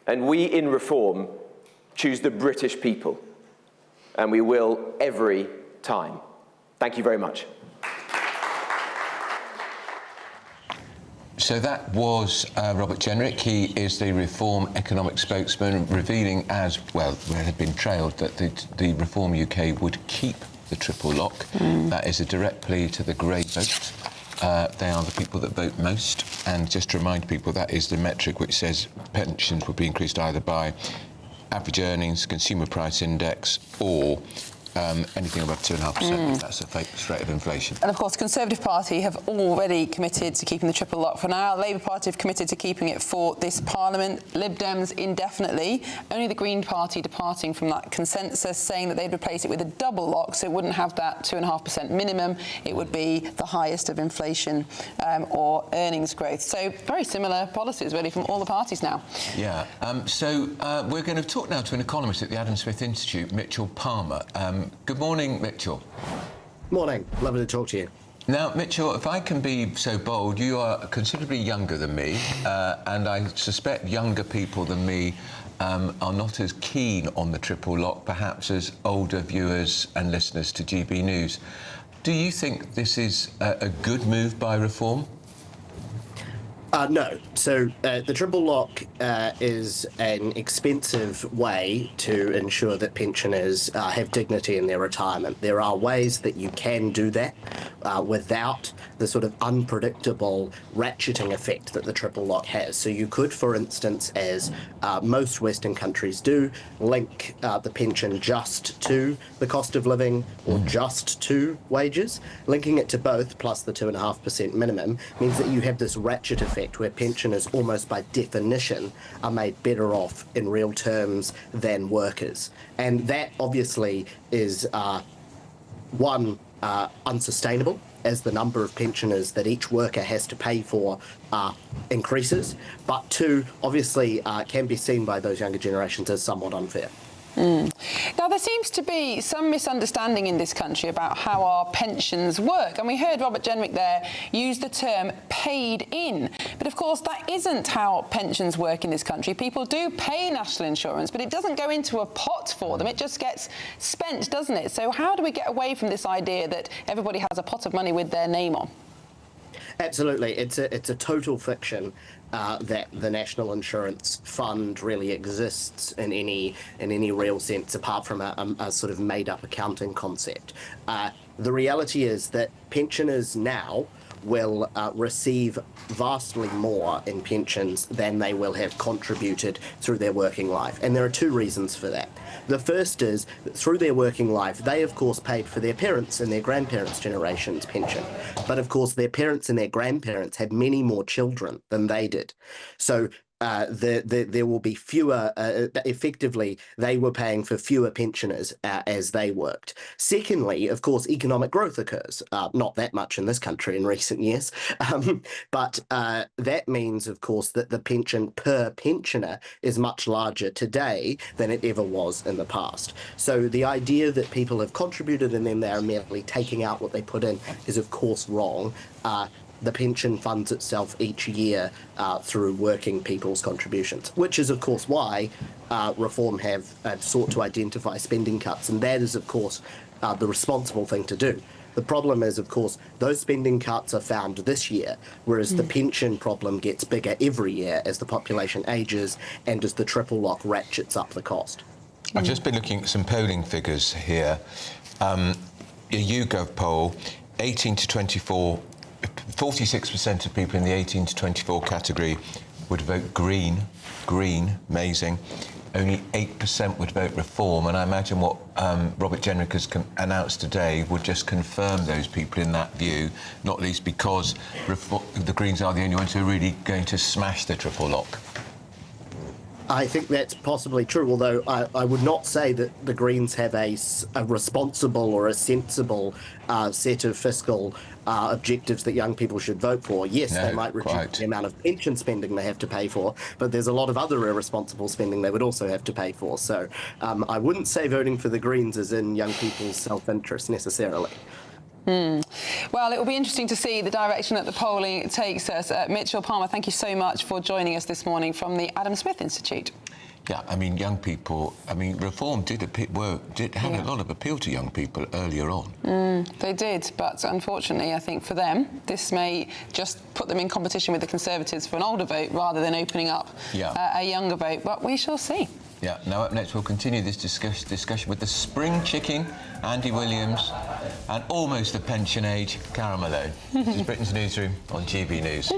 [SPEAKER 10] and we in Reform choose the British people, and we will every time. Thank you very much.
[SPEAKER 7] So that was Robert Jenrick. He is the Reform economic spokesman, revealing, as well, where it had been trailed, that the Reform UK would keep the triple lock. That is a direct plea to the grey vote. They are the people that vote most. And just to remind people, that is the metric which says pensions would be increased either by average earnings, consumer price index, or anything above 2.5%. That's a fake rate of inflation.
[SPEAKER 8] And of course, the Conservative Party have already committed to keeping the triple lock for now. Labour Party have committed to keeping it for this Parliament. Lib Dems indefinitely. Only the Green Party departing from that consensus, saying that they'd replace it with a double lock, so it wouldn't have that 2.5% minimum. It would be the highest of inflation or earnings growth. So very similar policies, really, from all the parties now.
[SPEAKER 7] Yeah. So we're going to talk now to an economist at the Adam Smith Institute, Mitchell Palmer. Good morning, Mitchell.
[SPEAKER 11] Morning. Lovely to talk to you.
[SPEAKER 7] Now, Mitchell, if I can be so bold, you are considerably younger than me, and I suspect younger people than me are not as keen on the triple lock, perhaps, as older viewers and listeners to GB News. Do you think this is a good move by Reform?
[SPEAKER 11] No. So the triple lock is an expensive way to ensure that pensioners have dignity in their retirement. There are ways that you can do that without the sort of unpredictable ratcheting effect that the triple lock has. So you could, for instance, as most Western countries do, link the pension just to the cost of living or just to wages. Linking it to both plus the 2.5% minimum means that you have this ratchet effect where pensioners almost by definition are made better off in real terms than workers. And that obviously is unsustainable, as the number of pensioners that each worker has to pay for increases, but two, obviously can be seen by those younger generations as somewhat unfair.
[SPEAKER 8] Now, there seems to be some misunderstanding in this country about how our pensions work. And we heard Robert Jenrick there use the term paid in. But of course, that isn't how pensions work in this country. People do pay national insurance, but it doesn't go into a pot for them. It just gets spent, doesn't it? So how do we get away from this idea that everybody has a pot of money with their name on?
[SPEAKER 11] Absolutely. It's a total fiction. that the National Insurance Fund really exists in any real sense, apart from a sort of made-up accounting concept. The reality is that pensioners now will receive vastly more in pensions than they will have contributed through their working life. And there are two reasons for that. The first is that through their working life, they of course paid for their parents' and their grandparents' generation's pension. But of course, their parents and their grandparents had many more children than they did. So there will be fewer, effectively, they were paying for fewer pensioners as they worked. Secondly, of course, economic growth occurs. Not that much in this country in recent years, but that means, of course, that the pension per pensioner is much larger today than it ever was in the past. So the idea that people have contributed and then they're merely taking out what they put in is, of course, wrong. The pension funds itself each year through working people's contributions, which is, of course, why Reform have sought to identify spending cuts, and that is, of course, the responsible thing to do. The problem is, of course, those spending cuts are found this year, whereas the pension problem gets bigger every year as the population ages and as the triple lock ratchets up the cost.
[SPEAKER 7] I've just been looking at some polling figures here. A YouGov poll, 18 to 24, 46% of people in the 18 to 24 category would vote Green, amazing. Only 8% would vote Reform, and I imagine what Robert Jenrick has announced today would just confirm those people in that view, not least because the Greens are the only ones who are really going to smash the triple lock.
[SPEAKER 11] I think that's possibly true, although I would not say that the Greens have a responsible or a sensible set of fiscal objectives that young people should vote for. Yes, they might reduce the amount of pension spending they have to pay for, but there's a lot of other irresponsible spending they would also have to pay for. So I wouldn't say voting for the Greens is in young people's self-interest necessarily.
[SPEAKER 8] Well, it will be interesting to see the direction that the polling takes us. Mitchell Palmer, thank you so much for joining us this morning from the Adam Smith Institute.
[SPEAKER 7] Yeah, I mean, young people, Reform did have a lot of appeal to young people earlier on.
[SPEAKER 8] They did, but unfortunately, I think for them, this may just put them in competition with the Conservatives for an older vote rather than opening up a younger vote, but we shall see.
[SPEAKER 7] Yeah, now up next we'll continue this discussion with the spring chicken, Andy Williams, and almost the pension age, Cara Malone. This is Britain's Newsroom on GB News.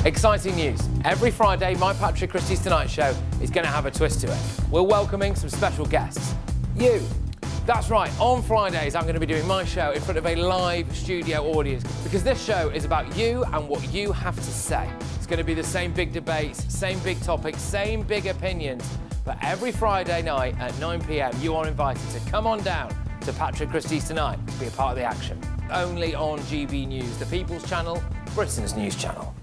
[SPEAKER 23] Exciting news. Every Friday, my Patrick Christie's Tonight Show is going to have a twist to it. We're welcoming some special guests. You. That's right, on Fridays I'm going to be doing my show in front of a live studio audience because this show is about you and what you have to say. It's going to be the same big debates, same big topics, same big opinions. But every Friday night at 9 p.m, you are invited to come on down to Patrick Christie's Tonight to be a part of the action. Only on GB News, the People's Channel, Britain's news channel.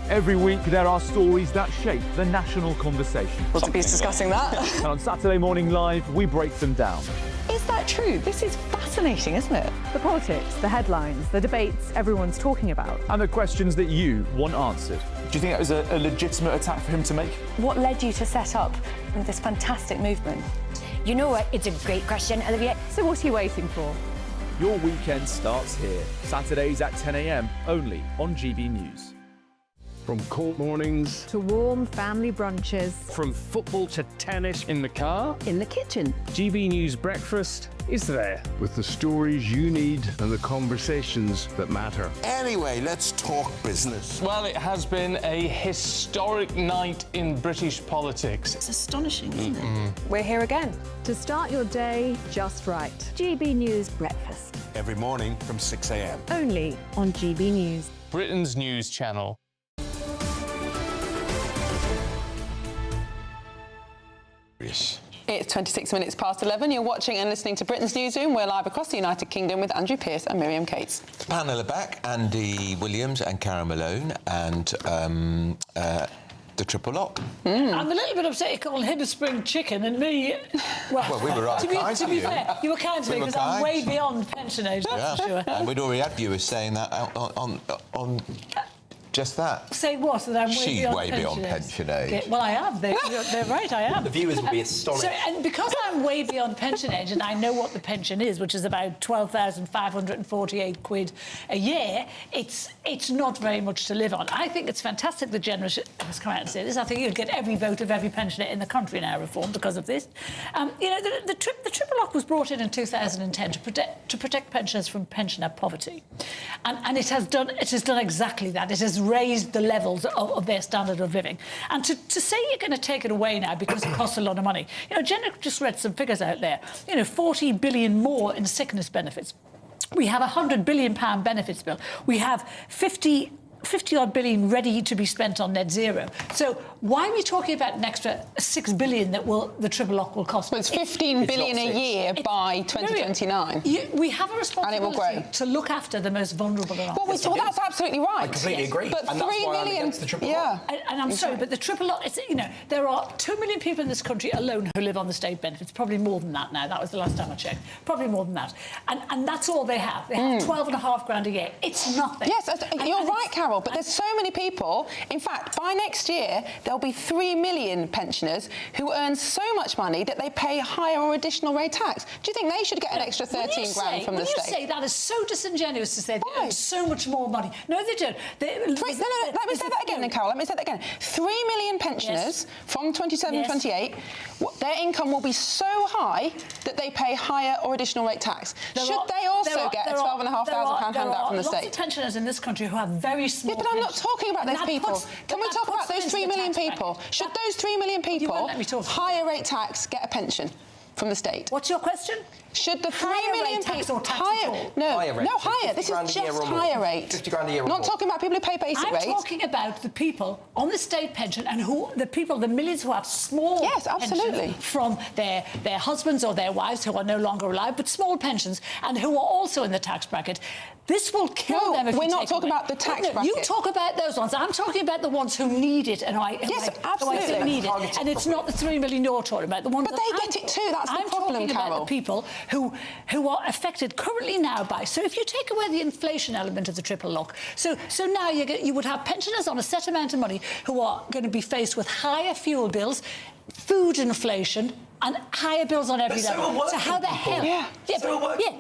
[SPEAKER 15] Every week there are stories that shape the national conversation.
[SPEAKER 20] We'll be discussing that.
[SPEAKER 15] And on Saturday Morning Live, we break them down.
[SPEAKER 8] Is that true? This is fascinating, isn't it?
[SPEAKER 3] The politics, the headlines, the debates everyone's talking about.
[SPEAKER 15] And the questions that you want answered. Do you think that was a legitimate attack for him to make?
[SPEAKER 13] What led you to set up this fantastic movement?
[SPEAKER 14] You know what? It's a great question, Olivia.
[SPEAKER 3] So what are you waiting for?
[SPEAKER 15] Your weekend starts here. Saturdays at 10 a.m. only on GB News.
[SPEAKER 21] From court mornings
[SPEAKER 3] to warm family brunches.
[SPEAKER 21] From football to tennis in the car.
[SPEAKER 3] In the kitchen.
[SPEAKER 21] GB News breakfast is there. With the stories you need and the conversations that matter.
[SPEAKER 5] Anyway, let's talk business.
[SPEAKER 19] Well, it has been a historic night in British politics.
[SPEAKER 8] It's astonishing, isn't it?
[SPEAKER 22] We're here again.
[SPEAKER 3] To start your day just right. GB News breakfast.
[SPEAKER 5] Every morning from 6 a.m.
[SPEAKER 3] Only on GB News.
[SPEAKER 19] Britain's news channel.
[SPEAKER 8] It's 26 minutes past 11. You're watching and listening to Britain's Newsroom. We're live across the United Kingdom with Andrew Pearce and Miriam Cates.
[SPEAKER 7] The panel are back. Andy Williams and Karen Malone and the triple lock.
[SPEAKER 25] I'm a little bit upset you call him a spring chicken and me...
[SPEAKER 7] Well, we were right
[SPEAKER 25] to
[SPEAKER 7] kind
[SPEAKER 25] be
[SPEAKER 7] to you.
[SPEAKER 25] fair, you were kind to me because I'm way beyond pension age, that's for sure.
[SPEAKER 7] And we'd already had viewers saying that on just that.
[SPEAKER 25] Say what? That I'm way beyond
[SPEAKER 7] pension age.
[SPEAKER 25] Okay, well, I am. They're right, I am.
[SPEAKER 26] The viewers will be astonished.
[SPEAKER 25] So, and because I'm way beyond pension age and I know what the pension is, which is about 12,548 quid a year, it's not very much to live on. I think it's fantastic the generous... I was come out and say this. I think you'd get every vote of every pensioner in the country now reformed because of this. You know, the triple lock was brought in 2010 to protect pensioners from pensioner poverty. And it has done exactly that. It has raised the levels of their standard of living. And to say you're going to take it away now because it costs a lot of money. You know, Jenna just read some figures out there. You know, 40 billion more in sickness benefits. We have a £100 billion benefits bill. We have 50 odd billion ready to be spent on net zero. So why are we talking about an extra 6 billion that the triple lock will cost?
[SPEAKER 8] Well, it's 15 billion a year by 2029.
[SPEAKER 25] We have a responsibility to look after the most vulnerable in our
[SPEAKER 8] well, that's absolutely right.
[SPEAKER 26] I completely agree.
[SPEAKER 8] But
[SPEAKER 26] and
[SPEAKER 8] 3
[SPEAKER 26] that's why
[SPEAKER 8] million,
[SPEAKER 26] I'm against the triple lock.
[SPEAKER 25] And I'm sorry, but the triple lock, you know, there are 2 million people in this country alone who live on the state benefits. Probably more than that now. That was the last time I checked. Probably more than that. And that's all they have. They have 12.5 grand a year. It's nothing.
[SPEAKER 8] Yes, you're right, Carol, but there's so many people. In fact, by next year, there'll be 3 million pensioners who earn so much money that they pay higher or additional rate tax. Do you think they should get an extra 13 grand from the state?
[SPEAKER 25] You say that is so disingenuous to say they earn so much more money. No, they don't.
[SPEAKER 8] Let me say that again, then, Carol. Let me say that again. 3 million pensioners from 27-28, their income will be so high that they pay higher or additional rate tax. Should they also get a £12,500 handout from the state?
[SPEAKER 25] There are lots of pensioners in this country who have very small
[SPEAKER 8] pensions. But I'm not talking about those people. Can we talk about those 3 million people? Should those 3 million people, higher rate tax, get a pension from the state?
[SPEAKER 25] What's your question?
[SPEAKER 8] Should the 3 million people
[SPEAKER 25] higher?
[SPEAKER 8] No, higher. This is just higher rate.
[SPEAKER 26] 50 grand a year.
[SPEAKER 8] I'm not talking about people who pay basic rate.
[SPEAKER 25] I'm talking about the people on the state pension and the millions who have small pensions from their husbands or their wives who are no longer alive, but small pensions and who are also in the tax bracket. This will kill them if
[SPEAKER 8] we're not talking about the tax bracket.
[SPEAKER 25] You talk about those ones. I'm talking about the ones who need it, and absolutely need it. And it's not the 3 million you're talking about. The ones
[SPEAKER 8] but they get it too. That's the problem, Carol.
[SPEAKER 25] I'm talking about the people who are affected currently now by. So if you take away the inflation element of the triple lock, so now you would have pensioners on a set amount of money who are going to be faced with higher fuel bills, food inflation, and higher bills on every level. So how the hell?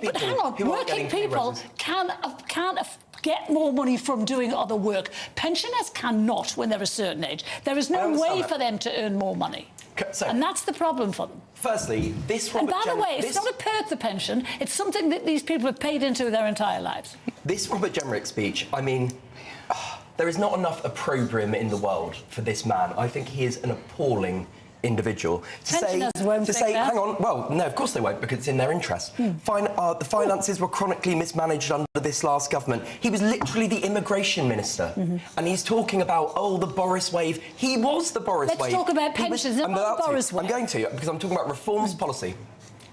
[SPEAKER 25] But hang on, working people can get more money from doing other work. Pensioners cannot when they're a certain age. There is no way for them to earn more money. And that's the problem for them.
[SPEAKER 26] Firstly, this Robert
[SPEAKER 25] And by the way, it's not a perk, the pension. It's something that these people have paid into their entire lives.
[SPEAKER 26] This Robert Jenrick speech, I mean, there is not enough opprobrium in the world for this man. I think he is an appalling individual.
[SPEAKER 25] Pensioners won't
[SPEAKER 26] say, hang on, well, no, of course they won't, because it's in their interest. The finances were chronically mismanaged under this last government. He was literally the immigration minister, and he's talking about, the Boris wave. He was the Boris wave.
[SPEAKER 25] Let's talk about pensions, not the Boris wave.
[SPEAKER 26] I'm going to, because I'm talking about reforms policy.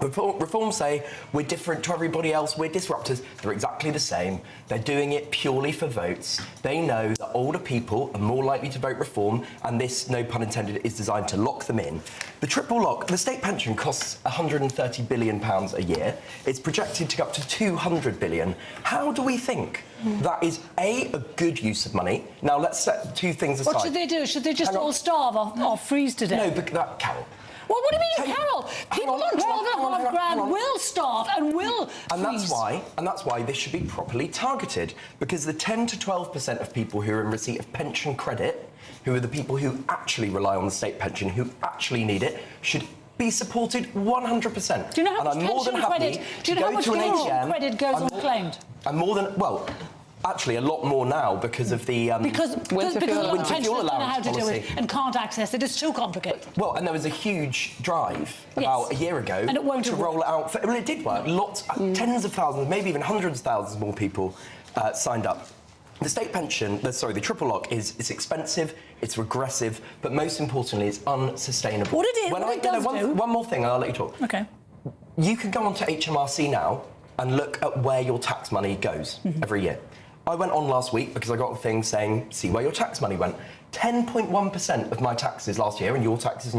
[SPEAKER 26] Reforms say we're different to everybody else, we're disruptors. They're exactly the same. They're doing it purely for votes. They know that older people are more likely to vote reform, and this, no pun intended, is designed to lock them in. The triple lock, the state pension costs £130 billion a year. It's projected to go up to £200 billion. How do we think that is, A, a good use of money? Now, let's set two things aside.
[SPEAKER 25] What should they do? Should they just all starve or freeze to death?
[SPEAKER 26] No, but that, Carol.
[SPEAKER 25] Well, what do you mean, Carol? People on £12.5 will starve and will freeze.
[SPEAKER 26] And that's why this should be properly targeted, because the 10 to 12% of people who are in receipt of pension credit, who are the people who actually rely on the state pension, who actually need it, should be supported 100%.
[SPEAKER 25] Do you know how much pension credit goes unclaimed?
[SPEAKER 26] I'm more than, well, actually a lot more now because of the
[SPEAKER 25] because
[SPEAKER 26] winter fuel
[SPEAKER 25] pensioners don't know how to do
[SPEAKER 26] policy.
[SPEAKER 25] it and can't access it. It's too complicated.
[SPEAKER 26] Well, and there was a huge drive about a year ago
[SPEAKER 25] and it won't
[SPEAKER 26] to roll it out. Well, it did work. Lots, tens of thousands, maybe even hundreds of thousands more people signed up. The state pension, the triple lock is expensive, it's regressive, but most importantly, it's unsustainable.
[SPEAKER 25] What it does do...
[SPEAKER 26] One more thing, and I'll let you talk.
[SPEAKER 25] Okay.
[SPEAKER 26] You can go onto HMRC now and look at where your tax money goes every year. I went on last week because I got a thing saying, see where your tax money went. 10.1% of my taxes last year, and your taxes,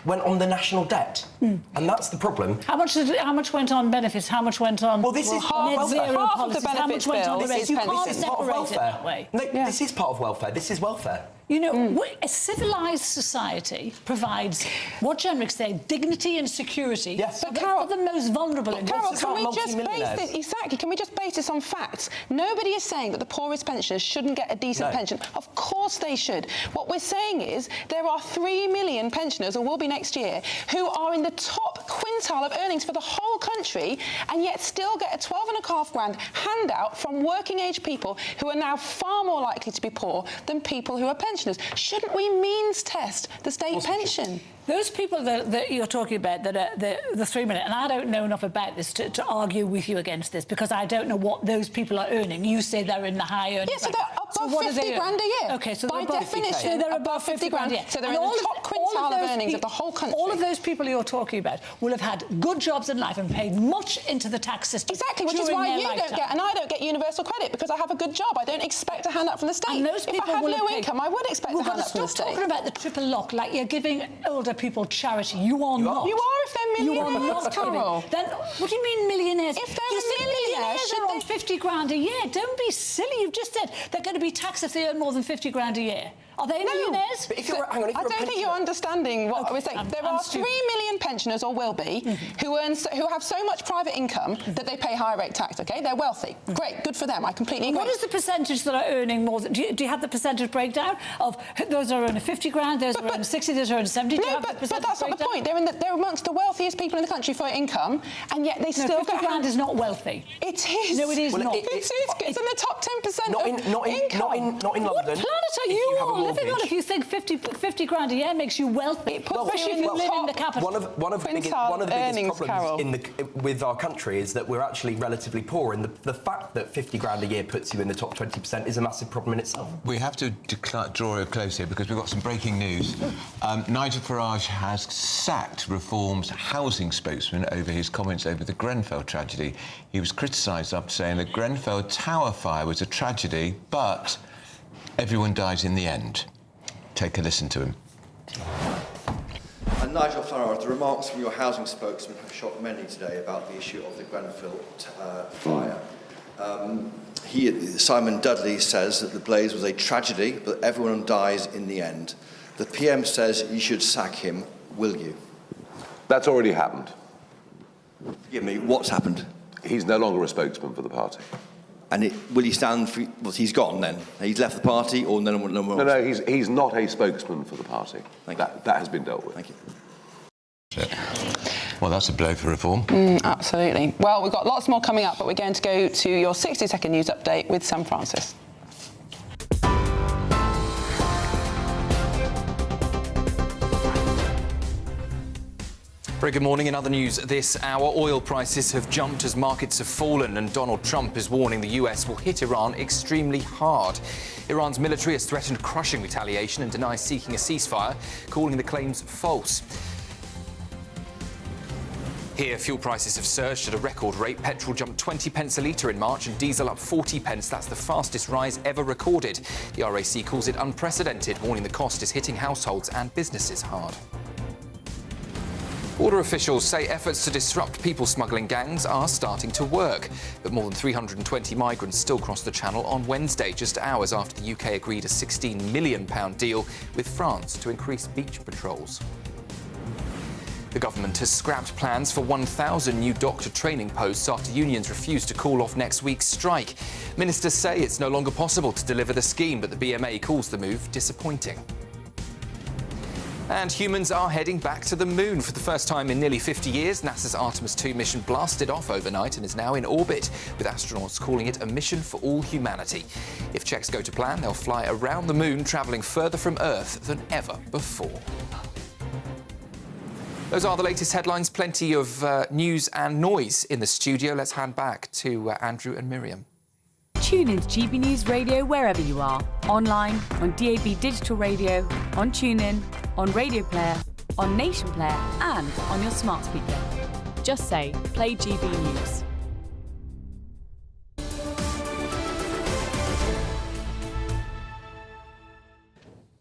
[SPEAKER 26] went on the national debt. And that's the problem.
[SPEAKER 25] How much went on benefits? How much went on
[SPEAKER 26] this is
[SPEAKER 25] net zero policies? How much went on the rates? You can't
[SPEAKER 26] This is part of
[SPEAKER 25] separate it
[SPEAKER 26] welfare.
[SPEAKER 25] that way.
[SPEAKER 26] No, this is part of welfare. This is welfare.
[SPEAKER 25] You know, a civilised society provides what Jenrick said, dignity and security.
[SPEAKER 8] Yes.
[SPEAKER 25] For the most vulnerable in
[SPEAKER 8] Carol,
[SPEAKER 25] this
[SPEAKER 8] can we
[SPEAKER 25] society.
[SPEAKER 8] just base this, exactly, can we just base this on facts? Nobody is saying that the poorest pensioners shouldn't get a decent pension. Of course they should. What we're saying is there are 3 million pensioners, or will be next year, who are in the top quintile of earnings for the whole country, and yet still get a £12.5 grand handout from working age people who are now far more likely to be poor than people who are pensioners. Shouldn't we means test the state pension?
[SPEAKER 25] Those people that you're talking about, that are the 3 million, and I don't know enough about this to argue with you against this, because I don't know what those people are earning. You say they're in the high earning.
[SPEAKER 8] Yes, so they're above 50 grand a year.
[SPEAKER 25] Okay, so
[SPEAKER 8] by definition,
[SPEAKER 25] they're above 50 grand a year.
[SPEAKER 8] So they're in the top quintile of earnings of the whole country.
[SPEAKER 25] All of those people you're talking about will have had good jobs in life and paid much into the tax system.
[SPEAKER 8] Exactly, which is why you don't get, and I don't get universal credit, because I have a good job. I don't expect a handout from the state.
[SPEAKER 25] And those people
[SPEAKER 8] if I had no income, I would expect a handout from the state.
[SPEAKER 25] Stop talking about the triple lock like you're giving older people charity. You are not.
[SPEAKER 8] You are if they're millionaires,
[SPEAKER 25] You are not,
[SPEAKER 8] Carol.
[SPEAKER 25] Then what do you mean millionaires?
[SPEAKER 8] If they're millionaires,
[SPEAKER 25] are on 50 grand a year. Don't be silly. You've just said they're going to be taxed if they earn more than 50 grand a year. Are they millionaires?
[SPEAKER 26] But I
[SPEAKER 8] don't think you're understanding what I was saying. There are 3 million pensioners, or will be, who have so much private income that they pay higher rate tax, OK? They're wealthy. Great, good for them. I completely agree.
[SPEAKER 25] What is the percentage that are earning more than... Do you have the percentage breakdown of those are earning 50 grand, those are earning 60, those are earning 70?
[SPEAKER 8] No, but that's not the point. They're amongst the wealthiest people in the country for income, and yet they still
[SPEAKER 25] 50 grand is not wealthy.
[SPEAKER 8] It is.
[SPEAKER 25] No, it is not.
[SPEAKER 8] It's in the top 10%
[SPEAKER 26] not in
[SPEAKER 8] income.
[SPEAKER 26] Not in London.
[SPEAKER 25] What planet are you all living on if you think 50 grand a year makes you wealthy, especially if you live in the capital?
[SPEAKER 26] One of the biggest problems with our country is that we're actually relatively poor, and the fact that 50 grand a year puts you in the top 20% is a massive problem in itself.
[SPEAKER 7] We have to draw a close here because we've got some breaking news. Nigel Farage has sacked Reform's housing spokesman over his comments over the Grenfell tragedy. He was criticised after saying the Grenfell Tower fire was a tragedy, but everyone dies in the end. Take a listen to him.
[SPEAKER 1] And Nigel Farage, the remarks from your housing spokesman have shocked many today about the issue of the Grenfell fire. Simon Dudley says that the blaze was a tragedy, but everyone dies in the end. The PM says you should sack him. Will you?
[SPEAKER 2] That's already happened.
[SPEAKER 1] Forgive me, what's happened?
[SPEAKER 2] He's no longer a spokesman for the party.
[SPEAKER 1] And will he stand for... Well, he's gone then? He's left the party, or no one...
[SPEAKER 2] No, he's not a spokesman for the party. That has been dealt with.
[SPEAKER 1] Thank you.
[SPEAKER 7] Well, that's a blow for Reform.
[SPEAKER 8] Absolutely. Well, we've got lots more coming up, but we're going to go to your 60-second news update with Sam Francis.
[SPEAKER 12] Very good morning. In other news this hour, oil prices have jumped as markets have fallen, and Donald Trump is warning the US will hit Iran extremely hard. Iran's military has threatened crushing retaliation and denies seeking a ceasefire, calling the claims false. Here, fuel prices have surged at a record rate. Petrol jumped 20 pence a litre in March and diesel up 40 pence. That's the fastest rise ever recorded. The RAC calls it unprecedented, warning the cost is hitting households and businesses hard. Border officials say efforts to disrupt people smuggling gangs are starting to work. But more than 320 migrants still crossed the Channel on Wednesday, just hours after the UK agreed a £16 million deal with France to increase beach patrols. The government has scrapped plans for 1,000 new doctor training posts after unions refused to call off next week's strike. Ministers say it's no longer possible to deliver the scheme, but the BMA calls the move disappointing. And humans are heading back to the moon for the first time in nearly 50 years. NASA's Artemis 2 mission blasted off overnight and is now in orbit, with astronauts calling it a mission for all humanity. If checks go to plan, they'll fly around the moon, travelling further from Earth than ever before. Those are the latest headlines. Plenty of news and noise in the studio. Let's hand back to Andrew and Miriam.
[SPEAKER 4] Tune in to GB News Radio wherever you are. Online, on DAB digital radio, on TuneIn, on Radio Player, on Nation Player and on your smart speaker. Just say, play GB News.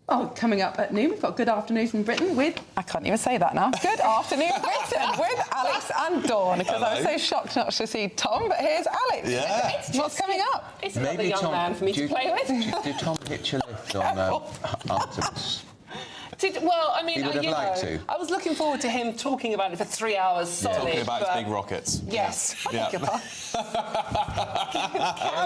[SPEAKER 8] Oh, coming up at noon, we've got Good Afternoon from Britain with... I can't even say that now. Good Afternoon Britain with Alex and Dawn, because I was so shocked not to see Tom, but here's Alex.
[SPEAKER 6] Yeah.
[SPEAKER 8] What's coming up?
[SPEAKER 6] It's another young man for me to play with. Did Tom hitch a lift on Artemis? Well, I mean, He would have liked to. I was looking forward to him talking about it for 3 hours solid.
[SPEAKER 9] Talking about his big rockets.
[SPEAKER 6] Yes.
[SPEAKER 9] Yeah.
[SPEAKER 6] Carry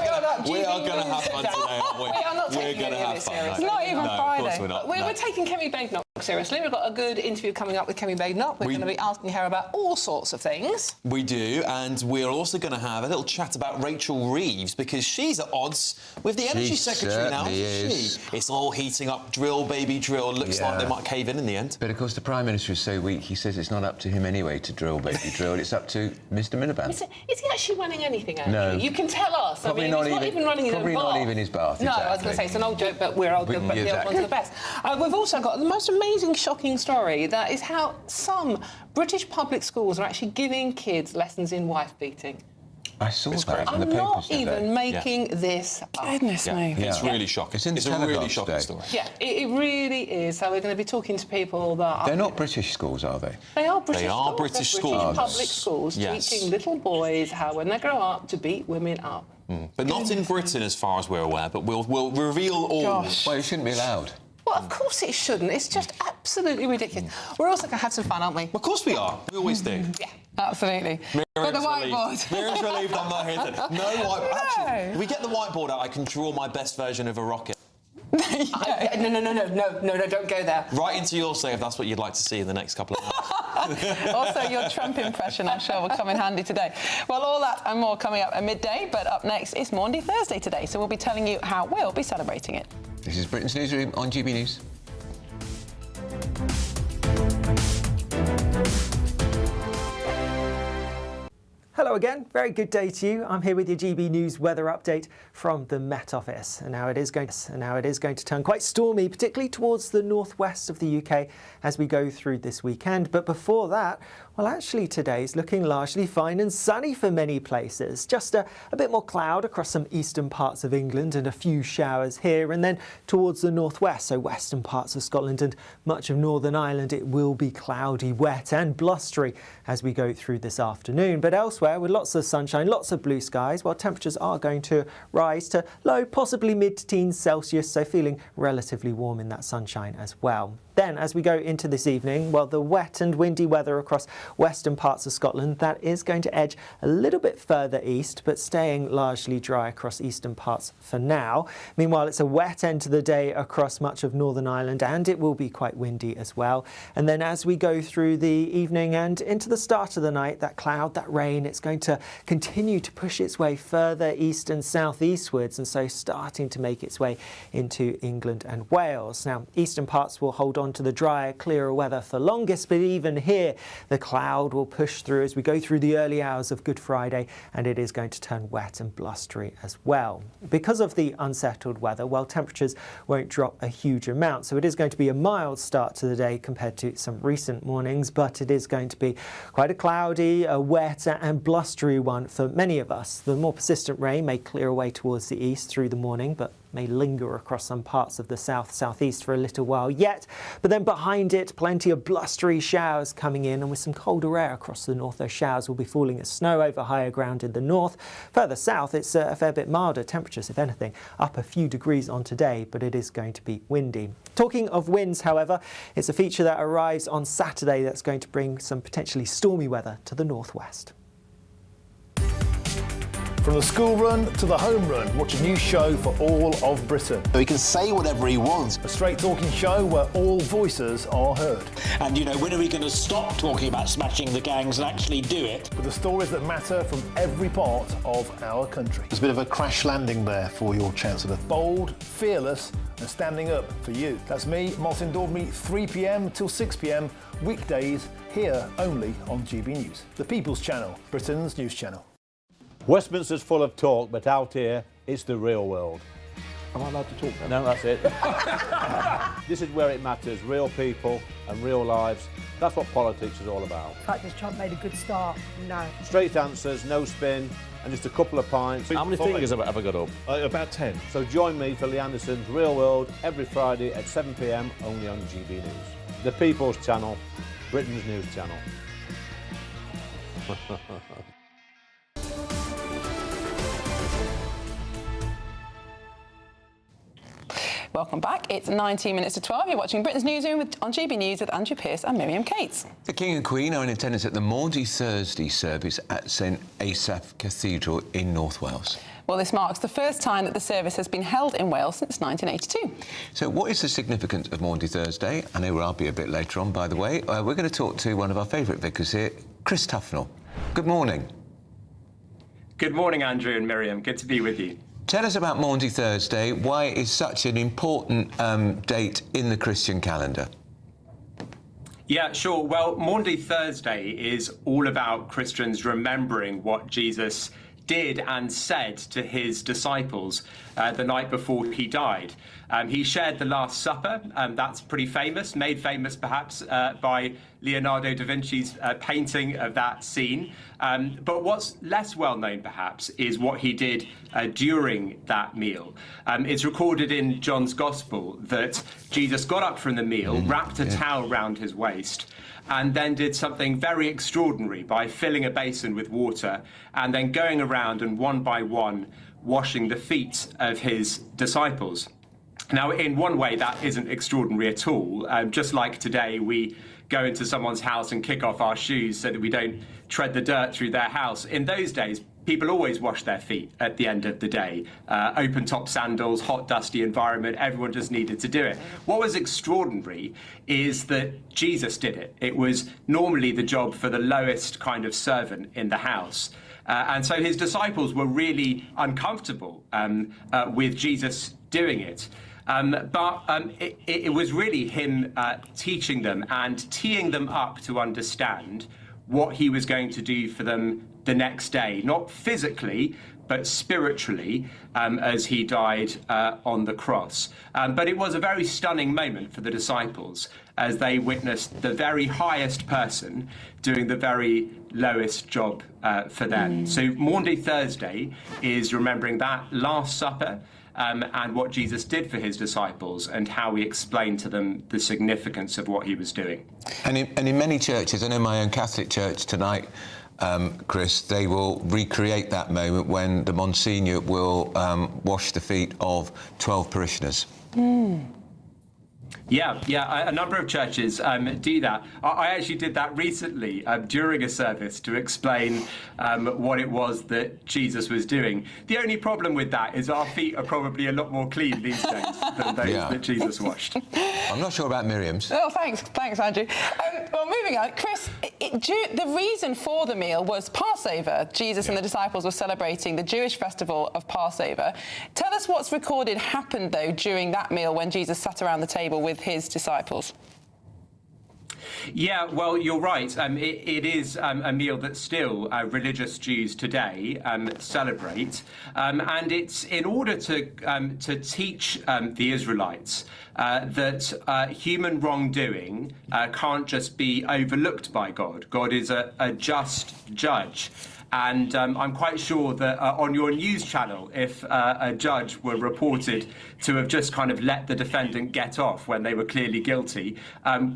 [SPEAKER 6] on up,
[SPEAKER 9] We are going to have fun today, aren't we?
[SPEAKER 6] We are not
[SPEAKER 9] We're
[SPEAKER 6] taking
[SPEAKER 9] going to
[SPEAKER 6] any of
[SPEAKER 9] have
[SPEAKER 6] this
[SPEAKER 9] fun.
[SPEAKER 6] seriously.
[SPEAKER 9] No.
[SPEAKER 6] Not even
[SPEAKER 9] No,
[SPEAKER 6] Friday.
[SPEAKER 9] of course we're not.
[SPEAKER 6] We're taking Kemi Badenoch seriously. We've got a good interview coming up with Kemi Badenoch. We're going to be asking her about all sorts of things.
[SPEAKER 9] We do, and we're also going to have a little chat about Rachel Reeves, because she's at odds with the Energy Secretary now, isn't she? It's all heating up. Drill, baby, drill. Looks like they might cave in the end.
[SPEAKER 7] But of course, the Prime Minister is so weak, he says it's not up to him anyway to drill, baby, drill. It's up to Mr Miliband.
[SPEAKER 6] Is he actually running anything out
[SPEAKER 7] No.
[SPEAKER 6] here? You can tell us.
[SPEAKER 7] Probably
[SPEAKER 6] I mean,
[SPEAKER 7] not
[SPEAKER 6] he's not even running his own
[SPEAKER 7] Probably
[SPEAKER 6] bath.
[SPEAKER 7] not even his bath,
[SPEAKER 6] No,
[SPEAKER 7] exactly.
[SPEAKER 6] I was going to say, it's an old joke, but we're old, but the old
[SPEAKER 7] Exactly.
[SPEAKER 6] ones are the best. We've also got the most amazing, shocking story. That is how some British public schools are actually giving kids lessons in wife-beating.
[SPEAKER 7] I saw that in the
[SPEAKER 6] I'm
[SPEAKER 7] papers
[SPEAKER 6] not
[SPEAKER 7] today.
[SPEAKER 6] even making this up.
[SPEAKER 8] Goodness me.
[SPEAKER 9] It's really shocking.
[SPEAKER 7] It's in the
[SPEAKER 9] a really
[SPEAKER 7] Telegraph
[SPEAKER 9] shocking
[SPEAKER 7] today.
[SPEAKER 9] story.
[SPEAKER 6] Yeah, it really is. So we're going to be talking to people that
[SPEAKER 7] They're not British schools, are they?
[SPEAKER 6] They are British
[SPEAKER 9] They are
[SPEAKER 6] schools.
[SPEAKER 9] British
[SPEAKER 6] They're
[SPEAKER 9] schools.
[SPEAKER 6] public schools
[SPEAKER 9] Yes.
[SPEAKER 6] teaching little boys how, when they grow up, to beat women up.
[SPEAKER 9] But not in Britain, as far as we're aware, but we'll reveal all.
[SPEAKER 6] Gosh.
[SPEAKER 7] Well, it shouldn't be allowed.
[SPEAKER 6] Well, of course it shouldn't. It's just absolutely ridiculous. We're also going to have some fun, aren't we?
[SPEAKER 9] Of course we are. We always do.
[SPEAKER 6] Yeah.
[SPEAKER 8] Absolutely. For the whiteboard.
[SPEAKER 9] Miriam's relieved I'm not here today. No whiteboard. Actually, if we get the whiteboard out, I can draw my best version of a rocket.
[SPEAKER 6] No, don't go there.
[SPEAKER 9] Right into your say if that's what you'd like to see in the next couple of hours.
[SPEAKER 8] Also, your Trump impression, I'm sure, will come in handy today. Well, all that and more coming up at midday, but up next is Maundy Thursday today, so we'll be telling you how we'll be celebrating it.
[SPEAKER 7] This is Britain's Newsroom on GB News.
[SPEAKER 16] Hello again, very good day to you. I'm here with your GB News weather update from the Met Office. And now it is going to turn quite stormy, particularly towards the northwest of the UK as we go through this weekend. But before that, well, actually today's looking largely fine and sunny for many places. Just a bit more cloud across some eastern parts of England and a few showers here. And then towards the northwest, so western parts of Scotland and much of Northern Ireland, it will be cloudy, wet and blustery as we go through this afternoon. But elsewhere, with lots of sunshine, lots of blue skies, while temperatures are going to rise to low, possibly mid-teens Celsius, so feeling relatively warm in that sunshine as well. Then, as we go into this evening, well, the wet and windy weather across western parts of Scotland, that is going to edge a little bit further east, but staying largely dry across eastern parts for now. Meanwhile, it's a wet end to the day across much of Northern Ireland, and it will be quite windy as well. And then as we go through the evening and into the start of the night, that cloud, that rain, it's going to continue to push its way further east and southeastwards, and so starting to make its way into England and Wales. Now, eastern parts will hold on on to the drier, clearer weather for longest, but even here the cloud will push through as we go through the early hours of Good Friday, and it is going to turn wet and blustery as well. Because of the unsettled weather, well, temperatures won't drop a huge amount, so it is going to be a mild start to the day compared to some recent mornings, but it is going to be quite a cloudy, a wet and blustery one for many of us. The more persistent rain may clear away towards the east through the morning, but may linger across some parts of the south-southeast for a little while yet. But then behind it, plenty of blustery showers coming in, and with some colder air across the north, those showers will be falling as snow over higher ground in the north. Further south, it's a fair bit milder temperatures, if anything, up a few degrees on today, but it is going to be windy. Talking of winds, however, it's a feature that arrives on Saturday that's going to bring some potentially stormy weather to the northwest.
[SPEAKER 10] From the school run to the home run, watch a new show for all of Britain.
[SPEAKER 9] So he can say whatever he wants.
[SPEAKER 10] A straight talking show where all voices are heard.
[SPEAKER 11] And, you know, when are we going to stop talking about smashing the gangs and actually do it?
[SPEAKER 10] With the stories that matter from every part of our country.
[SPEAKER 17] There's a bit of a crash landing there for your Chancellor.
[SPEAKER 10] Bold, fearless and standing up for you. That's me, Martin Daubney, 3 p.m. till 6 p.m, weekdays, here only on GB News. The People's Channel, Britain's news channel.
[SPEAKER 18] Westminster's full of talk, but out here, it's the real world.
[SPEAKER 10] Am I allowed to talk then?
[SPEAKER 18] No, that's it. This is where it matters, real people and real lives. That's what politics is all about.
[SPEAKER 23] The fact that Trump made a good start, no.
[SPEAKER 18] Straight answers, no spin, and just a couple of pints. How many fingers have I got up?
[SPEAKER 10] About 10.
[SPEAKER 18] So join me for Lee Anderson's Real World every Friday at 7 p.m, only on GB News. The People's Channel, Britain's news channel.
[SPEAKER 8] Welcome back. It's 19 minutes to 12. You're watching Britain's Newsroom on GB News with Andrew Pearce and Miriam Cates.
[SPEAKER 7] The King and Queen are in attendance at the Maundy Thursday service at St Asaph Cathedral in North Wales.
[SPEAKER 8] Well, this marks the first time that the service has been held in Wales since 1982.
[SPEAKER 7] So what is the significance of Maundy Thursday? I know where I'll be a bit later on, by the way. We're going to talk to one of our favourite vicars here, Chris Tufnell. Good morning.
[SPEAKER 24] Good morning, Andrew and Miriam. Good to be with you.
[SPEAKER 7] Tell us about Maundy Thursday, why it is such an important date in the Christian calendar.
[SPEAKER 24] Yeah, sure. Well, Maundy Thursday is all about Christians remembering what Jesus did and said to his disciples the night before he died. He shared the Last Supper. That's pretty famous, made famous perhaps by Leonardo da Vinci's painting of that scene. But what's less well known perhaps is what he did during that meal. It's recorded in John's Gospel that Jesus got up from the meal, wrapped a towel round his waist, and then did something very extraordinary by filling a basin with water and then going around and one by one washing the feet of his disciples. Now, in one way, that isn't extraordinary at all. Just like today, we go into someone's house and kick off our shoes so that we don't tread the dirt through their house. In those days, people always wash their feet at the end of the day. Open-top sandals, hot, dusty environment, everyone just needed to do it. What was extraordinary is that Jesus did it. It was normally the job for the lowest kind of servant in the house. And so his disciples were really uncomfortable with Jesus doing it. But it was really him teaching them and teeing them up to understand what he was going to do for them the next day, not physically, but spiritually, as he died on the cross. But it was a very stunning moment for the disciples as they witnessed the very highest person doing the very lowest job for them. So Maundy Thursday is remembering that Last Supper, and what Jesus did for his disciples and how he explained to them the significance of what he was doing.
[SPEAKER 7] And in many churches, I know my own Catholic church tonight, Chris, they will recreate that moment when the Monsignor will wash the feet of 12 parishioners.
[SPEAKER 24] Yeah, a number of churches do that. I actually did that recently during a service to explain what it was that Jesus was doing. The only problem with that is our feet are probably a lot more clean these days than those that Jesus washed.
[SPEAKER 7] I'm not sure about Miriam's.
[SPEAKER 8] Oh, thanks, Andrew. Well, moving on, Chris, the reason for the meal was Passover. Jesus and the disciples were celebrating the Jewish festival of Passover. Tell us what's recorded happened, though, during that meal when Jesus sat around the table with his disciples.
[SPEAKER 24] Yeah, well, you're right. It is a meal that still religious Jews today celebrate, and it's in order to teach the Israelites that human wrongdoing can't just be overlooked by God. God is a just judge. And I'm quite sure that on your news channel, if a judge were reported to have just kind of let the defendant get off when they were clearly guilty,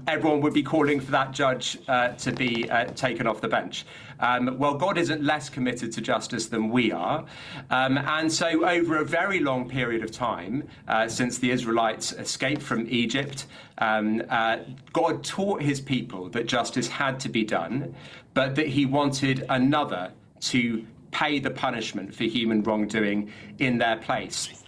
[SPEAKER 24] everyone would be calling for that judge to be taken off the bench. Well, God isn't less committed to justice than we are. And so over a very long period of time, since the Israelites escaped from Egypt, God taught his people that justice had to be done, but that he wanted another to pay the punishment for human wrongdoing in their place.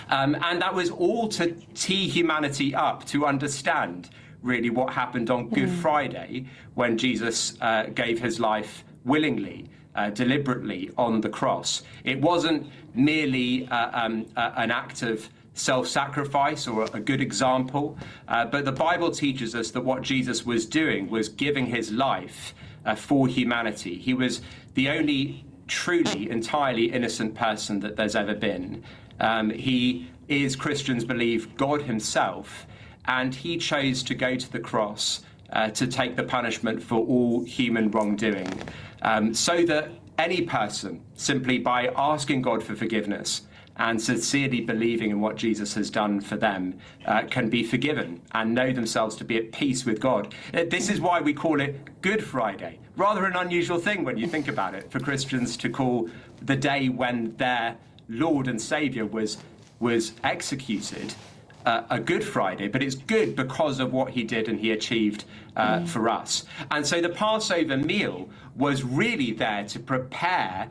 [SPEAKER 24] And that was all to tee humanity up to understand really what happened on Good Friday when Jesus gave his life willingly, deliberately on the cross. It wasn't merely an act of self-sacrifice or a good example, but the Bible teaches us that what Jesus was doing was giving his life for humanity. He was the only truly, entirely innocent person that there's ever been. He is, Christians believe, God himself, and he chose to go to the cross to take the punishment for all human wrongdoing, so that any person, simply by asking God for forgiveness and sincerely believing in what Jesus has done for them, can be forgiven and know themselves to be at peace with God. This is why we call it Good Friday. Rather an unusual thing when you think about it, for Christians to call the day when their Lord and Saviour was executed a Good Friday, but it's good because of what he did and he achieved for us. And so the Passover meal was really there to prepare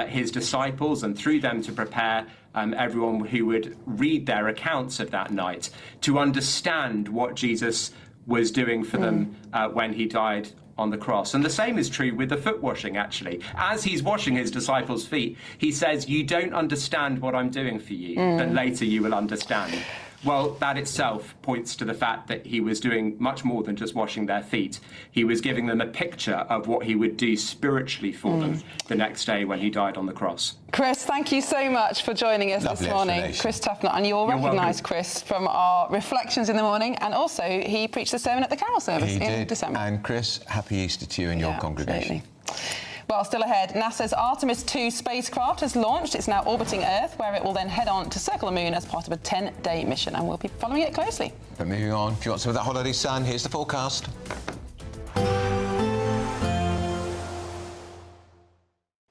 [SPEAKER 24] his disciples, and through them to prepare everyone who would read their accounts of that night, to understand what Jesus was doing for them when he died on the cross. And the same is true with the foot washing, actually. As he's washing his disciples' feet, he says, "You don't understand what I'm doing for you, but later you will understand." Well, that itself points to the fact that he was doing much more than just washing their feet. He was giving them a picture of what he would do spiritually for them the next day when he died on the cross.
[SPEAKER 8] Chris, thank you so much for joining us this morning. Chris Tufnell, and you'll recognise Chris from our reflections in the morning, and also he preached the sermon at the carol service in December.
[SPEAKER 7] And Chris, happy Easter to you and your congregation.
[SPEAKER 8] Absolutely. Well, still ahead, NASA's Artemis 2 spacecraft has launched. It's now orbiting Earth, where it will then head on to circle the moon as part of a 10-day mission, and we'll be following it closely.
[SPEAKER 7] But moving on, if you want some of that holiday sun, here's the forecast.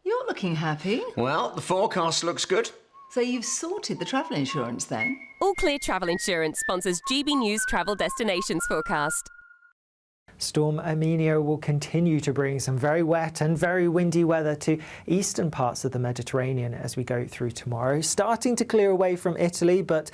[SPEAKER 13] You're looking happy.
[SPEAKER 14] Well, the forecast looks good.
[SPEAKER 13] So you've sorted the travel insurance then?
[SPEAKER 15] All Clear Travel Insurance sponsors GB News Travel Destinations forecast.
[SPEAKER 16] Storm Amelia will continue to bring some very wet and very windy weather to eastern parts of the Mediterranean as we go through tomorrow. Starting to clear away from Italy, but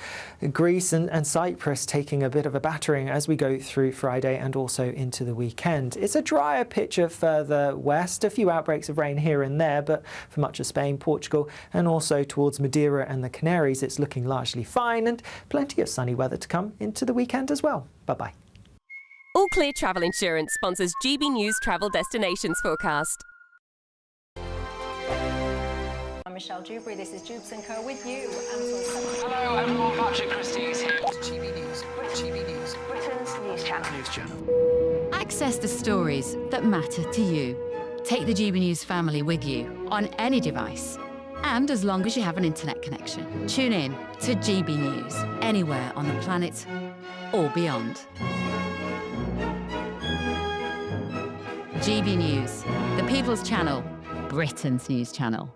[SPEAKER 16] Greece and Cyprus taking a bit of a battering as we go through Friday and also into the weekend. It's a drier picture further west, a few outbreaks of rain here and there, but for much of Spain, Portugal and also towards Madeira and the Canaries, it's looking largely fine, and plenty of sunny weather to come into the weekend as well. Bye-bye.
[SPEAKER 15] All Clear Travel Insurance sponsors GB News Travel Destinations forecast.
[SPEAKER 20] I'm Michelle Dewberry. This is Jubes & Co. with you.
[SPEAKER 21] Hello everyone, Patrick Christie's here. GB News. GB News.
[SPEAKER 20] Britain's news channel.
[SPEAKER 22] Access the stories that matter to you. Take the GB News family with you on any device. And as long as you have an internet connection, tune in to GB News anywhere on the planet or beyond. GB News, the People's Channel, Britain's news channel.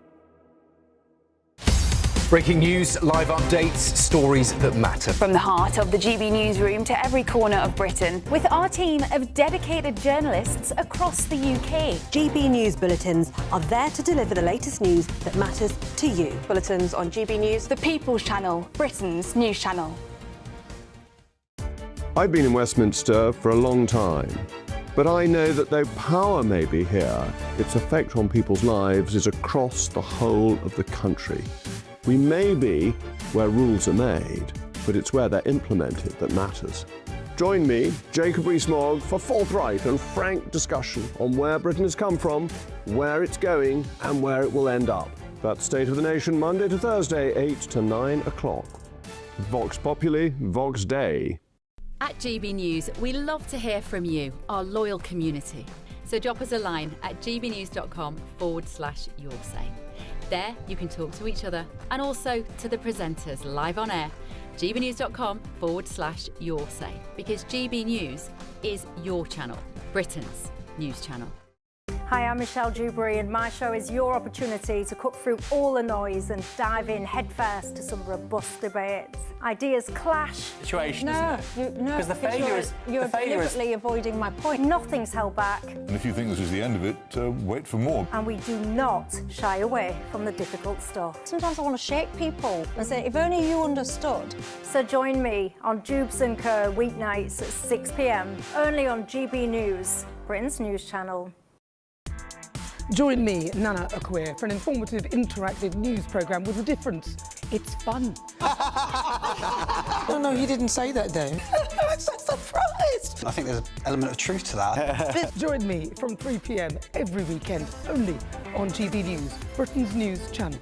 [SPEAKER 12] Breaking news, live updates, stories that matter.
[SPEAKER 27] From the heart of the GB Newsroom to every corner of Britain, with our team of dedicated journalists across the UK.
[SPEAKER 28] GB News bulletins are there to deliver the latest news that matters to you.
[SPEAKER 27] Bulletins on GB News, the People's Channel, Britain's news channel.
[SPEAKER 29] I've been in Westminster for a long time. But I know that though power may be here, its effect on people's lives is across the whole of the country. We may be where rules are made, but it's where they're implemented that matters. Join me, Jacob Rees-Mogg, for forthright and frank discussion on where Britain has come from, where it's going, and where it will end up. That's State of the Nation, Monday to Thursday, 8 to 9 o'clock. Vox Populi, Vox Dei.
[SPEAKER 22] At GB News, we love to hear from you, our loyal community. So drop us a line at gbnews.com/yoursay. There you can talk to each other and also to the presenters live on air. gbnews.com/yoursay, because GB News is your channel, Britain's news channel.
[SPEAKER 20] Hi, I'm Michelle Dewberry, and my show is your opportunity to cut through all the noise and dive in headfirst to some robust debates. Ideas clash.
[SPEAKER 1] Situation, isn't it?
[SPEAKER 20] Because you're deliberately avoiding my point. Nothing's held back.
[SPEAKER 2] And if you think this is the end of it, wait for more.
[SPEAKER 20] And we do not shy away from the difficult stuff. Sometimes I want to shake people and say, if only you understood. So join me on Jubes & Co. weeknights at 6 p.m, only on GB News, Britain's news channel.
[SPEAKER 23] Join me, Nana Akwe, for an informative, interactive news programme with a difference. It's fun.
[SPEAKER 3] No, you didn't say that, Dave.
[SPEAKER 23] I'm so surprised.
[SPEAKER 3] I think there's an element of truth to that.
[SPEAKER 23] Join me from 3 p.m. every weekend, only on GB News, Britain's news channel.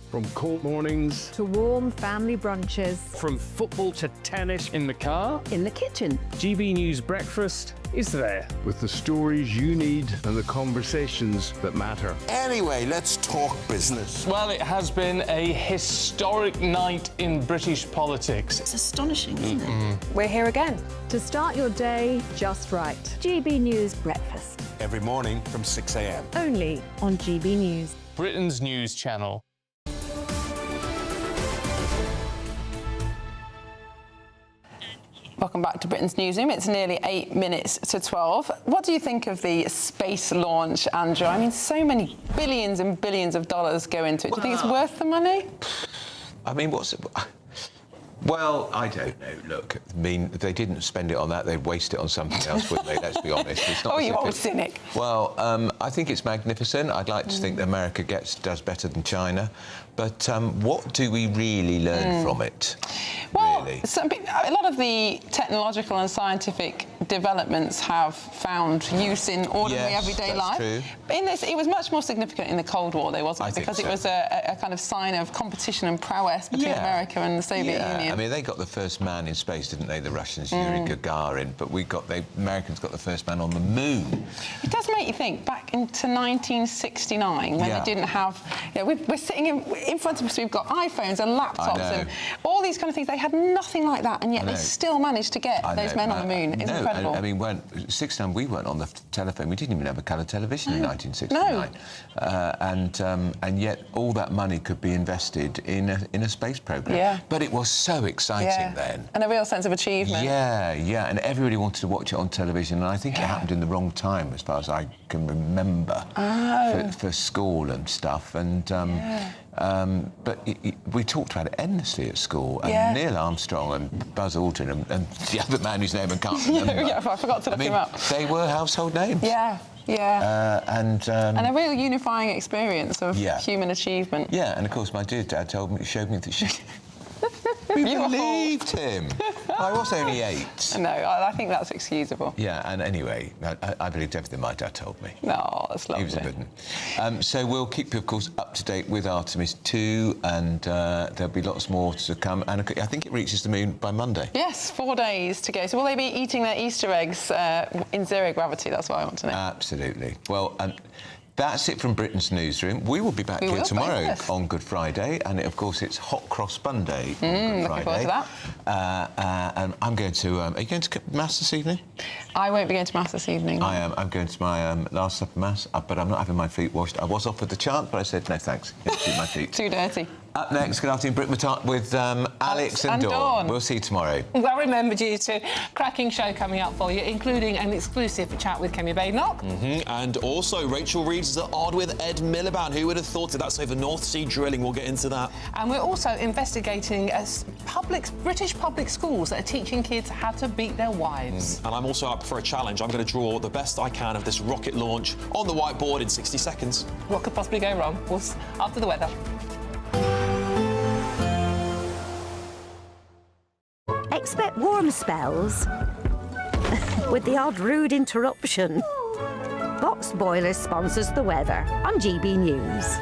[SPEAKER 4] From court mornings
[SPEAKER 23] to warm family brunches.
[SPEAKER 4] From football to tennis in the car.
[SPEAKER 23] In the kitchen.
[SPEAKER 4] GB News Breakfast is there. With the stories you need and the conversations that matter.
[SPEAKER 5] Anyway, let's talk business.
[SPEAKER 4] Well, it has been a historic night in British politics.
[SPEAKER 23] It's astonishing, isn't it?
[SPEAKER 28] We're here again to start your day just right. GB News Breakfast.
[SPEAKER 5] Every morning from 6 a.m.
[SPEAKER 28] Only on GB News.
[SPEAKER 4] Britain's news channel.
[SPEAKER 8] Welcome back to Britain's Newsroom. It's nearly 8 minutes to 12. What do you think of the space launch, Andrew? I mean, so many billions and billions of dollars go into it. Do you think it's worth the money?
[SPEAKER 7] I mean, what's it? Well, I don't know. Look, I mean, if they didn't spend it on that, they'd waste it on something else, wouldn't they? Let's be honest. It's not
[SPEAKER 8] you old cynic.
[SPEAKER 7] Well, I think it's magnificent. I'd like to think that America does better than China. But what do we really learn from it?
[SPEAKER 8] Well,
[SPEAKER 7] really?
[SPEAKER 8] A lot of the technological and scientific developments have found use in ordinary everyday life.
[SPEAKER 7] True.
[SPEAKER 8] In this, it was much more significant in the Cold War, though, wasn't it? Because it was a kind of sign of competition and prowess between America and the Soviet Union.
[SPEAKER 7] I mean, they got the first man in space, didn't they? The Russians, Yuri Gagarin. But the Americans got the first man on the moon.
[SPEAKER 8] It does make you think back into 1969 when they didn't have. We're sitting in front of us. We've got iPhones and laptops and all these kind of things. They had nothing like that, and yet they still managed to get those men on the moon. It's incredible.
[SPEAKER 7] I mean, 69 we weren't on the telephone. We didn't even have a colour television in 1969. And yet all that money could be invested in a space program.
[SPEAKER 8] Yeah.
[SPEAKER 7] But it was so exciting then.
[SPEAKER 8] And a real sense of achievement.
[SPEAKER 7] Yeah, and everybody wanted to watch it on television, and I think it happened in the wrong time, as far as I can remember, for school and stuff. And but we talked about it endlessly at school. And Neil Armstrong and Buzz Aldrin and the other man whose name I can't remember.
[SPEAKER 8] I forgot to look him up.
[SPEAKER 7] They were household names. And
[SPEAKER 8] a real unifying experience of human achievement.
[SPEAKER 7] Yeah, and of course my dear dad showed me that we believed him. I was only 8.
[SPEAKER 8] No, I think that's excusable.
[SPEAKER 7] Yeah, and anyway, I believed everything my dad told me.
[SPEAKER 8] No, that's lovely.
[SPEAKER 7] He was a good one. So we'll keep you, of course, up to date with Artemis 2, and there'll be lots more to come. And I think it reaches the moon by Monday.
[SPEAKER 8] Yes, 4 days to go. So will they be eating their Easter eggs in zero gravity? That's what I want to know.
[SPEAKER 7] Absolutely. Well, that's it from Britain's Newsroom. We will be back here tomorrow on Good Friday, and of course it's Hot Cross Bun Day on Good Friday.
[SPEAKER 8] Looking forward to that.
[SPEAKER 7] And I'm going to. Are you going to Mass this evening?
[SPEAKER 8] I won't be going to Mass this evening.
[SPEAKER 7] I am. I'm going to my last supper Mass, but I'm not having my feet washed. I was offered the chance, but I said no thanks. Keep my feet.
[SPEAKER 8] Too dirty.
[SPEAKER 7] Up next, good afternoon, Britain with Alex and Dawn. We'll see you tomorrow.
[SPEAKER 6] Well remembered, you two. Cracking show coming up for you, including an exclusive chat with Kemi Badenoch.
[SPEAKER 9] And also, Rachel Reeves is at odd with Ed Miliband. Who would have thought it? That's over North Sea drilling. We'll get into that.
[SPEAKER 6] And we're also investigating British public schools that are teaching kids how to beat their wives.
[SPEAKER 9] And I'm also up for a challenge. I'm going to draw the best I can of this rocket launch on the whiteboard in 60 seconds.
[SPEAKER 6] What could possibly go wrong? After the weather.
[SPEAKER 28] Expect get warm spells with the odd rude interruption. Box Boiler sponsors the weather on GB News.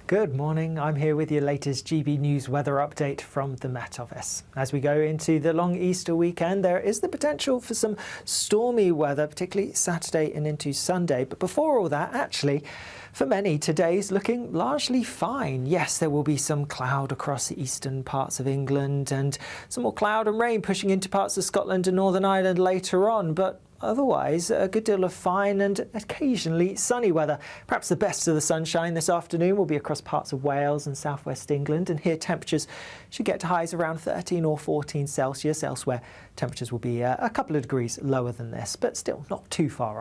[SPEAKER 16] Good morning, I'm here with your latest GB News weather update from the Met Office. As we go into the long Easter weekend, there is the potential for some stormy weather, particularly Saturday and into Sunday. But before all that, actually, for many, today's looking largely fine. Yes, there will be some cloud across the eastern parts of England and some more cloud and rain pushing into parts of Scotland and Northern Ireland later on, but otherwise, a good deal of fine and occasionally sunny weather. Perhaps the best of the sunshine this afternoon will be across parts of Wales and southwest England, and here temperatures should get to highs around 13 or 14 Celsius. Elsewhere, temperatures will be a couple of degrees lower than this, but still not too far off.